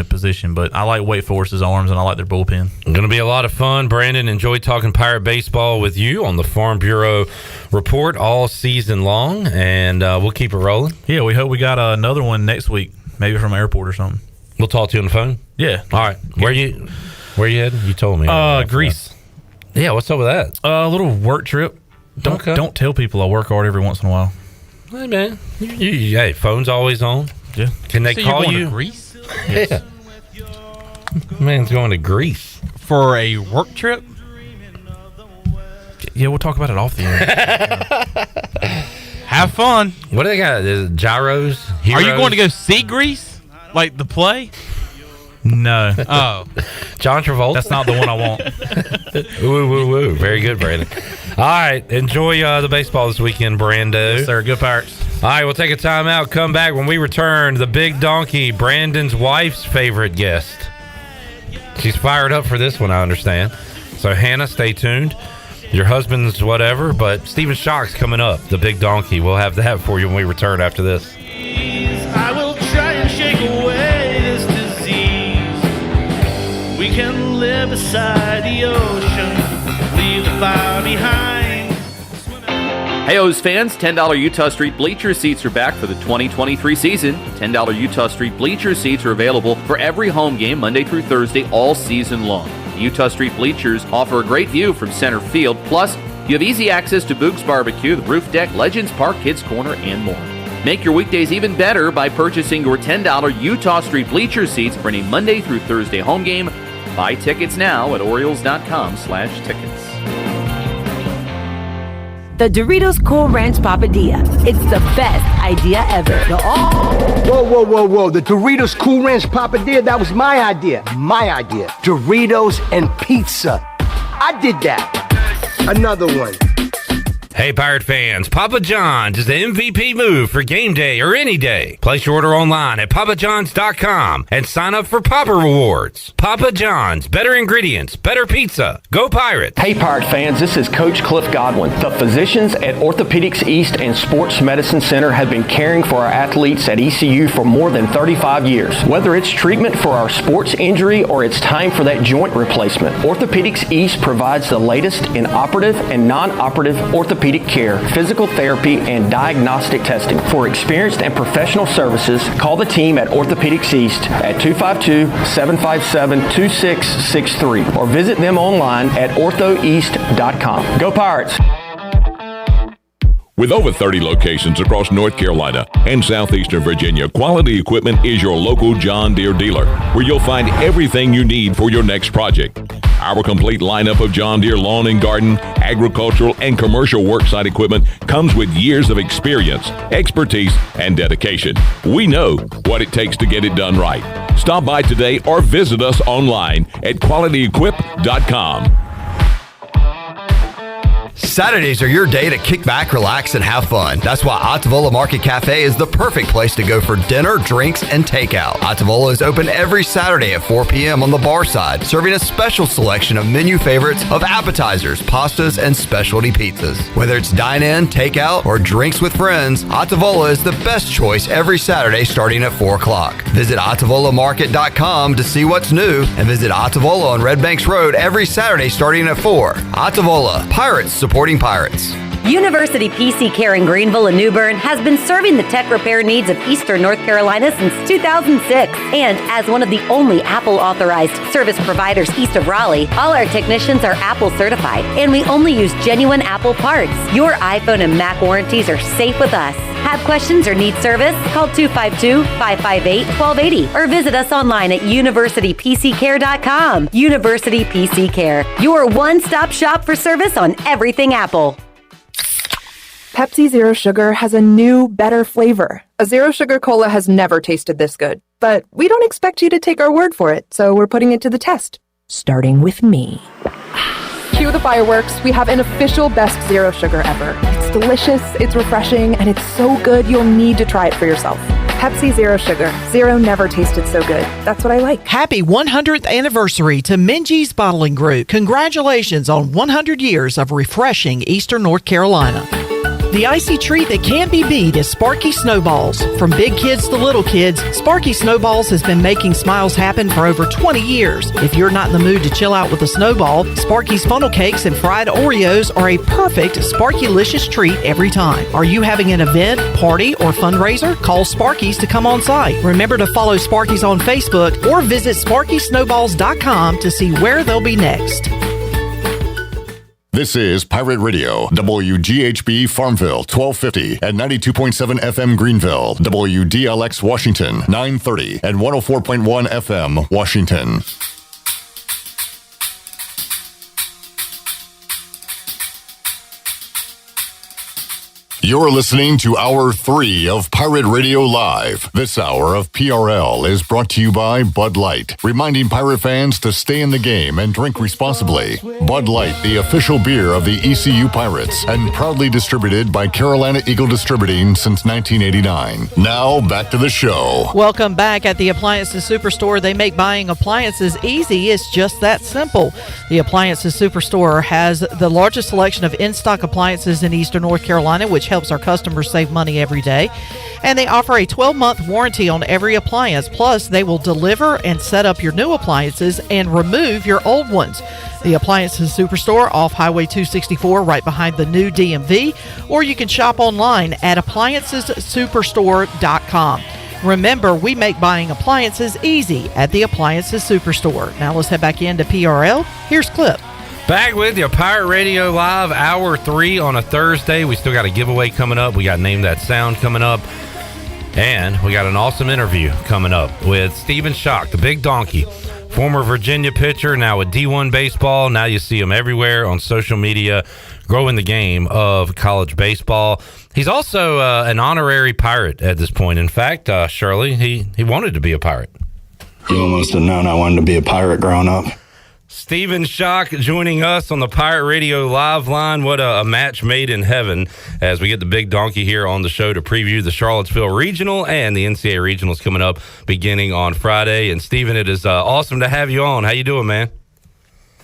position. But I like Wake Forest's arms and I like their bullpen.
Going to be a lot of fun, Brandon. Enjoy talking Pirate baseball with you on the Farm Bureau Report all season long, and we'll keep it rolling.
Yeah, we hope we got another one next week, maybe from airport or something.
We'll talk to you on the phone?
Yeah.
All right. Where you heading? You told me.
Greece.
Yeah, what's up with that?
A little work trip. Don't tell people I work hard every once in a while.
Hey, man. Hey, phone's always on.
Yeah.
Can they call
you're going
you?
To Greece?
Yeah. Man's going to Greece.
For a work trip?
Yeah, we'll talk about it off the air.
Have fun.
What do they got? Is it gyros? Heroes?
Are you going to go see Greece? Like the play?
No.
Oh.
John Travolta?
That's not the one I want.
Woo, woo, woo. Very good, Brandon. All right. Enjoy the baseball this weekend, Brando.
Yes, sir. Good Pirates.
All right. We'll take a time out. Come back when we return. The Big Donkey, Brandon's wife's favorite guest. She's fired up for this one, I understand. So, Hannah, stay tuned. Your husband's whatever, but Stephen Schoch's coming up. The Big Donkey. We'll have that for you when we return after this.
I will try and shake away this disease. We can live beside the ocean, leave the fire behind.
Hey, O's fans, $10 Utah Street Bleacher Seats are back for the 2023 season. $10 Utah Street Bleacher Seats are available for every home game Monday through Thursday all season long. The Utah Street Bleachers offer a great view from center field, plus you have easy access to Boog's Barbecue, the roof deck, Legends Park, Kids Corner, and more. Make your weekdays even better by purchasing your $10 Utah Street Bleacher Seats for any Monday through Thursday home game. Buy tickets now at Orioles.com/tickets.
The Doritos Cool Ranch Papadilla. It's the best idea ever.
Whoa. The Doritos Cool Ranch Papadilla, that was my idea. My idea. Doritos and pizza. I did that. Another one.
Hey, Pirate fans, Papa John's is the MVP move for game day or any day. Place your order online at papajohns.com and sign up for Papa Rewards. Papa John's, better ingredients, better pizza. Go Pirates!
Hey, Pirate fans, this is Coach Cliff Godwin. The physicians at Orthopedics East and Sports Medicine Center have been caring for our athletes at ECU for more than 35 years. Whether it's treatment for our sports injury or it's time for that joint replacement, Orthopedics East provides the latest in operative and non-operative orthopedic orthopedic care, physical therapy, and diagnostic testing. For experienced and professional services, call the team at Orthopedics East at 252-757-2663 or visit them online at orthoeast.com. Go Pirates!
With over 30 locations across North Carolina and southeastern Virginia, Quality Equipment is your local John Deere dealer, where you'll find everything you need for your next project. Our complete lineup of John Deere lawn and garden, agricultural, and commercial worksite equipment comes with years of experience, expertise, and dedication. We know what it takes to get it done right. Stop by today or visit us online at qualityequip.com.
Saturdays are your day to kick back, relax, and have fun. That's why Ottavola Market Cafe is the perfect place to go for dinner, drinks, and takeout. Ottavola is open every Saturday at 4 p.m. on the bar side, serving a special selection of menu favorites of appetizers, pastas, and specialty pizzas. Whether it's dine-in, takeout, or drinks with friends, Ottavola is the best choice every Saturday starting at 4 o'clock. Visit OttavolaMarket.com to see what's new, and visit Ottavola on Red Banks Road every Saturday starting at 4. Ottavola, Pirates supporting Pirates.
University PC Care in Greenville and New Bern has been serving the tech repair needs of Eastern North Carolina since 2006. And as one of the only Apple authorized service providers east of Raleigh, all our technicians are Apple certified, and we only use genuine Apple parts. Your iPhone and Mac warranties are safe with us. Have questions or need service? Call 252-558-1280 or visit us online at universitypccare.com. University PC Care, your one-stop shop for service on everything Apple.
Pepsi Zero Sugar has a new, better flavor. A Zero Sugar Cola has never tasted this good. But we don't expect you to take our word for it, so we're putting it to the test. Starting with me. Cue the fireworks. We have an official best Zero Sugar ever. It's delicious, it's refreshing, and it's so good you'll need to try it for yourself. Pepsi Zero Sugar. Zero never tasted so good. That's what I like.
Happy 100th anniversary to Minji's Bottling Group. Congratulations on 100 years of refreshing Eastern North Carolina. The icy treat that can't be beat is Sparky Snowballs. From big kids to little kids, Sparky Snowballs has been making smiles happen for over 20 years. If you're not in the mood to chill out with a snowball, Sparky's funnel cakes and fried Oreos are a perfect Sparky-licious treat every time. Are you having an event, party, or fundraiser? Call Sparky's to come on site. Remember to follow Sparky's on Facebook or visit SparkySnowballs.com to see where they'll be next.
This is Pirate Radio, WGHB Farmville, 1250 and 92.7 FM Greenville, WDLX Washington, 930 and 104.1 FM Washington. You're listening to Hour 3 of Pirate Radio Live. This hour of PRL is brought to you by Bud Light, reminding Pirate fans to stay in the game and drink responsibly. Bud Light, the official beer of the ECU Pirates, and proudly distributed by Carolina Eagle Distributing since 1989. Now, back to the show.
Welcome back. At the Appliances Superstore, they make buying appliances easy. It's just that simple. The Appliances Superstore has the largest selection of in-stock appliances in Eastern North Carolina, which helps our customers save money every day. And they offer a 12-month warranty on every appliance. Plus, they will deliver and set up your new appliances and remove your old ones. The Appliances Superstore off Highway 264 right behind the new DMV, or you can shop online at appliancessuperstore.com. Remember, we make buying appliances easy at the Appliances Superstore. Now let's head back into PRL. Here's Clip.
Back with you, Pirate Radio Live, Hour 3 on a Thursday. We still got a giveaway coming up. We got Name That Sound coming up. And we got an awesome interview coming up with Stephen Schoch, the Big Donkey, former Virginia pitcher, now with D1 baseball. Now you see him everywhere on social media, growing the game of college baseball. He's also an honorary Pirate at this point. In fact, Shirley, he wanted to be a Pirate.
You must have known I wanted to be a Pirate growing up.
Stephen Schoch joining us on the Pirate Radio Live line. What a match made in heaven as we get the Big Donkey here on the show to preview the Charlottesville Regional and the NCAA Regionals coming up beginning on Friday. And Stephen, it is awesome to have you on. How you doing, man?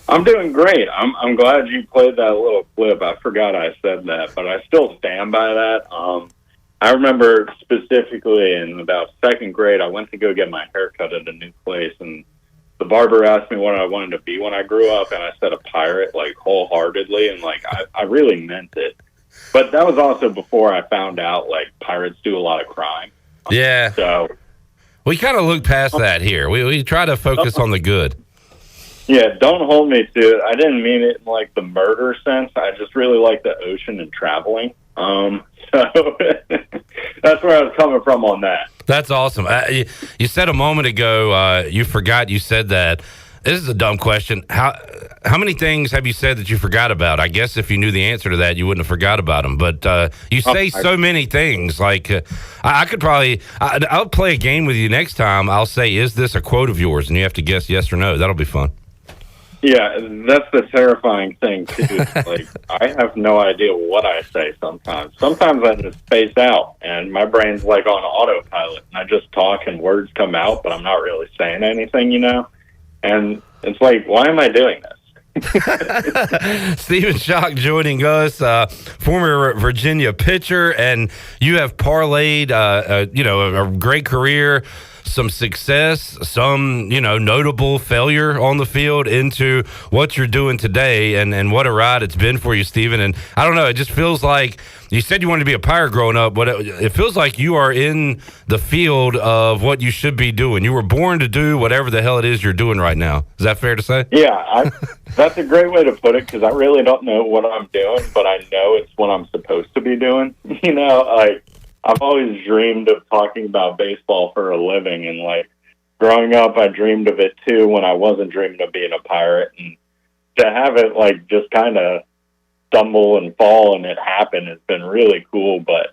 I'm doing great. I'm glad you played that little clip. I forgot I said that, but I still stand by that. I remember specifically in about second grade, I went to go get my hair cut at a new place, and the barber asked me what I wanted to be when I grew up, and I said a pirate, like, wholeheartedly, and, like, I really meant it. But that was also before I found out, like, pirates do a lot of crime.
Yeah.
So
we kind of look past that here. We try to focus on the good.
yeah, don't hold me to it. I didn't mean it in, like, the murder sense. I just really like the ocean and traveling. So that's where I was coming from on that.
That's awesome. You said a moment ago you forgot you said that. This is a dumb question. How many things have you said that you forgot about? I guess if you knew the answer to that, you wouldn't have forgot about them. But you say so many things. Like I could probably I'll play a game with you next time. I'll say, is this a quote of yours? And you have to guess yes or no. That'll be fun.
Yeah, that's the terrifying thing, too. Like, I have no idea what I say sometimes. Sometimes I just space out, and my brain's, like, on autopilot, and I just talk and words come out, but I'm not really saying anything, you know? And it's like, why am I doing this?
Stephen Schoch joining us, former Virginia pitcher, and you have parlayed, a great career, some success, some, notable failure on the field into what you're doing today, and what a ride it's been for you, Stephen. And I don't know, it just feels like you said you wanted to be a Pirate growing up, but it feels like you are in the field of what you should be doing. You were born to do whatever the hell it is you're doing right now. Is that fair to say?
Yeah, that's a great way to put it, because I really don't know what I'm doing, but I know it's what I'm supposed to be doing. I've always dreamed of talking about baseball for a living, and growing up, I dreamed of it too when I wasn't dreaming of being a Pirate, and to have it just kind of stumble and fall and it happen has been really cool. But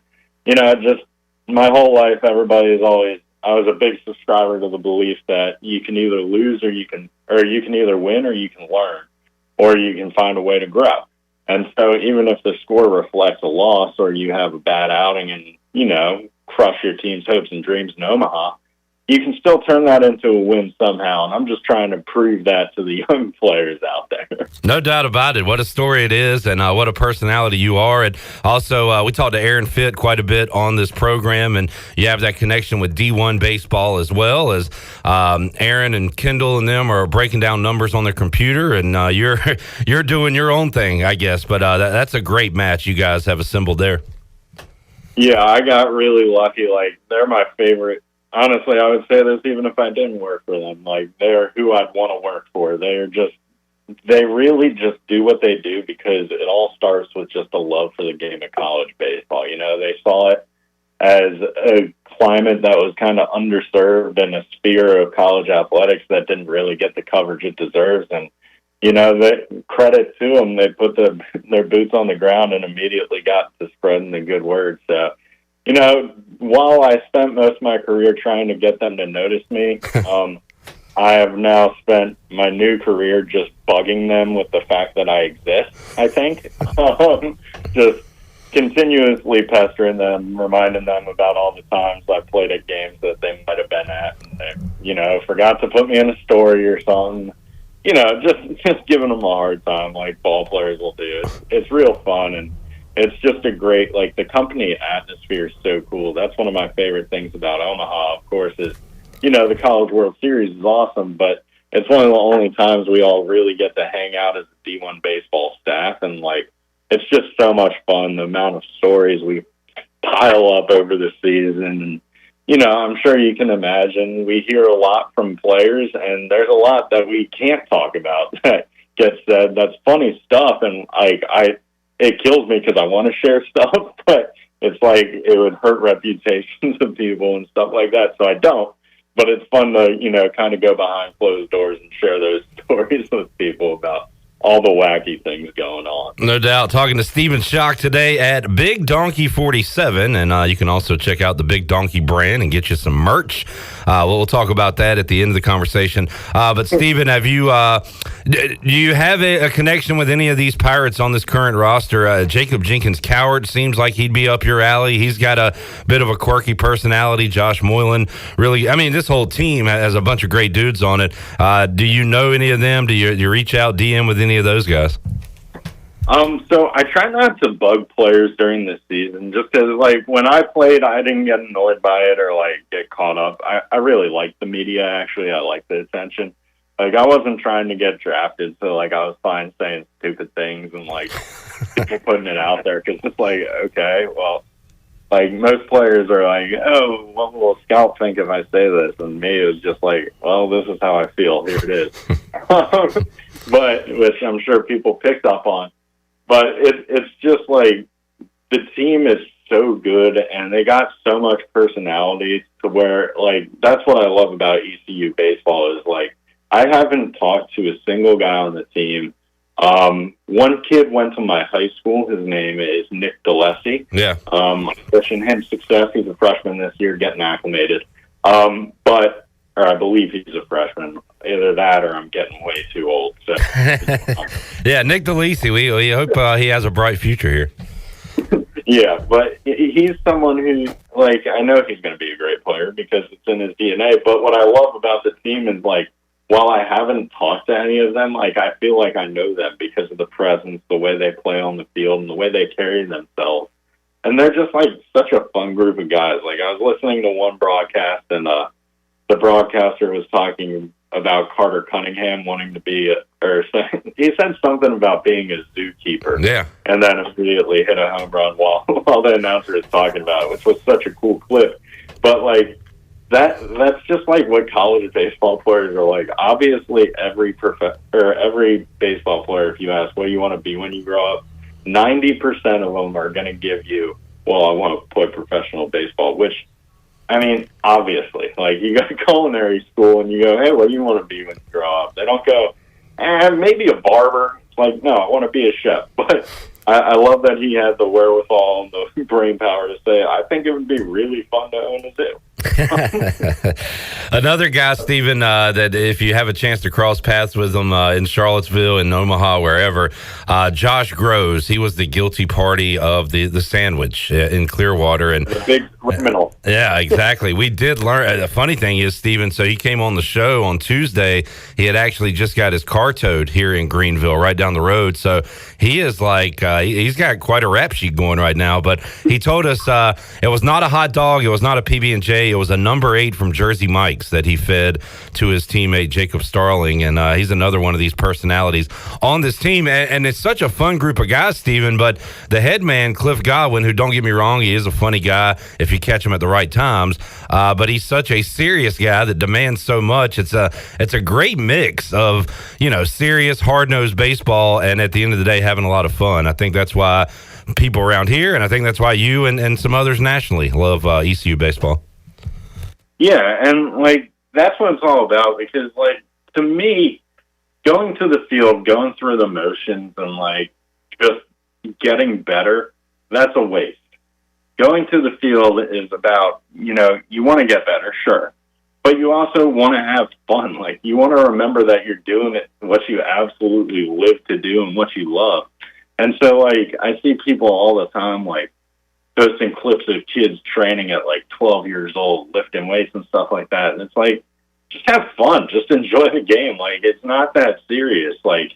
just my whole life, I was a big subscriber to the belief that you can either lose or you can either win or you can learn, or you can find a way to grow. And so even if the score reflects a loss or you have a bad outing and crush your team's hopes and dreams in Omaha, you can still turn that into a win somehow. And I'm just trying to prove that to the young players out there.
No doubt about it. What a story it is, and what a personality you are. And also, we talked to Aaron Fitt quite a bit on this program, and you have that connection with D1 baseball as well, as Aaron and Kendall and them are breaking down numbers on their computer, and you're doing your own thing, I guess. But that's a great match you guys have assembled there.
Yeah, I got really lucky. They're my favorite. Honestly, I would say this even if I didn't work for them. They're who I'd want to work for. They really just do what they do because it all starts with just a love for the game of college baseball. They saw it as a climate that was kind of underserved and a sphere of college athletics that didn't really get the coverage it deserves. And the credit to them, they put their boots on the ground and immediately got to spreading the good word. So, while I spent most of my career trying to get them to notice me, I have now spent my new career just bugging them with the fact that I exist, I think. Just continuously pestering them, reminding them about all the times I played at games that they might have been at. And they, forgot to put me in a story or something. Just giving them a hard time like ball players will do. It's real fun, and it's just a great, the company atmosphere is so cool. That's one of my favorite things about Omaha, of course, is, the College World Series is awesome, but it's one of the only times we all really get to hang out as a D1 baseball staff, and, it's just so much fun, the amount of stories we pile up over the season, and I'm sure you can imagine we hear a lot from players, and there's a lot that we can't talk about that gets said. That's funny stuff, and it kills me because I want to share stuff, but it's it would hurt reputations of people and stuff like that, so I don't. But it's fun to kind of go behind closed doors and share those stories with people about all the wacky things going on.
No doubt. Talking to Stephen Schoch today at Big Donkey 47, and you can also check out the Big Donkey brand and get you some merch. We'll talk about that at the end of the conversation. But Stephen, have you do you have a connection with any of these Pirates on this current roster? Jacob Jenkins Coward seems like he'd be up your alley. He's got a bit of a quirky personality. Josh Moylan, really, this whole team has a bunch of great dudes on it. Do you know any of them? Do you reach out, DM with any of those guys?
So I try not to bug players during the season just because, when I played, I didn't get annoyed by it or, get caught up. I really like the media, actually. I like the attention. Like, I wasn't trying to get drafted, so, like, I was fine saying stupid things and, like, putting it out there, because it's like, okay, well, like, most players are like, oh, what will a scout think if I say this? And me, it was just like, well, this is how I feel. Here it is. But, which I'm sure people picked up on. But it's just like, the team is so good, and they got so much personality to where, like, that's what I love about ECU baseball is, like, I haven't talked to a single guy on the team. One kid went to my high school. His name is Nick DeLessi.
Yeah.
Wishing him success. He's a freshman this year, getting acclimated. Or I believe he's a freshman. Either that or I'm getting way too old. So.
Yeah, Nick DeLessi. We hope he has a bright future here.
Yeah, but he's someone who, like, I know he's going to be a great player because it's in his DNA. But what I love about the team is, like, while I haven't talked to any of them, like, I feel like I know them because of the presence, the way they play on the field, and the way they carry themselves. And they're just, like, such a fun group of guys. Like, I was listening to one broadcast, and the broadcaster was talking about Carter Cunningham wanting to be he said something about being a zookeeper.
Yeah.
And then immediately hit a home run while the announcer is talking about it, which was such a cool clip. But, like, that's just like what college baseball players are like. Obviously, every baseball player, if you ask what do you want to be when you grow up, 90% of them are going to give you, well, I want to play professional baseball, which, I mean, obviously, like, you go to culinary school and you go, hey, what do you want to be when you grow up? They don't go, maybe a barber. It's like, no, I want to be a chef. But I love that he had the wherewithal and the brain power to say, I think it would be really fun to own a zoo.
Another guy, Stephen, that if you have a chance to cross paths with him in Charlottesville, in Omaha, wherever, Josh Groves, he was the guilty party of the sandwich in Clearwater. And
the big criminal.
Yeah, exactly. We did learn. The funny thing is, Stephen, so he came on the show on Tuesday. He had actually just got his car towed here in Greenville, right down the road. So he is like, he's got quite a rap sheet going right now. But he told us it was not a hot dog. It was not a PB&J. It was a number 8 from Jersey Mike's that he fed to his teammate Jacob Starling, and he's another one of these personalities on this team. And it's such a fun group of guys, Stephen. But the head man, Cliff Godwin, who, don't get me wrong, he is a funny guy if you catch him at the right times. But he's such a serious guy that demands so much. It's a great mix of, serious, hard-nosed baseball, and at the end of the day, having a lot of fun. I think that's why people around here, and I think that's why you and some others nationally love ECU baseball.
Yeah, and, like, that's what it's all about because, like, to me, going to the field, going through the motions and, like, just getting better, that's a waste. Going to the field is about, you want to get better, sure, but you also want to have fun. Like, you want to remember that you're doing it, what you absolutely live to do and what you love. And so, like, I see people all the time, like, posting clips of kids training at like 12 years old, lifting weights and stuff like that. And it's like, just have fun. Just enjoy the game. Like, it's not that serious. Like,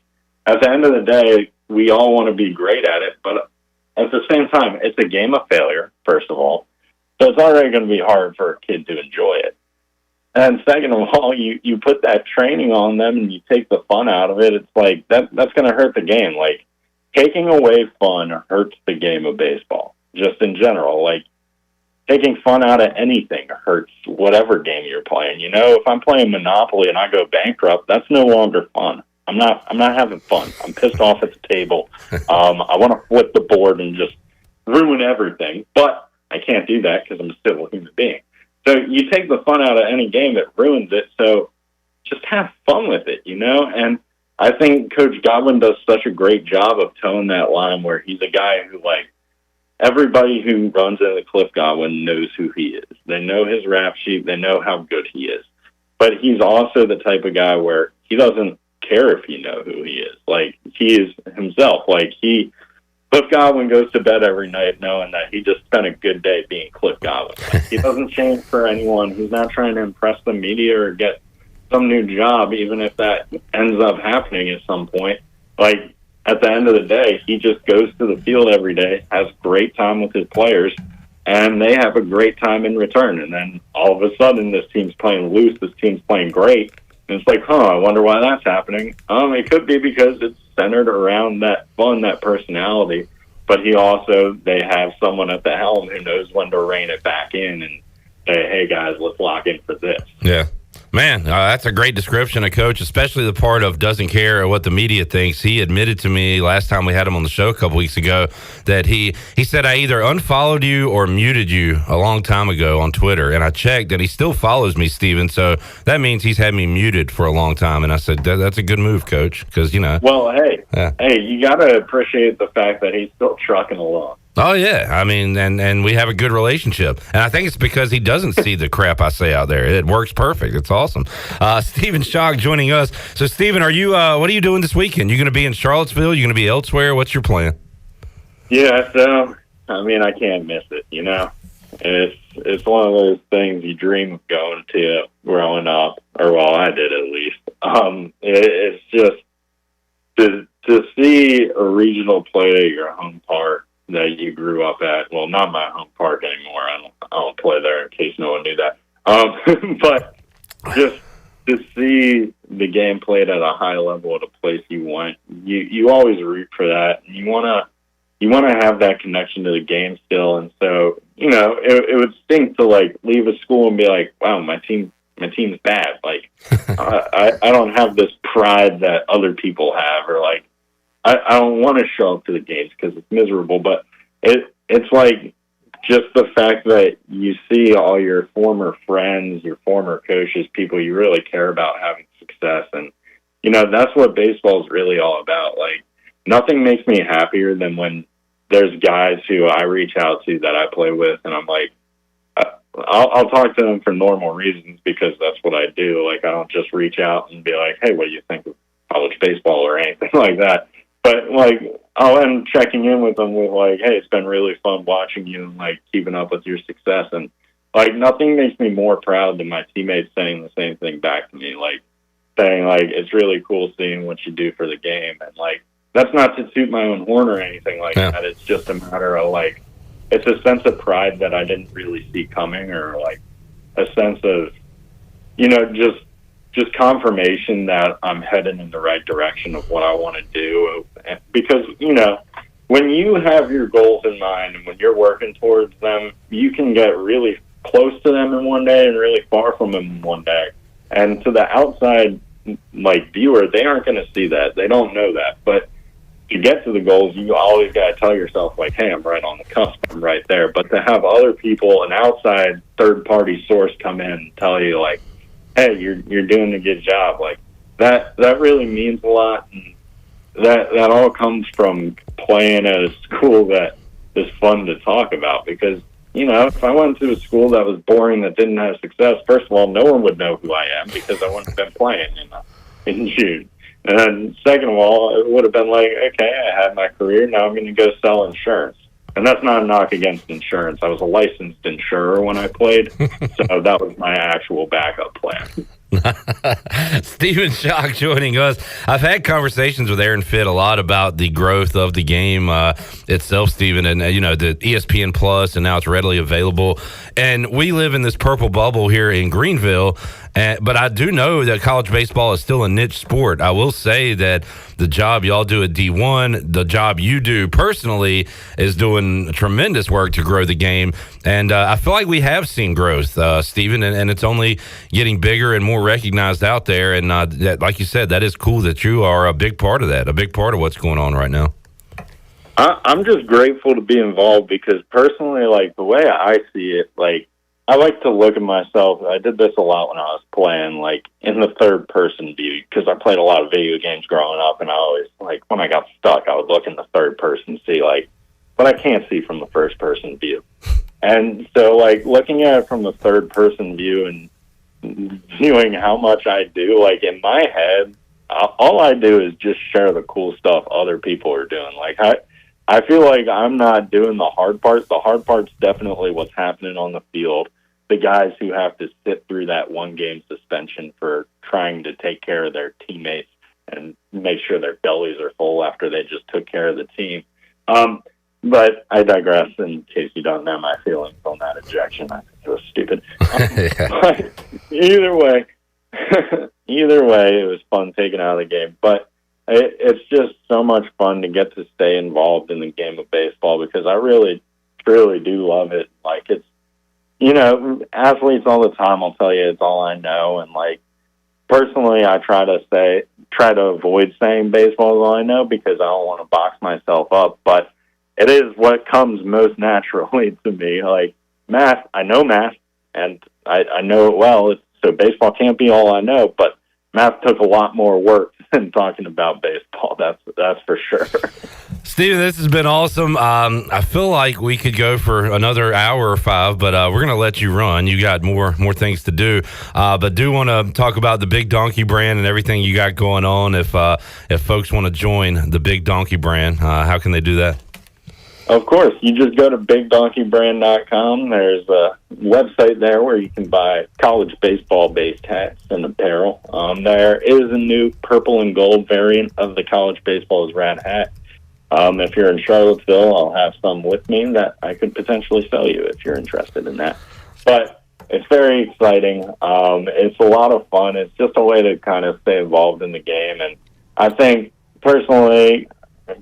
at the end of the day, we all want to be great at it. But at the same time, it's a game of failure, first of all. So it's already going to be hard for a kid to enjoy it. And second of all, you put that training on them and you take the fun out of it. It's like, that's going to hurt the game. Like, taking away fun hurts the game of baseball. Just in general, like, taking fun out of anything hurts whatever game you're playing. If I'm playing Monopoly and I go bankrupt, that's no longer fun. I'm not having fun. I'm pissed off at the table. I want to flip the board and just ruin everything, but I can't do that because I'm still a human being. So you take the fun out of any game, it ruins it. So just have fun with it, And I think Coach Godwin does such a great job of towing that line where he's a guy who, like, everybody who runs into Cliff Godwin knows who he is. They know his rap sheet. They know how good he is. But he's also the type of guy where he doesn't care if you know who he is. Like, he is himself. Like, Cliff Godwin goes to bed every night knowing that he just spent a good day being Cliff Godwin. Like, he doesn't change for anyone. He's not trying to impress the media or get some new job, even if that ends up happening at some point. Like, at the end of the day, he just goes to the field every day, has great time with his players, and they have a great time in return. And then all of a sudden, this team's playing loose, this team's playing great, And it's like, I wonder why that's happening. It could be because it's centered around that fun, that personality. But they have someone at the helm who knows when to rein it back in and say, hey, guys, let's lock in for this.
Yeah. Man, that's a great description of Coach, especially the part of doesn't care what the media thinks. He admitted to me last time we had him on the show a couple weeks ago that he said, I either unfollowed you or muted you a long time ago on Twitter. And I checked, and he still follows me, Steven. So that means he's had me muted for a long time. And I said, that's a good move, Coach, because,
Well, hey, you got to appreciate the fact that he's still trucking along.
Oh, yeah. I mean, and we have a good relationship. And I think it's because he doesn't see the crap I say out there. It works perfect. It's awesome. Stephen Schoch joining us. So, Stephen, what are you doing this weekend? You going to be in Charlottesville? You going to be elsewhere? What's your plan?
Yeah, so, I can't miss it, It's one of those things you dream of going to growing up, or I did at least. It's just to see a regional play at your home park that you grew up at. Well, not my home park anymore. I don't play there, in case no one knew that. But just to see the game played at a high level at a place you want, you always root for that. And you want to have that connection to the game still. And so, it would stink to leave a school and be like, wow, my team's bad. I don't have this pride that other people have, or I don't want to show up to the games because it's miserable, but it's just the fact that you see all your former friends, your former coaches, people you really care about having success. And, that's what baseball is really all about. Nothing makes me happier than when there's guys who I reach out to that I play with, and I'm like, I'll talk to them for normal reasons because that's what I do. I don't just reach out and be like, hey, what do you think of college baseball or anything like that? But I'll end checking in with them with hey, it's been really fun watching you and keeping up with your success. And nothing makes me more proud than my teammates saying the same thing back to me, saying it's really cool seeing what you do for the game. And that's not to toot my own horn or anything that. It's just a matter of it's a sense of pride that I didn't really see coming, or a sense of, just confirmation that I'm heading in the right direction of what I want to do. Because, when you have your goals in mind and when you're working towards them, you can get really close to them in one day and really far from them in one day. And to the outside, viewer, they aren't going to see that. They don't know that. But to get to the goals, you always got to tell yourself, hey, I'm right on the cusp. I'm right there. But to have other people, an outside third-party source come in and tell you, hey, you're doing a good job. That really means a lot, and that all comes from playing at a school that is fun to talk about. Because if I went to a school that was boring, that didn't have success, first of all, no one would know who I am because I wouldn't have been playing in June. And then second of all, it would have been okay, I had my career, now I'm going to go sell insurance. And that's not a knock against insurance. I was a licensed insurer when I played, so that was my actual backup plan.
Stephen Schoch joining us. I've had conversations with Aaron Fitt a lot about the growth of the game itself, Stephen, and the ESPN Plus, and now it's readily available. And we live in this purple bubble here in Greenville, but I do know that college baseball is still a niche sport. I will say that the job y'all do at D1, the job you do personally, is doing tremendous work to grow the game. And I feel like we have seen growth, Stephen, and it's only getting bigger and more recognized out there. And like you said, that is cool that you are a big part of that, a big part of what's going on right now.
I'm just grateful to be involved because personally, the way I see it, I like to look at myself. I did this a lot when I was playing, in the third person view, because I played a lot of video games growing up, and I always, when I got stuck, I would look in the third person, see, but I can't see from the first person view. And so, looking at it from the third person view and viewing how much I do, in my head, all I do is just share the cool stuff other people are doing. I feel like I'm not doing the hard part. The hard part's definitely what's happening on the field. The guys who have to sit through that one-game suspension for trying to take care of their teammates and make sure their bellies are full after they just took care of the team. But I digress in case you don't know my feelings on that ejection. I think it was stupid. But either way, either way, it was fun taken out of the game. But it's just so much fun to get to stay involved in the game of baseball because I really, truly do love it. Like, it's, you know, athletes all the time will tell you it's all I know. And, like, personally, I try to avoid saying baseball is all I know because I don't want to box myself up. But it is what comes most naturally to me. Like, math, I know math, and I know it well. So baseball can't be all I know, but math took a lot more work than talking about baseball. That's for sure.
Steven, this has been awesome. I feel like we could go for another hour or 5, but we're going to let you run. You got more things to do. But do want to talk about the Big Donkey brand and everything you got going on. If folks want to join the Big Donkey brand, how can they do that?
Of course. You just go to BigDonkeyBrand.com. There's a website there where you can buy college baseball-based hats and apparel. There is a new purple and gold variant of the College Baseball is Rad hat. If you're in Charlottesville, I'll have some with me that I could potentially sell you if you're interested in that. But it's very exciting. It's a lot of fun. It's just a way to kind of stay involved in the game. And I think, personally,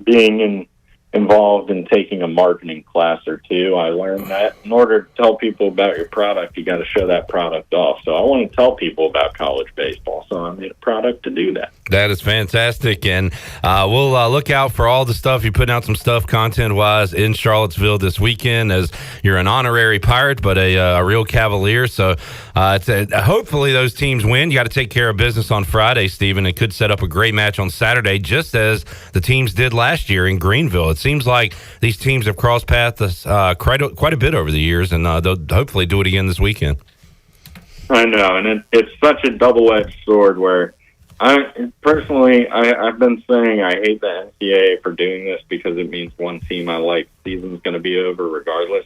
being involved in taking a marketing class or two, I learned that in order to tell people about your product, you got to show that product off. So I want to tell people about college baseball, so I made a product to do that.
That is fantastic, and we'll look out for all the stuff. You're putting out some stuff content-wise in Charlottesville this weekend, as you're an honorary Pirate, but a real Cavalier. So hopefully those teams win. You got to take care of business on Friday, Stephen. It could set up a great match on Saturday, just as the teams did last year in Greenville. It seems like these teams have crossed paths quite a bit over the years, and they'll hopefully do it again this weekend.
I know, and it's such a double-edged sword where I've been saying I hate the NCAA for doing this because it means one team I like season's going to be over regardless.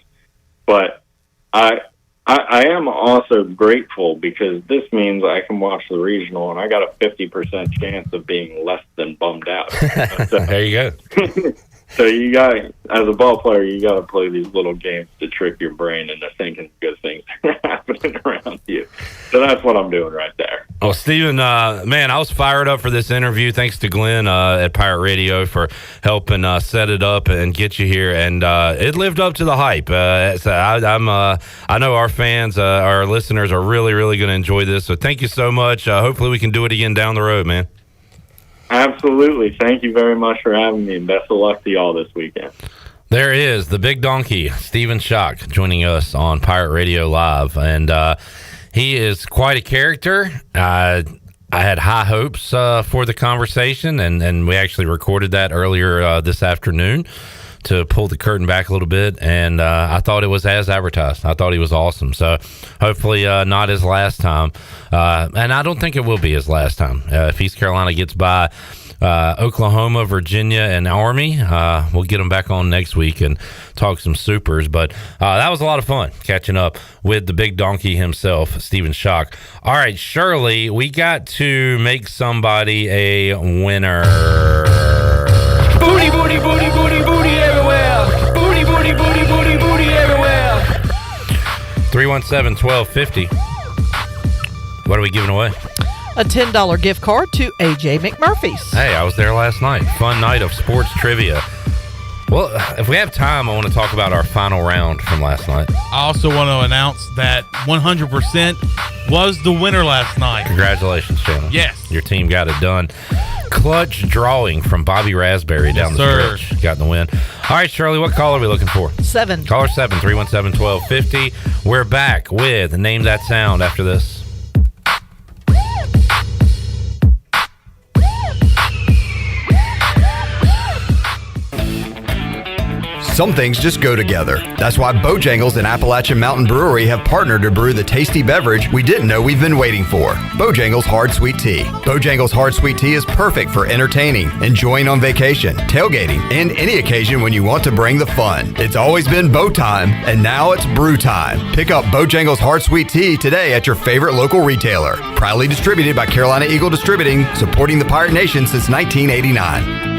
But I am also grateful because this means I can watch the regional and I got a 50% chance of being less than bummed out. So,
there you go.
So you got, as a ball player, you got to play these little games to trick your brain into thinking good things are happening around you. So that's what I'm doing right there.
Well, Stephen, man, I was fired up for this interview. Thanks to Glenn at Pirate Radio for helping set it up and get you here. And it lived up to the hype. So I know our fans, our listeners are really, really going to enjoy this. So thank you so much. Hopefully we can do it again down the road, man.
Absolutely. Thank you very much for having me, and best of luck to y'all this weekend.
There is the Big Donkey, Stephen Schoch, joining us on Pirate Radio Live. And he is quite a character. I had high hopes for the conversation, and we actually recorded that earlier this afternoon to pull the curtain back a little bit, and I thought it was as advertised. I thought he was awesome. So hopefully not his last time. And I don't think it will be his last time. If East Carolina gets by Oklahoma, Virginia, and Army, we'll get him back on next week and talk some supers. But that was a lot of fun catching up with the Big Donkey himself, Stephen Schoch. All right, Shirley, we got to make somebody a winner.
Booty, booty, booty, booty, booty everywhere. Booty, booty, booty, booty, booty everywhere.
317-1250. What are we giving away?
A $10 gift card to AJ McMurphy's.
Hey, I was there last night. Fun night of sports trivia. Well, if we have time, I want to talk about our final round from last night.
I also want to announce that 100% was the winner last night.
Congratulations, Shannon.
Yes.
Your team got it done. Clutch drawing from Bobby Raspberry down the stretch. Got the win. All right, Shirley, what caller are we looking for?
7.
Caller 7, 317-1250. We're back with Name That Sound after this.
Some things just go together. That's why Bojangles and Appalachian Mountain Brewery have partnered to brew the tasty beverage we didn't know we've been waiting for. Bojangles Hard Sweet Tea. Bojangles Hard Sweet Tea is perfect for entertaining, enjoying on vacation, tailgating, and any occasion when you want to bring the fun. It's always been Bo time, and now it's brew time. Pick up Bojangles Hard Sweet Tea today at your favorite local retailer. Proudly distributed by Carolina Eagle Distributing, supporting the Pirate Nation since 1989.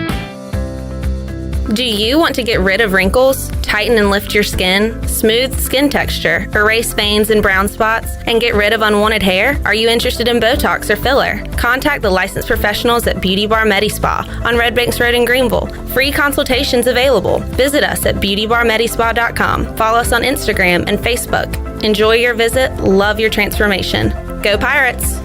Do you want to get rid of wrinkles, tighten and lift your skin, smooth skin texture, erase veins and brown spots, and get rid of unwanted hair? Are you interested in Botox or filler? Contact the licensed professionals at Beauty Bar Medispa on Red Banks Road in Greenville. Free consultations available. Visit us at beautybarmedispa.com. Follow us on Instagram and Facebook. Enjoy your visit. Love your transformation. Go Pirates!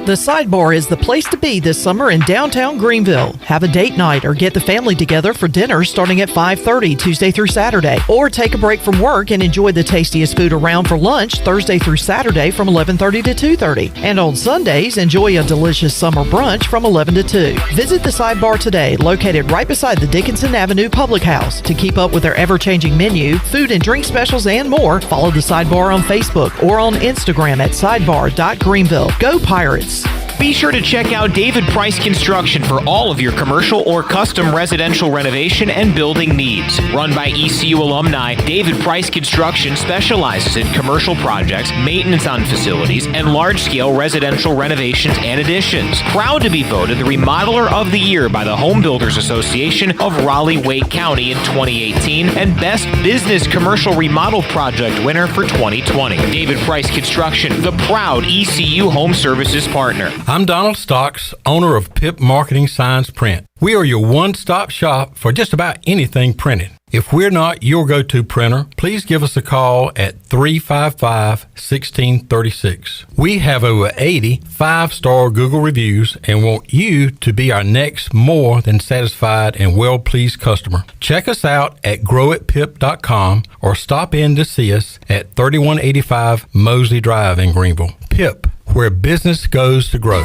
The Sidebar is the place to be this summer in downtown Greenville. Have a date night or get the family together for dinner starting at 5:30 Tuesday through Saturday. Or take a break from work and enjoy the tastiest food around for lunch Thursday through Saturday from 11:30 to 2:30. And on Sundays, enjoy a delicious summer brunch from 11 to 2. Visit the Sidebar today, located right beside the Dickinson Avenue Public House. To keep up with their ever-changing menu, food and drink specials, and more, follow the Sidebar on Facebook or on Instagram at sidebar.greenville. Go Pirates!
Be sure to check out David Price Construction for all of your commercial or custom residential renovation and building needs. Run by ECU alumni, David Price Construction specializes in commercial projects, maintenance on facilities, and large-scale residential renovations and additions. Proud to be voted the Remodeler of the Year by the Home Builders Association of Raleigh-Wake County in 2018 and Best Business Commercial Remodel Project winner for 2020. David Price Construction, the proud ECU Home Services partner.
I'm Donald Stocks, owner of PIP Marketing Signs Print. We are your one-stop shop for just about anything printed. If we're not your go-to printer, please give us a call at 355-1636. We have over 80 5-star Google reviews and want you to be our next more than satisfied and well-pleased customer. Check us out at growatpip.com or stop in to see us at 3185 Mosley Drive in Greenville. PIP, where business goes to grow.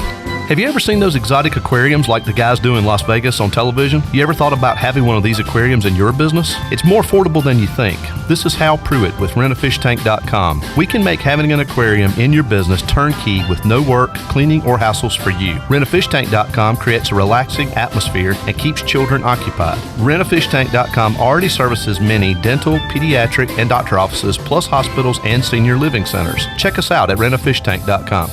Have you ever seen those exotic aquariums like the guys do in Las Vegas on television? You ever thought about having one of these aquariums in your business? It's more affordable than you think. This is Hal Pruitt with rentafishtank.com. We can make having an aquarium in your business turnkey with no work, cleaning, or hassles for you. Rentafishtank.com creates a relaxing atmosphere and keeps children occupied. Rentafishtank.com already services many dental, pediatric, and doctor offices, plus hospitals and senior living centers. Check us out at rentafishtank.com.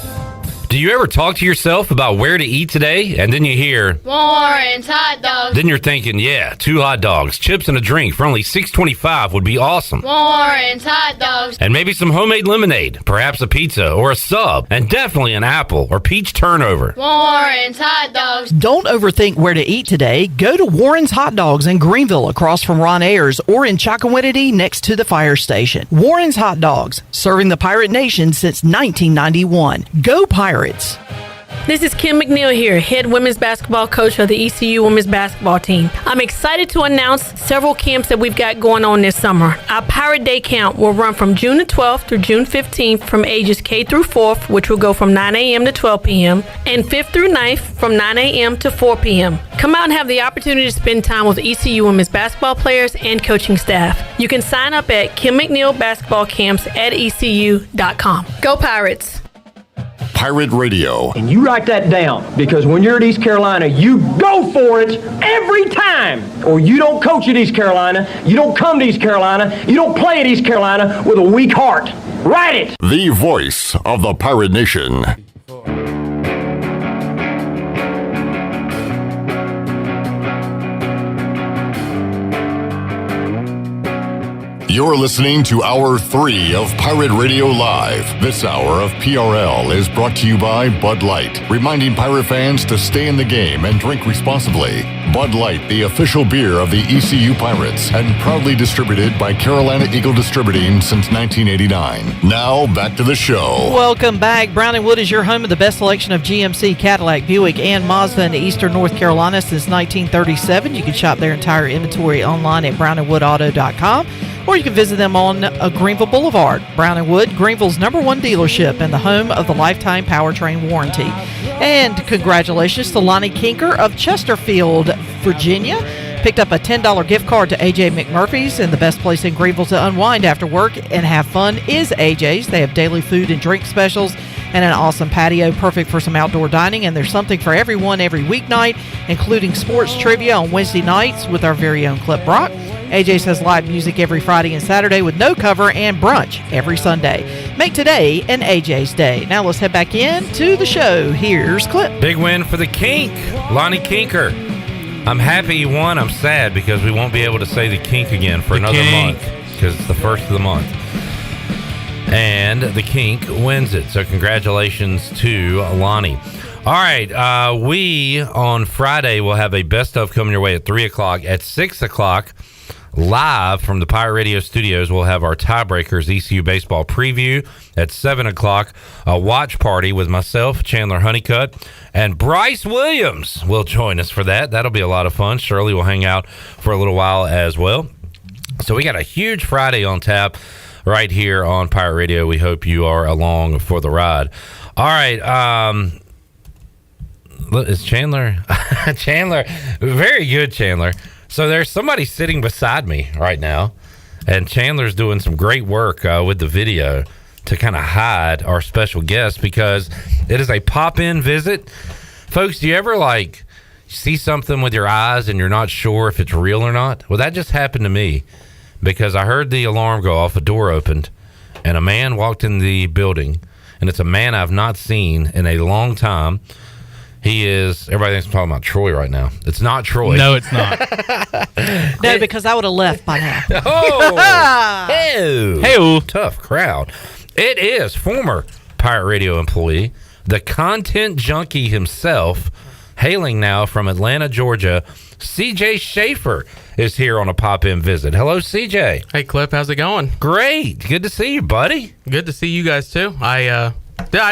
Do you ever talk to yourself about where to eat today, and then you hear
Warren's Hot Dogs?
Then you're thinking, yeah, 2 hot dogs, chips, and a drink for only $6.25 would be awesome.
Warren's Hot Dogs.
And maybe some homemade lemonade, perhaps a pizza or a sub, and definitely an apple or peach turnover.
Warren's Hot Dogs.
Don't overthink where to eat today. Go to Warren's Hot Dogs in Greenville across from Ron Ayers or in Chocowinity next to the fire station. Warren's Hot Dogs, serving the Pirate Nation since 1991. Go Pirates!
This is Kim McNeil here, head women's basketball coach of the ECU women's basketball team. I'm excited to announce several camps that we've got going on this summer. Our Pirate Day camp will run from June the 12th through June 15th from ages K through 4th, which will go from 9 a.m. to 12 p.m., and 5th through 9th from 9 a.m. to 4 p.m. Come out and have the opportunity to spend time with ECU women's basketball players and coaching staff. You can sign up at Kim McNeil Basketball Camps at ECU.com. Go Pirates!
Pirate Radio.
And you write that down, because when you're at East Carolina, you go for it every time. Or you don't coach at East Carolina, you don't come to East Carolina, you don't play at East Carolina with a weak heart. Write it!
The voice of the Pirate Nation. You're listening to Hour 3 of Pirate Radio Live. This hour of PRL is brought to you by Bud Light, reminding pirate fans to stay in the game and drink responsibly. Bud Light, the official beer of the ECU Pirates, and proudly distributed by Carolina Eagle Distributing since 1989. Now, back to the show.
Welcome back. Brown & Wood is your home of the best selection of GMC, Cadillac, Buick, and Mazda in Eastern North Carolina since 1937. You can shop their entire inventory online at brownandwoodauto.com. Or you can visit them on Greenville Boulevard. Brown & Wood, Greenville's #1 dealership and the home of the lifetime powertrain warranty. And congratulations to Lonnie Kinker of Chesterfield, Virginia. Picked up a $10 gift card to AJ McMurphy's, and the best place in Greenville to unwind after work and have fun is AJ's. They have daily food and drink specials and an awesome patio, perfect for some outdoor dining, and there's something for everyone every weeknight, including sports trivia on Wednesday nights with our very own Clip Brock. AJ's has live music every Friday and Saturday with no cover, and brunch every Sunday. Make today an AJ's day. Now let's head back in to the show. Here's Clip.
Big win for the Kink, Lonnie Kinker. I'm happy he won. I'm sad because we won't be able to say the kink again for another month because it's the first of the month. And the kink wins it. So congratulations to Lonnie. All right. We, on Friday, will have a best of coming your way at 3 o'clock. At 6 o'clock, live from the Pirate Radio studios, we'll have our Tiebreakers ECU baseball preview. At 7 o'clock, a watch party with myself, Chandler Honeycutt, and Bryce Williams will join us for that. That'll be a lot of fun. Shirley will hang out for a little while as well. So we got a huge Friday on tap right here on Pirate Radio. We hope you are along for the ride. All right. Is Chandler? Chandler, very good, Chandler. So there's somebody sitting beside me right now, and Chandler's doing some great work with the video to kind of hide our special guest because it is a pop-in visit. Folks, do you ever see something with your eyes and you're not sure if it's real or not? Well, that just happened to me because I heard the alarm go off, a door opened, and a man walked in the building, and it's a man I've not seen in a long time. He is, everybody thinks I'm talking about Troy right now. It's not Troy.
No, it's not.
No, because I would have left by now.
Oh, hey, tough crowd. It is former Pirate Radio employee, the content junkie himself, hailing now from Atlanta, Georgia. CJ Schaefer is here on a pop-in visit. Hello, CJ.
Hey, Clip, how's it going?
Great. Good to see you, buddy.
Good to see you guys, too. I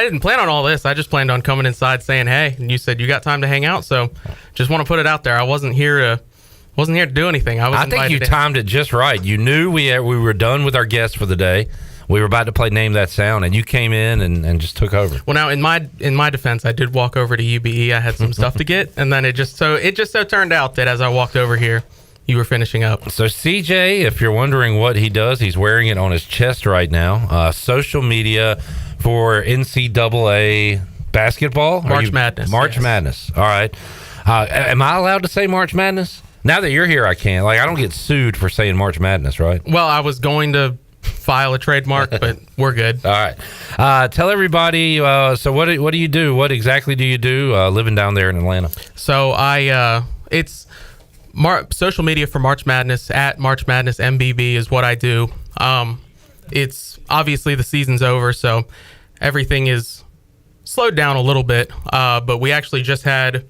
didn't plan on all this. I just planned on coming inside saying hey, and you said you got time to hang out, so just want to put it out there. I wasn't here to do anything. I
think you timed it just right. You knew we were done with our guests for the day. We were about to play Name That Sound, and you came in and just took over.
Well, now in my defense, I did walk over to UBE. I had some stuff to get, and then it just so turned out that as I walked over here, you were finishing up.
So CJ, if you're wondering what he does, he's wearing it on his chest right now. Social media for NCAA basketball?
March Madness.
March Madness. All right. Am I allowed to say March Madness? Now that you're here, I can't. I don't get sued for saying March Madness, right?
Well, I was going to file a trademark, but we're good.
All right. Tell everybody, so what do you do? What exactly do you do living down there in Atlanta?
So it's social media for March Madness at March Madness MBB is what I do. It's obviously the season's over, so everything is slowed down a little bit. But we actually just had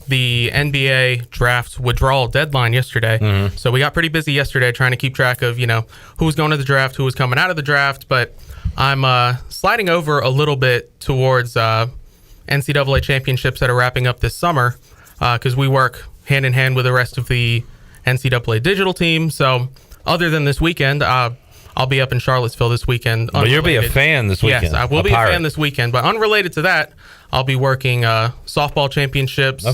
the NBA draft withdrawal deadline yesterday. Mm-hmm. So we got pretty busy yesterday trying to keep track of, who was going to the draft, who was coming out of the draft. But I'm sliding over a little bit towards NCAA championships that are wrapping up this summer because we work hand in hand with the rest of the NCAA digital team. So other than this weekend, I'll be up in Charlottesville this weekend.
But you'll be a fan this weekend.
Yes, I will be a fan this weekend. But unrelated to that, I'll be working softball championships,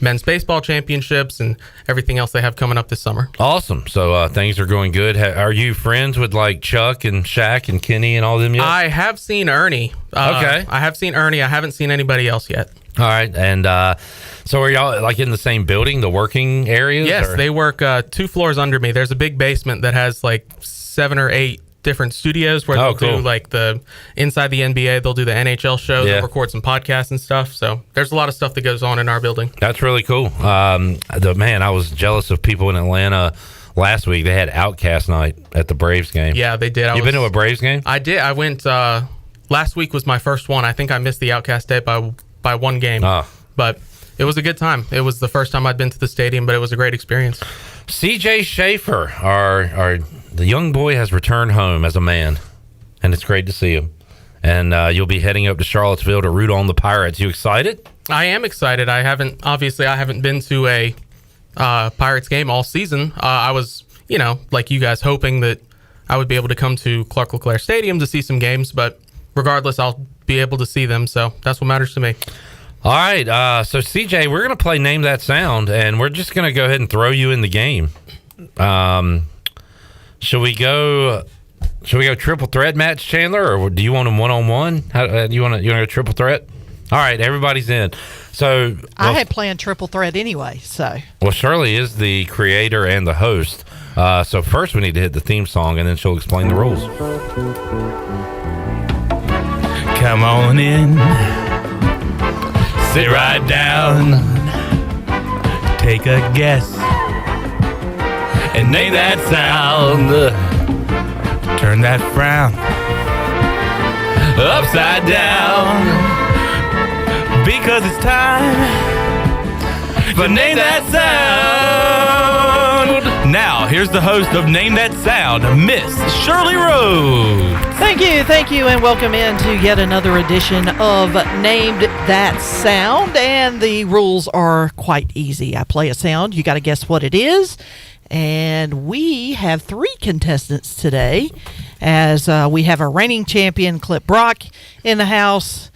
men's baseball championships, and everything else they have coming up this summer.
Awesome. So things are going good. Are you friends with Chuck and Shaq and Kenny and all them yet?
I have seen Ernie.
Okay.
I have seen Ernie. I haven't seen anybody else yet.
All right. And so are y'all in the same building, the working areas?
Yes, they work 2 floors under me. There's a big basement that has 7 or 8 different studios where they'll do the inside the NBA, they'll do the NHL show, they'll record some podcasts and stuff. So there's a lot of stuff that goes on in our building.
That's really cool. I was jealous of people in Atlanta last week. They had Outcast night at the Braves game.
Yeah, they did.
You been to a Braves game?
I did. I went last week was my first one. I think I missed the Outcast day by 1 game. But it was a good time. It was the first time I'd been to the stadium, but it was a great experience.
CJ Schaefer, the young boy has returned home as a man, and it's great to see him. And you'll be heading up to Charlottesville to root on the Pirates. You excited?
I am excited. I haven't been to a Pirates game all season. I was, like you guys, hoping that I would be able to come to Clark LeClaire Stadium to see some games, but regardless, I'll be able to see them, so that's what matters to me.
All right, so CJ, we're going to play Name That Sound, and we're just going to go ahead and throw you in the game. Should we go triple threat match, Chandler, or do you want them one-on-one? How do you want to go triple threat? All right, everybody's in. So
I had planned triple threat anyway, so.
Well, Shirley is the creator and the host. So first we need to hit the theme song, and then she'll explain the rules.
Come on in. Sit right down. Take a guess and name that sound. Turn that frown upside down, because it's time for Name That Sound. Now, here's the host of Name That Sound, Miss Shirley Rhodes.
Thank you, and welcome into yet another edition of Named That Sound. And the rules are quite easy. I play a sound, you got to guess what it is. And we have 3 contestants today, as we have our reigning champion, Clip Brock, in the house.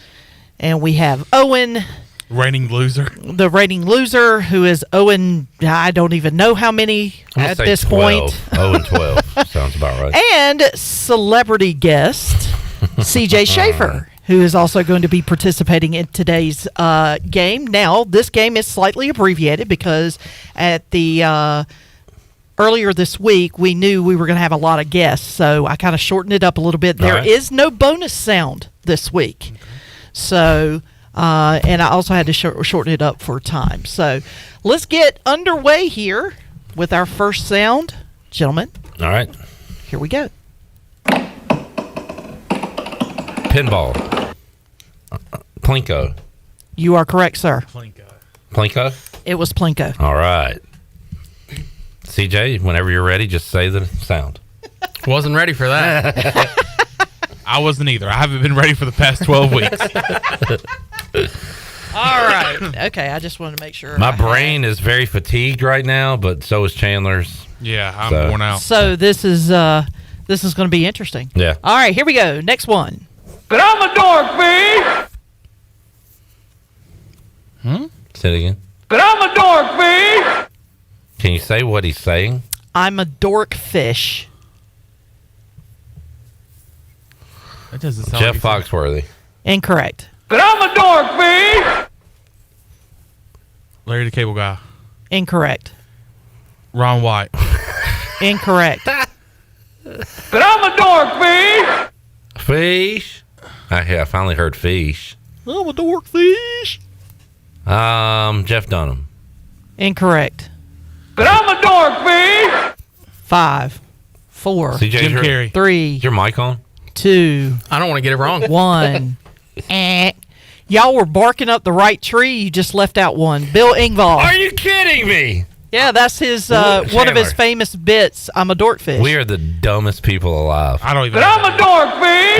And we have Owen.
Reigning loser.
The reigning loser, who is Owen, I don't even know how many at this
12.
point.
0-12. Sounds about right.
And celebrity guest, CJ Schaefer, who is also going to be participating in today's game. Now, this game is slightly abbreviated because at the earlier this week, we knew we were going to have a lot of guests, so I kind of shortened it up a little bit. There is no bonus sound this week. Okay. So, and I also had to shorten it up for time. So, let's get underway here with our first sound. Gentlemen.
All right.
Here we go.
Pinball. Plinko.
You are correct, sir.
Plinko?
It was Plinko.
All right. CJ, whenever you're ready, just say the sound.
Wasn't ready for that.
I wasn't either. I haven't been ready for the past 12 weeks.
All right. Okay, I just wanted to make sure.
My brain is very fatigued right now, but so is Chandler's.
Yeah, I'm worn out.
So this is going to be interesting.
Yeah.
All right, here we go. Next one.
But I'm a dork, B!
Say it again.
But I'm a dork, B!
Can you say what he's saying?
I'm a dork fish.
That doesn't sound
Jeff Foxworthy.
Incorrect.
But I'm a dork, B!
Larry the Cable Guy.
Incorrect.
Ron White.
Incorrect.
But I'm a dork, B!
Fish. I finally heard fish.
I'm a dork fish.
Jeff Dunham.
Incorrect.
But I'm a dork, B!
5, 4,
CJ,
Jim Carrey.
3.
Is your mic on?
2.
I don't want to get it wrong.
1. Y'all were barking up the right tree. You just left out one. Bill Engvall.
Are you kidding me?
Yeah, that's his one of his famous bits. I'm a dorkfish.
We are the dumbest people alive.
I don't even
But I'm a dork, B!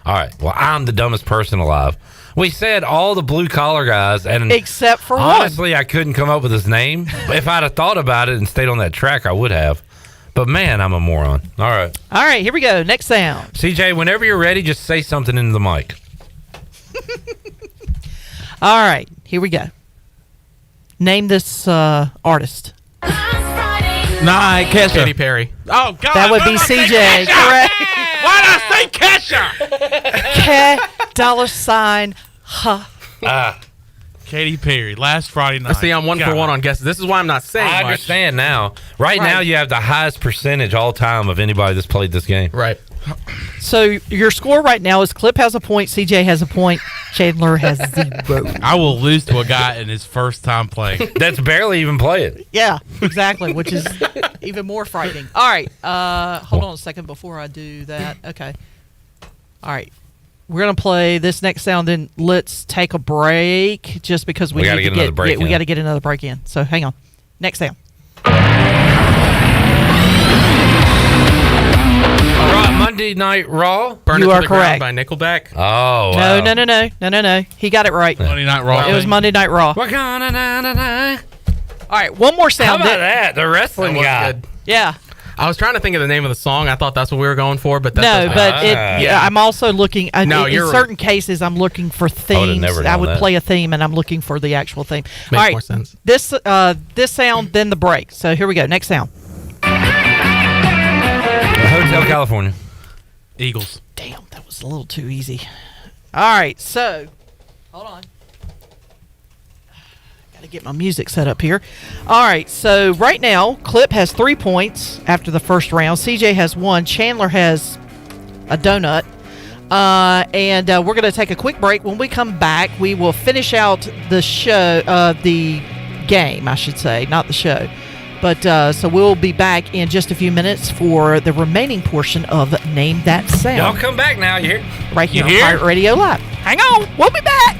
All right. Well, I'm the dumbest person alive. We said all the blue collar guys, and
except for
honestly, I couldn't come up with his name. If I'd have thought about it and stayed on that track, I would have. But man, I'm a moron. All right.
All right, here we go. Next sound.
CJ, whenever you're ready, just say something into the mic.
All right, here we go. Name this artist.
Night, Kesha.
Katy Perry.
Oh, God.
That would be CJ. Correct.
Why did I say Kesha?
$$, ha.
Katy Perry, last Friday night.
See, I'm 1 for 1 on guesses. This is why I'm not saying
I
much.
understand now. Right now, you have the highest percentage all time of anybody that's played this game.
Right.
So your score right now is Clip has a point, CJ has a point, Chandler has 0.
I will lose to a guy in his first time playing.
That's barely even playing.
Yeah, exactly, which is even more frightening. All right, hold on a second before I do that. Okay. All right. We're going to play this next sound, then let's take a break just because we
got to
get
another break.
We got to get another break in. So hang on. Next sound.
Monday Night Raw.
Burn
You
It to
are
the Ground
correct.
by Nickelback.
Oh, wow.
No. He got it right.
Monday Night Raw.
It was Monday Night Raw. All right, one more sound.
How about that? The wrestling guy.
Good.
Yeah.
I was trying to think of the name of the song. I thought that's what we were going for, but that
No,
doesn't-
but I'm also looking.
No,
in
you're-
certain cases, I'm looking for themes.
never
I
known
would
that.
play a theme, and I'm looking for the actual theme.
Makes
All right,
more sense.
this sound, then the break. So here we go. Next sound.
Hotel California.
Eagles.
Damn, that was a little too easy. All right, so hold on. Got to get my music set up here. All right, so right now, Clip has 3 points after the first round. CJ has 1. Chandler has a donut. And we're going to take a quick break. When we come back, we will finish out the show, the game, I should say, not the show. But so we'll be back in just a few minutes for the remaining portion of Name That Sound.
Y'all come back now. You hear?
Right here on Pirate Radio Live. Hang on. We'll be back.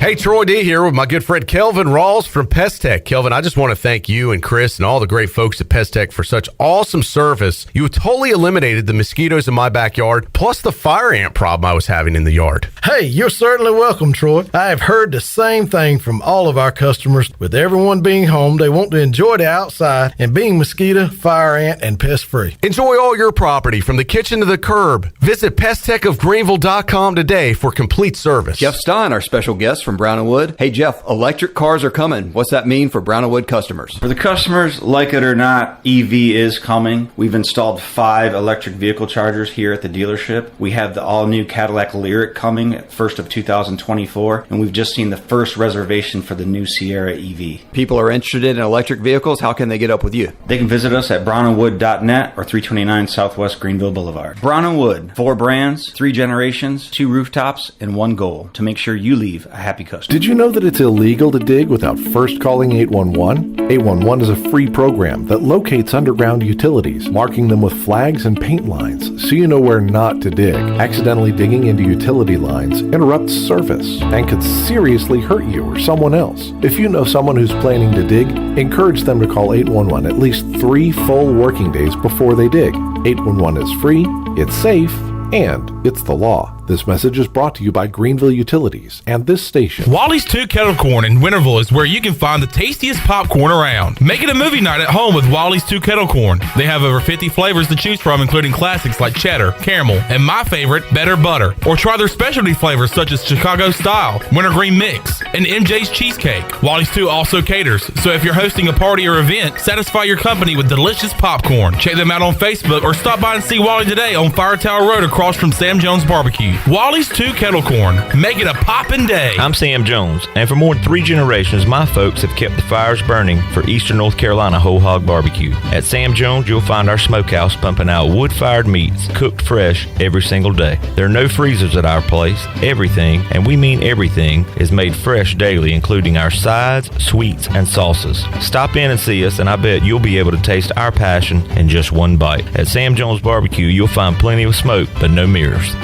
Hey, Troy D here with my good friend Kelvin Rawls from Pest Tech. Kelvin, I just want to thank you and Chris and all the great folks at Pest Tech for such awesome service. You totally eliminated the mosquitoes in my backyard, plus the fire ant problem I was having in the yard.
Hey, you're certainly welcome, Troy. I have heard the same thing from all of our customers. With everyone being home, they want to enjoy the outside and being mosquito, fire ant, and pest free.
Enjoy all your property from the kitchen to the curb. Visit pesttechofgreenville.com today for complete service.
Jeff Stein, our special guest from Brown & Wood. Hey, Jeff, electric cars are coming. What's that mean for Brown & Wood customers?
For the customers, like it or not, EV is coming. We've installed 5 electric vehicle chargers here at the dealership. We have the all-new Cadillac Lyriq coming at 1st of 2024, and we've just seen the first reservation for the new Sierra EV.
People are interested in electric vehicles. How can they get up with you?
They can visit us at brownandwood.net or 329 Southwest Greenville Boulevard. Brown & Wood, 4 brands, 3 generations, 2 rooftops, and 1 goal, to make sure you leave a happy customer.
Did you know that it's illegal to dig without first calling 811? 811 is a free program that locates underground utilities, marking them with flags and paint lines so you know where not to dig. Accidentally digging into utility lines interrupts service and could seriously hurt you or someone else. If you know someone who's planning to dig, encourage them to call 811 at least 3 full working days before they dig. 811 is free, it's safe, and it's the law. This message is brought to you by Greenville Utilities and this station.
Wally's 2 Kettle Corn in Winterville is where you can find the tastiest popcorn around. Make it a movie night at home with Wally's 2 Kettle Corn. They have over 50 flavors to choose from, including classics like cheddar, caramel, and my favorite, better butter. Or try their specialty flavors such as Chicago Style, Wintergreen Mix, and MJ's Cheesecake. Wally's 2 also caters, so if you're hosting a party or event, satisfy your company with delicious popcorn. Check them out on Facebook or stop by and see Wally today on Fire Tower Road across from Sam Jones Barbecue. Wally's 2 Kettle Corn. Make it a poppin' day.
I'm Sam Jones, and for more than 3 generations, my folks have kept the fires burning for Eastern North Carolina Whole Hog Barbecue. At Sam Jones, you'll find our smokehouse pumping out wood-fired meats, cooked fresh every single day. There are no freezers at our place. Everything, and we mean everything, is made fresh daily, including our sides, sweets, and sauces. Stop in and see us, and I bet you'll be able to taste our passion in just one bite. At Sam Jones Barbecue, you'll find plenty of smoke, but no mirrors.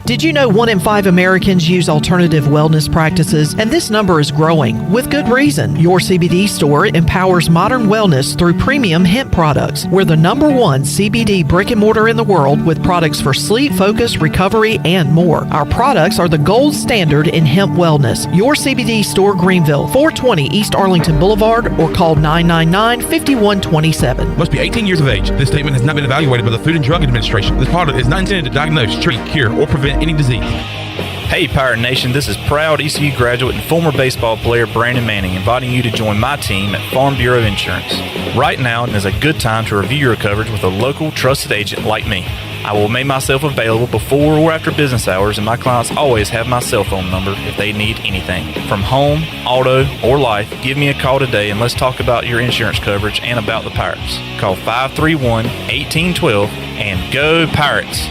Did you know 1 in 5 Americans use alternative wellness practices? And this number is growing, with good reason. Your CBD store empowers modern wellness through premium hemp products. We're the #1 CBD brick and mortar in the world with products for sleep, focus, recovery, and more. Our products are the gold standard in hemp wellness. Your CBD store, Greenville, 420 East Arlington Boulevard, or call 999-5127.
Must be 18 years of age. This statement has not been evaluated by the Food and Drug Administration. This product is not intended to diagnose, treat, cure, or prevent any disease.
Hey Pirate Nation, this is proud ECU graduate and former baseball player Brandon Manning inviting you to join my team at Farm Bureau Insurance. Right now is a good time to review your coverage with a local trusted agent like me. I will make myself available before or after business hours, and my clients always have my cell phone number if they need anything. From home, auto, or life, give me a call today and let's talk about your insurance coverage and about the Pirates. Call 531-1812 and go Pirates!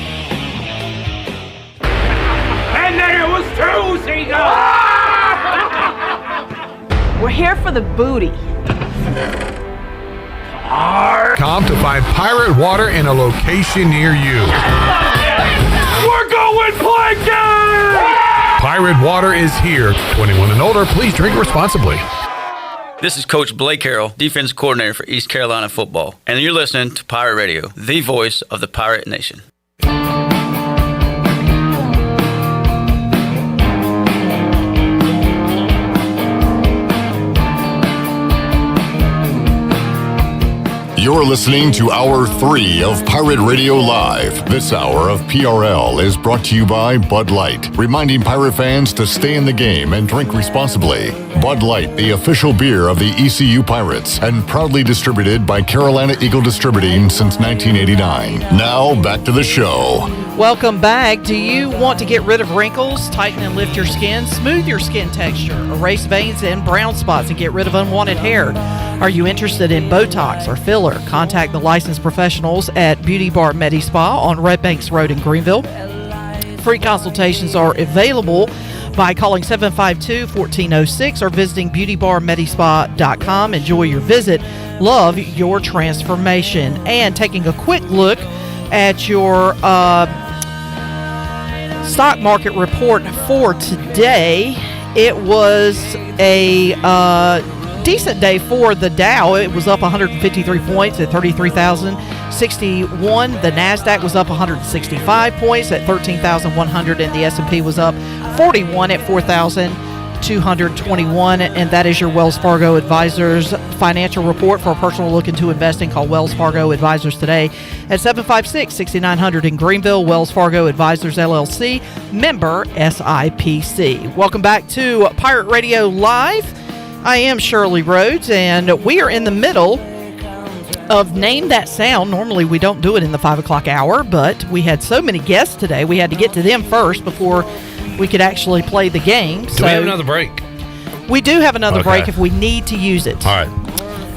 And then it was 2 seagulls!
We're here for the booty.
Com to find pirate water in a location near you.
We're going plankton!
Pirate water is here. 21 and older, please drink responsibly.
This is Coach Blake Harrell, defense coordinator for East Carolina football, and you're listening to Pirate Radio, the voice of the Pirate Nation.
You're listening to Hour 3 of Pirate Radio Live. This hour of PRL is brought to you by Bud Light, reminding Pirate fans to stay in the game and drink responsibly. Bud Light, the official beer of the ECU Pirates, and proudly distributed by Carolina Eagle Distributing since 1989. Now, back to the show.
Welcome back. Do you want to get rid of wrinkles, tighten and lift your skin, smooth your skin texture, erase veins and brown spots, and get rid of unwanted hair? Are you interested in Botox or filler? Contact the licensed professionals at Beauty Bar Medi Spa on Red Banks Road in Greenville. Free consultations are available by calling 752-1406 or visiting beautybarmedispa.com. Enjoy your visit. Love your transformation. And taking a quick look at your stock market report for today, it was a decent day for the Dow. It was up 153 points at 33,061. The NASDAQ was up 165 points at 13,100, and the S&P was up 41 at 4,221. And that is your Wells Fargo Advisors financial report. For a personal look into investing, call Wells Fargo Advisors today at 756-6900 in Greenville. Wells Fargo Advisors, LLC, member SIPC. Welcome back to Pirate Radio Live. I am Shirley Rhodes, and we are in the middle of Name That Sound. Normally we don't do it in the 5 o'clock hour, but we had so many guests today, we had to get to them first before we could actually play the game.
Do we have another break?
We do have another break if we need to use it.
All right.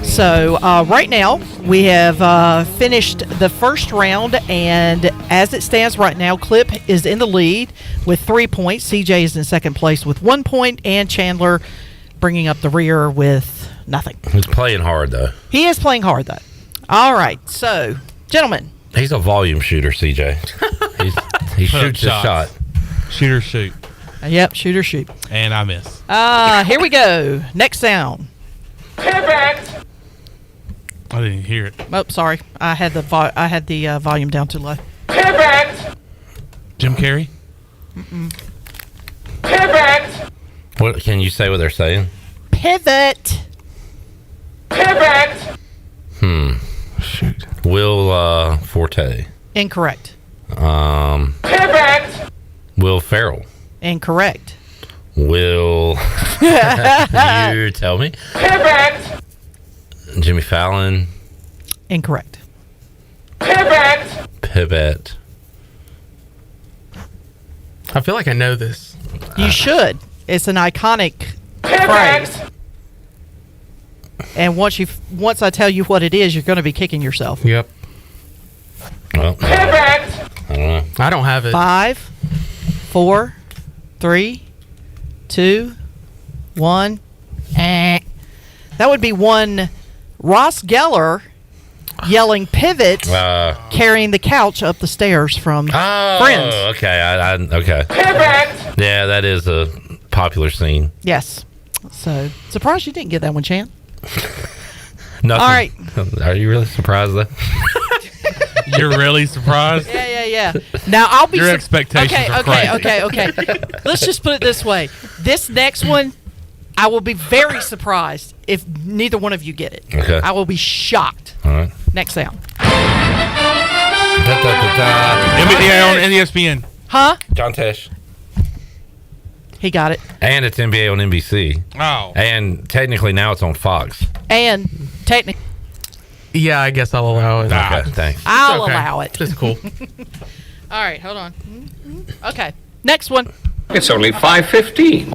So right now, we have finished the first round, and as it stands right now, Clip is in the lead with 3 points. CJ is in second place with 1 point, and Chandler bringing up the rear with nothing.
He's playing hard, though.
He is playing hard, though. All right, so, gentlemen.
He's a volume shooter, CJ. He shoots his shot.
Shoot or shoot.
Yep, shoot or shoot.
And I miss.
Here we go. Next sound.
I didn't hear it.
Oh, sorry. I had the volume down too low.
Jim Carrey?
Mm-mm.
What can you say what they're saying?
Pivot.
Shoot. Will Forte.
Incorrect.
Will Ferrell.
Incorrect.
Will you tell me? Jimmy Fallon.
Incorrect.
Pivot.
I feel like I know this.
You should. It's an iconic phrase. And once I tell you what it is, you're going to be kicking yourself.
Yep.
Well, I don't know.
I don't have it.
5, 4, 3, 2, 1. That would be one Ross Geller yelling pivot, carrying the couch up the stairs from Friends.
Oh, okay. Okay. Yeah, that is a popular scene.
Yes. So, surprised you didn't get that one, Chan.
Nothing.
All right.
Are you really surprised, though?
You're really surprised?
Yeah. Now, I'll be...
Your expectations are crazy.
Okay. Let's just put it this way. This next one, I will be very surprised if neither one of you get it.
Okay.
I will be shocked.
All right.
Next sound.
NBA on ESPN.
Huh?
John Tesh.
He got it.
And it's NBA on NBC.
Oh.
And technically now it's on Fox.
And technically...
Yeah, I guess I'll allow it.
Okay, thanks.
I'll allow it.
It's cool.
All right, hold on. Okay, next one.
It's only 5:15.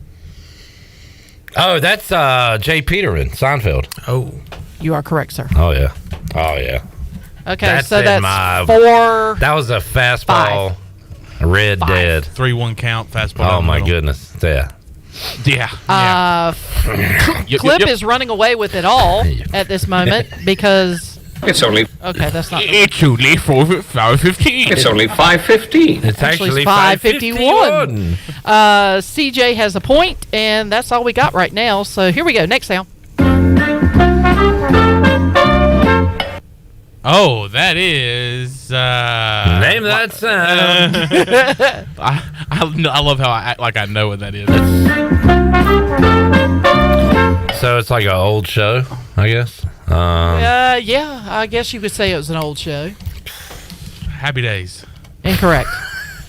Oh, that's Jay Peterman, Seinfeld.
Oh.
You are correct, sir.
Oh, yeah.
Okay, so
in
that's 4.
That was a fastball.
5.
Red dead.
3-1 count, fastball.
Oh, my goodness. Yeah.
Clip is running away with it all at this moment because
it's only...
Okay, that's not...
It's only 5:15.
It's only 5:15.
It's actually
5:51. CJ has a point, and that's all we got right now. So here we go. Next sound.
Oh, that is...
Name that sound.
I love how I act like I know what that is.
So it's like an old show, I guess?
Yeah, I guess you could say it was an old show.
Happy Days.
Incorrect.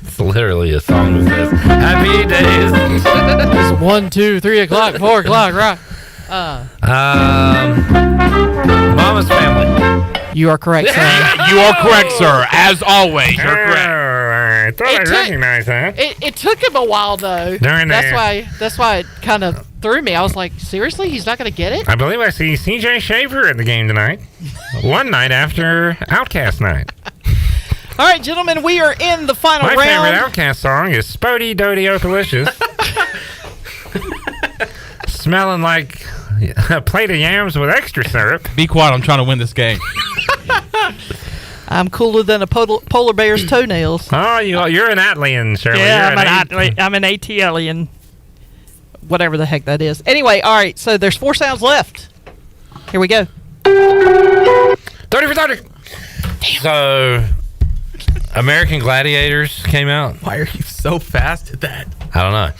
It's literally a song that says, Happy Days.
It's 1, 2, 3 o'clock, 4 o'clock, right?
Mama's Family.
You are correct, sir.
You are correct, sir. As always, you're correct.
I thought I recognized that.
It took him a while though. That's why it kind of threw me. I was like, seriously, he's not going to get it?
I believe I see C.J. Schaefer at the game tonight. One night after Outcast night.
All right, gentlemen, we are in the final round.
My favorite Outcast song is Spody Dody Delicious. Smelling like a plate of yams with extra syrup.
Be quiet, I'm trying to win this game.
I'm cooler than a polar bear's toenails.
Oh, you're an Atlian, Shirley.
Yeah, I'm an ATLian. Whatever the heck that is. Anyway, all right, so there's 4 sounds left. Here we go.
30 for 30. Damn. So, American Gladiators came out.
Why are you so fast at that?
I don't know.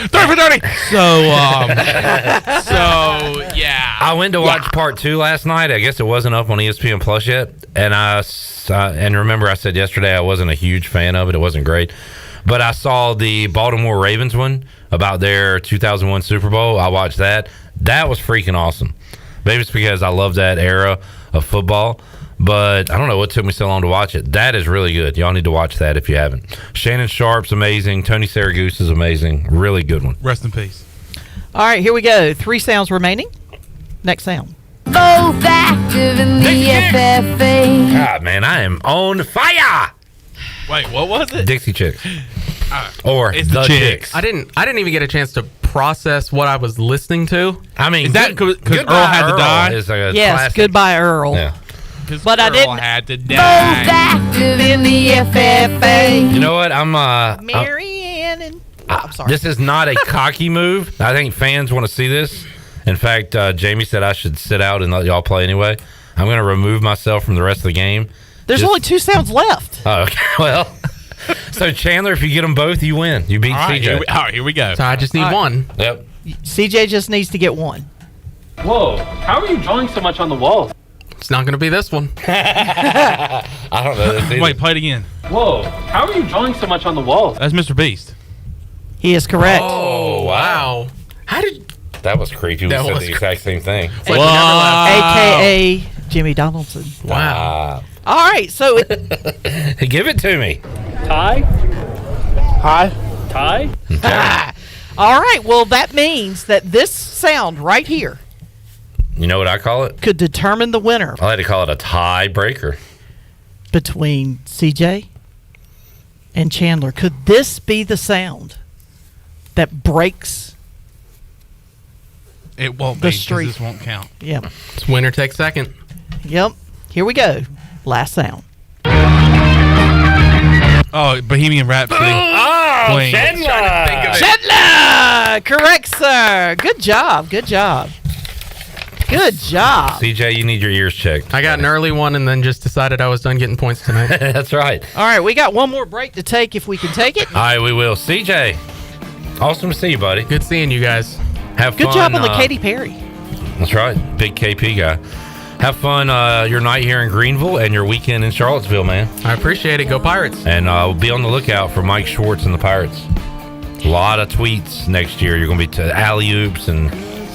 30 for 30. So, yeah.
I went to watch part 2 last night. I guess it wasn't up on ESPN Plus yet. And remember I said yesterday I wasn't a huge fan of it. It wasn't great. But I saw the Baltimore Ravens one about their 2001 Super Bowl. I watched that. That was freaking awesome. Maybe it's because I love that era of football. But I don't know what took me so long to watch it. That is really good. Y'all need to watch that if you haven't. Shannon Sharp's amazing. Tony Saragusa is amazing. Really good one.
Rest in peace.
All right, here we go. 3 sounds remaining. Next sound.
Both active in the FFA.
God, man, I am on fire.
Wait, what was it?
Dixie Chicks. Or
it's
the Chicks.
I didn't even get a chance to process what I was listening to.
I mean,
is that because Earl had to die?
Is like a
yes,
classic.
Goodbye Earl.
Yeah.
But I didn't.
Had to die.
Both active in the FFA.
You know what? I'm
Marianne and I'm sorry.
This is not a cocky move. I think fans want to see this. In fact, Jamie said I should sit out and let y'all play anyway. I'm going to remove myself from the rest of the game.
There's only 2 sounds left.
Oh, okay. Well, so Chandler, if you get them both, you win. You beat CJ.
All right, here we go.
So I just need one.
Yep.
CJ just needs to get one.
Whoa, how are you drawing so much on the walls?
It's not going to be this one.
I don't know this either.
Wait, play it again.
Whoa, how are you drawing so much on the walls?
That's Mr. Beast.
He is correct.
Oh, wow.
How did...
That was creepy. We said the exact same thing.
It's like we never left.
A.K.A. Jimmy Donaldson.
Wow.
All right, so...
Give it to me.
Tie? Tie?
All right, well, that means that this sound right here
You know what I call it?
could determine the winner
I like to call it a tie breaker.
between CJ and Chandler. Could this be the sound that breaks
It won't
the
be, 'cause
streak?
this won't count.
Yep.
It's winner takes second.
Yep. Here we go. Last sound.
Oh, Bohemian Rhapsody.
Oh,
Queen.
Chandler! Correct, sir. Good job. Good job. Good job.
CJ, you need your ears checked.
I got an early one and then just decided I was done getting points tonight.
That's right.
All right, we got one more break to take if we can take it.
All right, we will. CJ, awesome to see you, buddy.
Good seeing you guys.
Have
Good
fun.
job on the Katy Perry.
That's right. Big KP guy. Have fun your night here in Greenville and your weekend in Charlottesville, man.
I appreciate it. Go Pirates.
And be on the lookout for Mike Schwartz and the Pirates. A lot of tweets next year. You're going to be to alley-oops and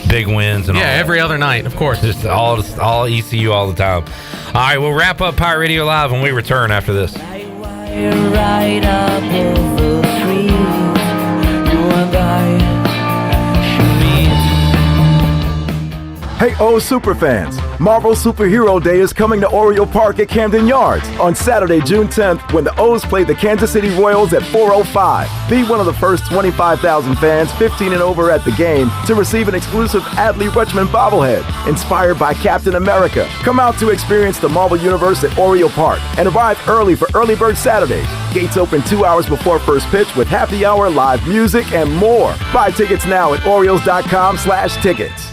big wins. And all
every other night, of course.
Just all ECU all the time. All right, we'll wrap up Pirate Radio Live when we return after this.
Right up over the trees, you and I
Hey, superfans! Marvel Superhero Day is coming to Oriole Park at Camden Yards on Saturday, June 10th, when the O's play the Kansas City Royals at 4:05. Be one of the first 25,000 fans 15 and over at the game to receive an exclusive Adley Rutschman bobblehead inspired by Captain America. Come out to experience the Marvel Universe at Oriole Park and arrive early for Early Bird Saturdays. Gates open 2 hours before first pitch with happy hour, live music, and more. Buy tickets now at Orioles.com/tickets.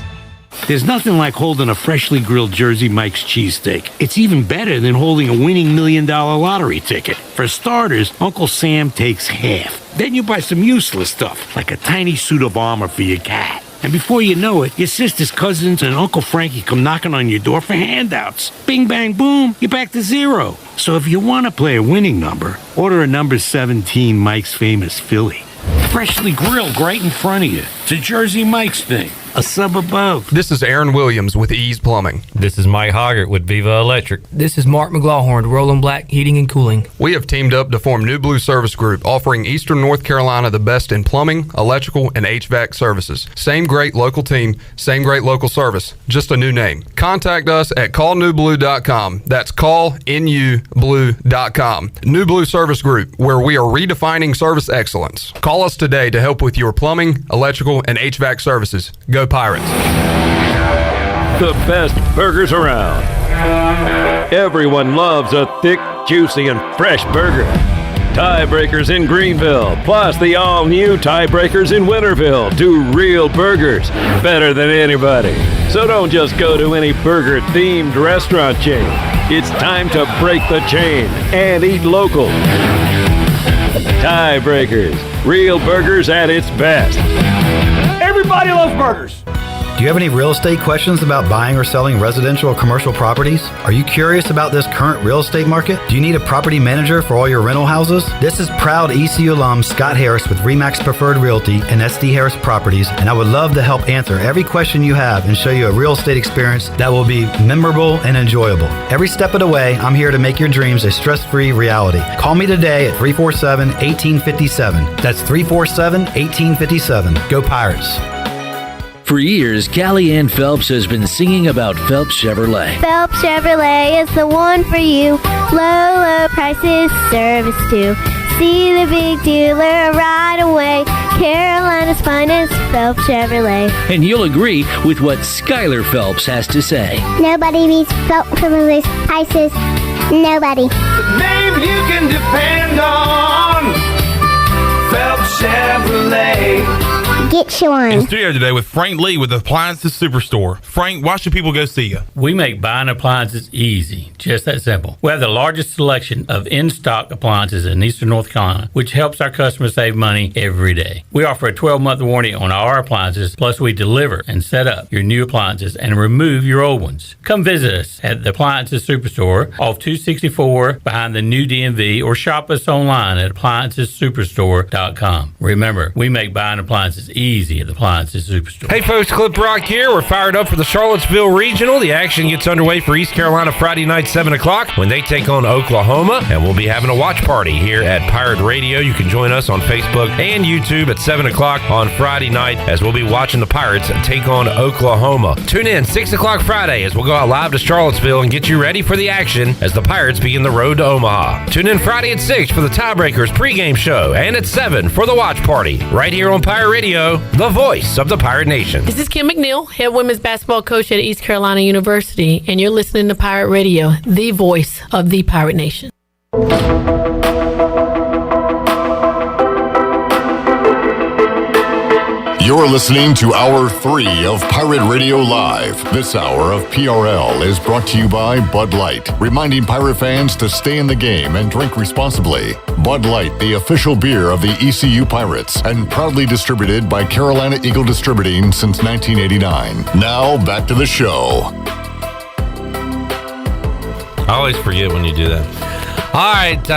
There's nothing like holding a freshly grilled Jersey Mike's cheesesteak. It's even better than holding a winning $1 million lottery ticket. For starters, Uncle Sam takes half. Then you buy some useless stuff, like a tiny suit of armor for your cat. And before you know it, your sister's cousins and Uncle Frankie come knocking on your door for handouts. Bing, bang, boom, you're back to zero. So if you want to play a winning number, order a number 17 Mike's Famous Philly. Freshly grilled right in front of you. It's a Jersey Mike's thing. a sub above.
This is Aaron Williams with Ease Plumbing.
This is Mike Hoggart with Viva Electric.
This is Mark McGlawhorn, Roland Black Heating and Cooling.
We have teamed up to form New Blue Service Group, offering Eastern North Carolina the best in plumbing, electrical, and HVAC services. Same great local team, same great local service, just a new name. Contact us at callnewblue.com. That's callnublue.com. New Blue Service Group, where we are redefining service excellence. Call us today to help with your plumbing, electrical, and HVAC services. Go Pirates.
The best burgers around. Everyone loves a thick, juicy, and fresh burger. Tiebreakers in Greenville, plus the all-new Tiebreakers in Winterville, do real burgers better than anybody. So don't just go to any burger-themed restaurant chain. It's time to break the chain and eat local. Tiebreakers, real burgers at its best.
Everybody loves burgers.
Do you have any real estate questions about buying or selling residential or commercial properties? Are you curious about this current real estate market? Do you need a property manager for all your rental houses? This is proud ECU alum Scott Harris with RE/MAX Preferred Realty and SD Harris Properties, and I would love to help answer every question you have and show you a real estate experience that will be memorable and enjoyable. Every step of the way, I'm here to make your dreams a stress-free reality. Call me today at 347-1857. That's 347-1857. Go Pirates.
For years, Callie Ann Phelps has been singing about Phelps Chevrolet.
Phelps Chevrolet is the one for you. Low, low prices, service too. See the big dealer right away. Carolina's finest, Phelps Chevrolet.
And you'll agree with what Skylar Phelps has to say.
Nobody beats Phelps Chevrolet's prices. Nobody.
The name you can depend on. Phelps Chevrolet.
Get you one.
In studio today with Frank Lee with Appliances Superstore. Frank, why should people go see you?
We make buying appliances easy, just that simple. We have the largest selection of in-stock appliances in Eastern North Carolina, which helps our customers save money every day. We offer a 12-month warranty on our appliances, plus we deliver and set up your new appliances and remove your old ones. Come visit us at the Appliances Superstore off 264 behind the new DMV, or shop us online at appliancessuperstore.com. Remember, we make buying appliances easy at the Appliances Superstore.
Hey folks, Clip Rock here. We're fired up for the Charlottesville Regional. The action gets underway for East Carolina Friday night, 7 o'clock, when they take on Oklahoma, and we'll be having a watch party here at Pirate Radio. You can join us on Facebook and YouTube at 7 o'clock on Friday night as we'll be watching the Pirates take on Oklahoma. Tune in 6 o'clock Friday as we'll go out live to Charlottesville and get you ready for the action as the Pirates begin the road to Omaha. Tune in Friday at 6 for the Tiebreakers pregame show, and at 7 for the watch party, right here on Pirate Radio, the voice of the Pirate Nation.
This is Kim McNeil, head women's basketball coach at East Carolina University, and you're listening to Pirate Radio, the voice of the Pirate Nation.
You're listening to Hour 3 of Pirate Radio Live. This hour of PRL is brought to you by Bud Light, reminding Pirate fans to stay in the game and drink responsibly. Bud Light, the official beer of the ECU Pirates, and proudly distributed by Carolina Eagle Distributing since 1989. Now, back to the show.
I always forget when you do that. All right,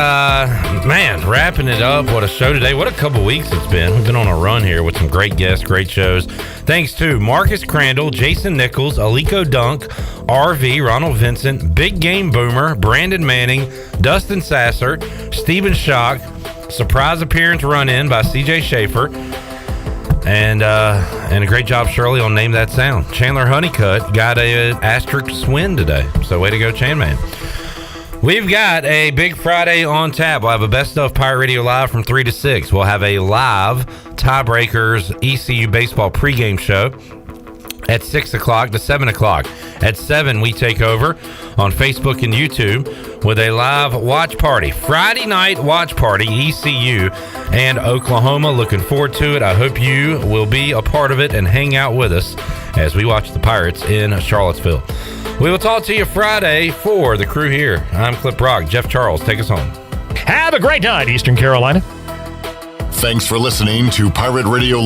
man, wrapping it up. What a show today. What a couple weeks it's been. We've been on a run here with some great guests, great shows. Thanks to Marcus Crandell, Jason Nichols, Alico Dunk, RV, Ronald Vincent, Big Game Boomer, Brandon Manning, Dustin Sasser, Stephen Schoch, surprise appearance run-in by CJ Schaefer, and a great job, Shirley, on Name That Sound. Chandler Honeycutt got a asterisk win today, so way to go, Chan Man. We've got a big Friday on tap. We'll have a Best of Pirate Radio Live from 3 to 6. We'll have a live Tiebreakers ECU baseball pregame show at 6 o'clock to 7 o'clock. At 7, we take over on Facebook and YouTube with a live watch party. Friday night watch party, ECU and Oklahoma. Looking forward to it. I hope you will be a part of it and hang out with us as we watch the Pirates in Charlottesville. We will talk to you Friday for the crew here. I'm Clip Rock. Jeff Charles, take us home.
Have a great night, Eastern Carolina.
Thanks for listening to Pirate Radio Live.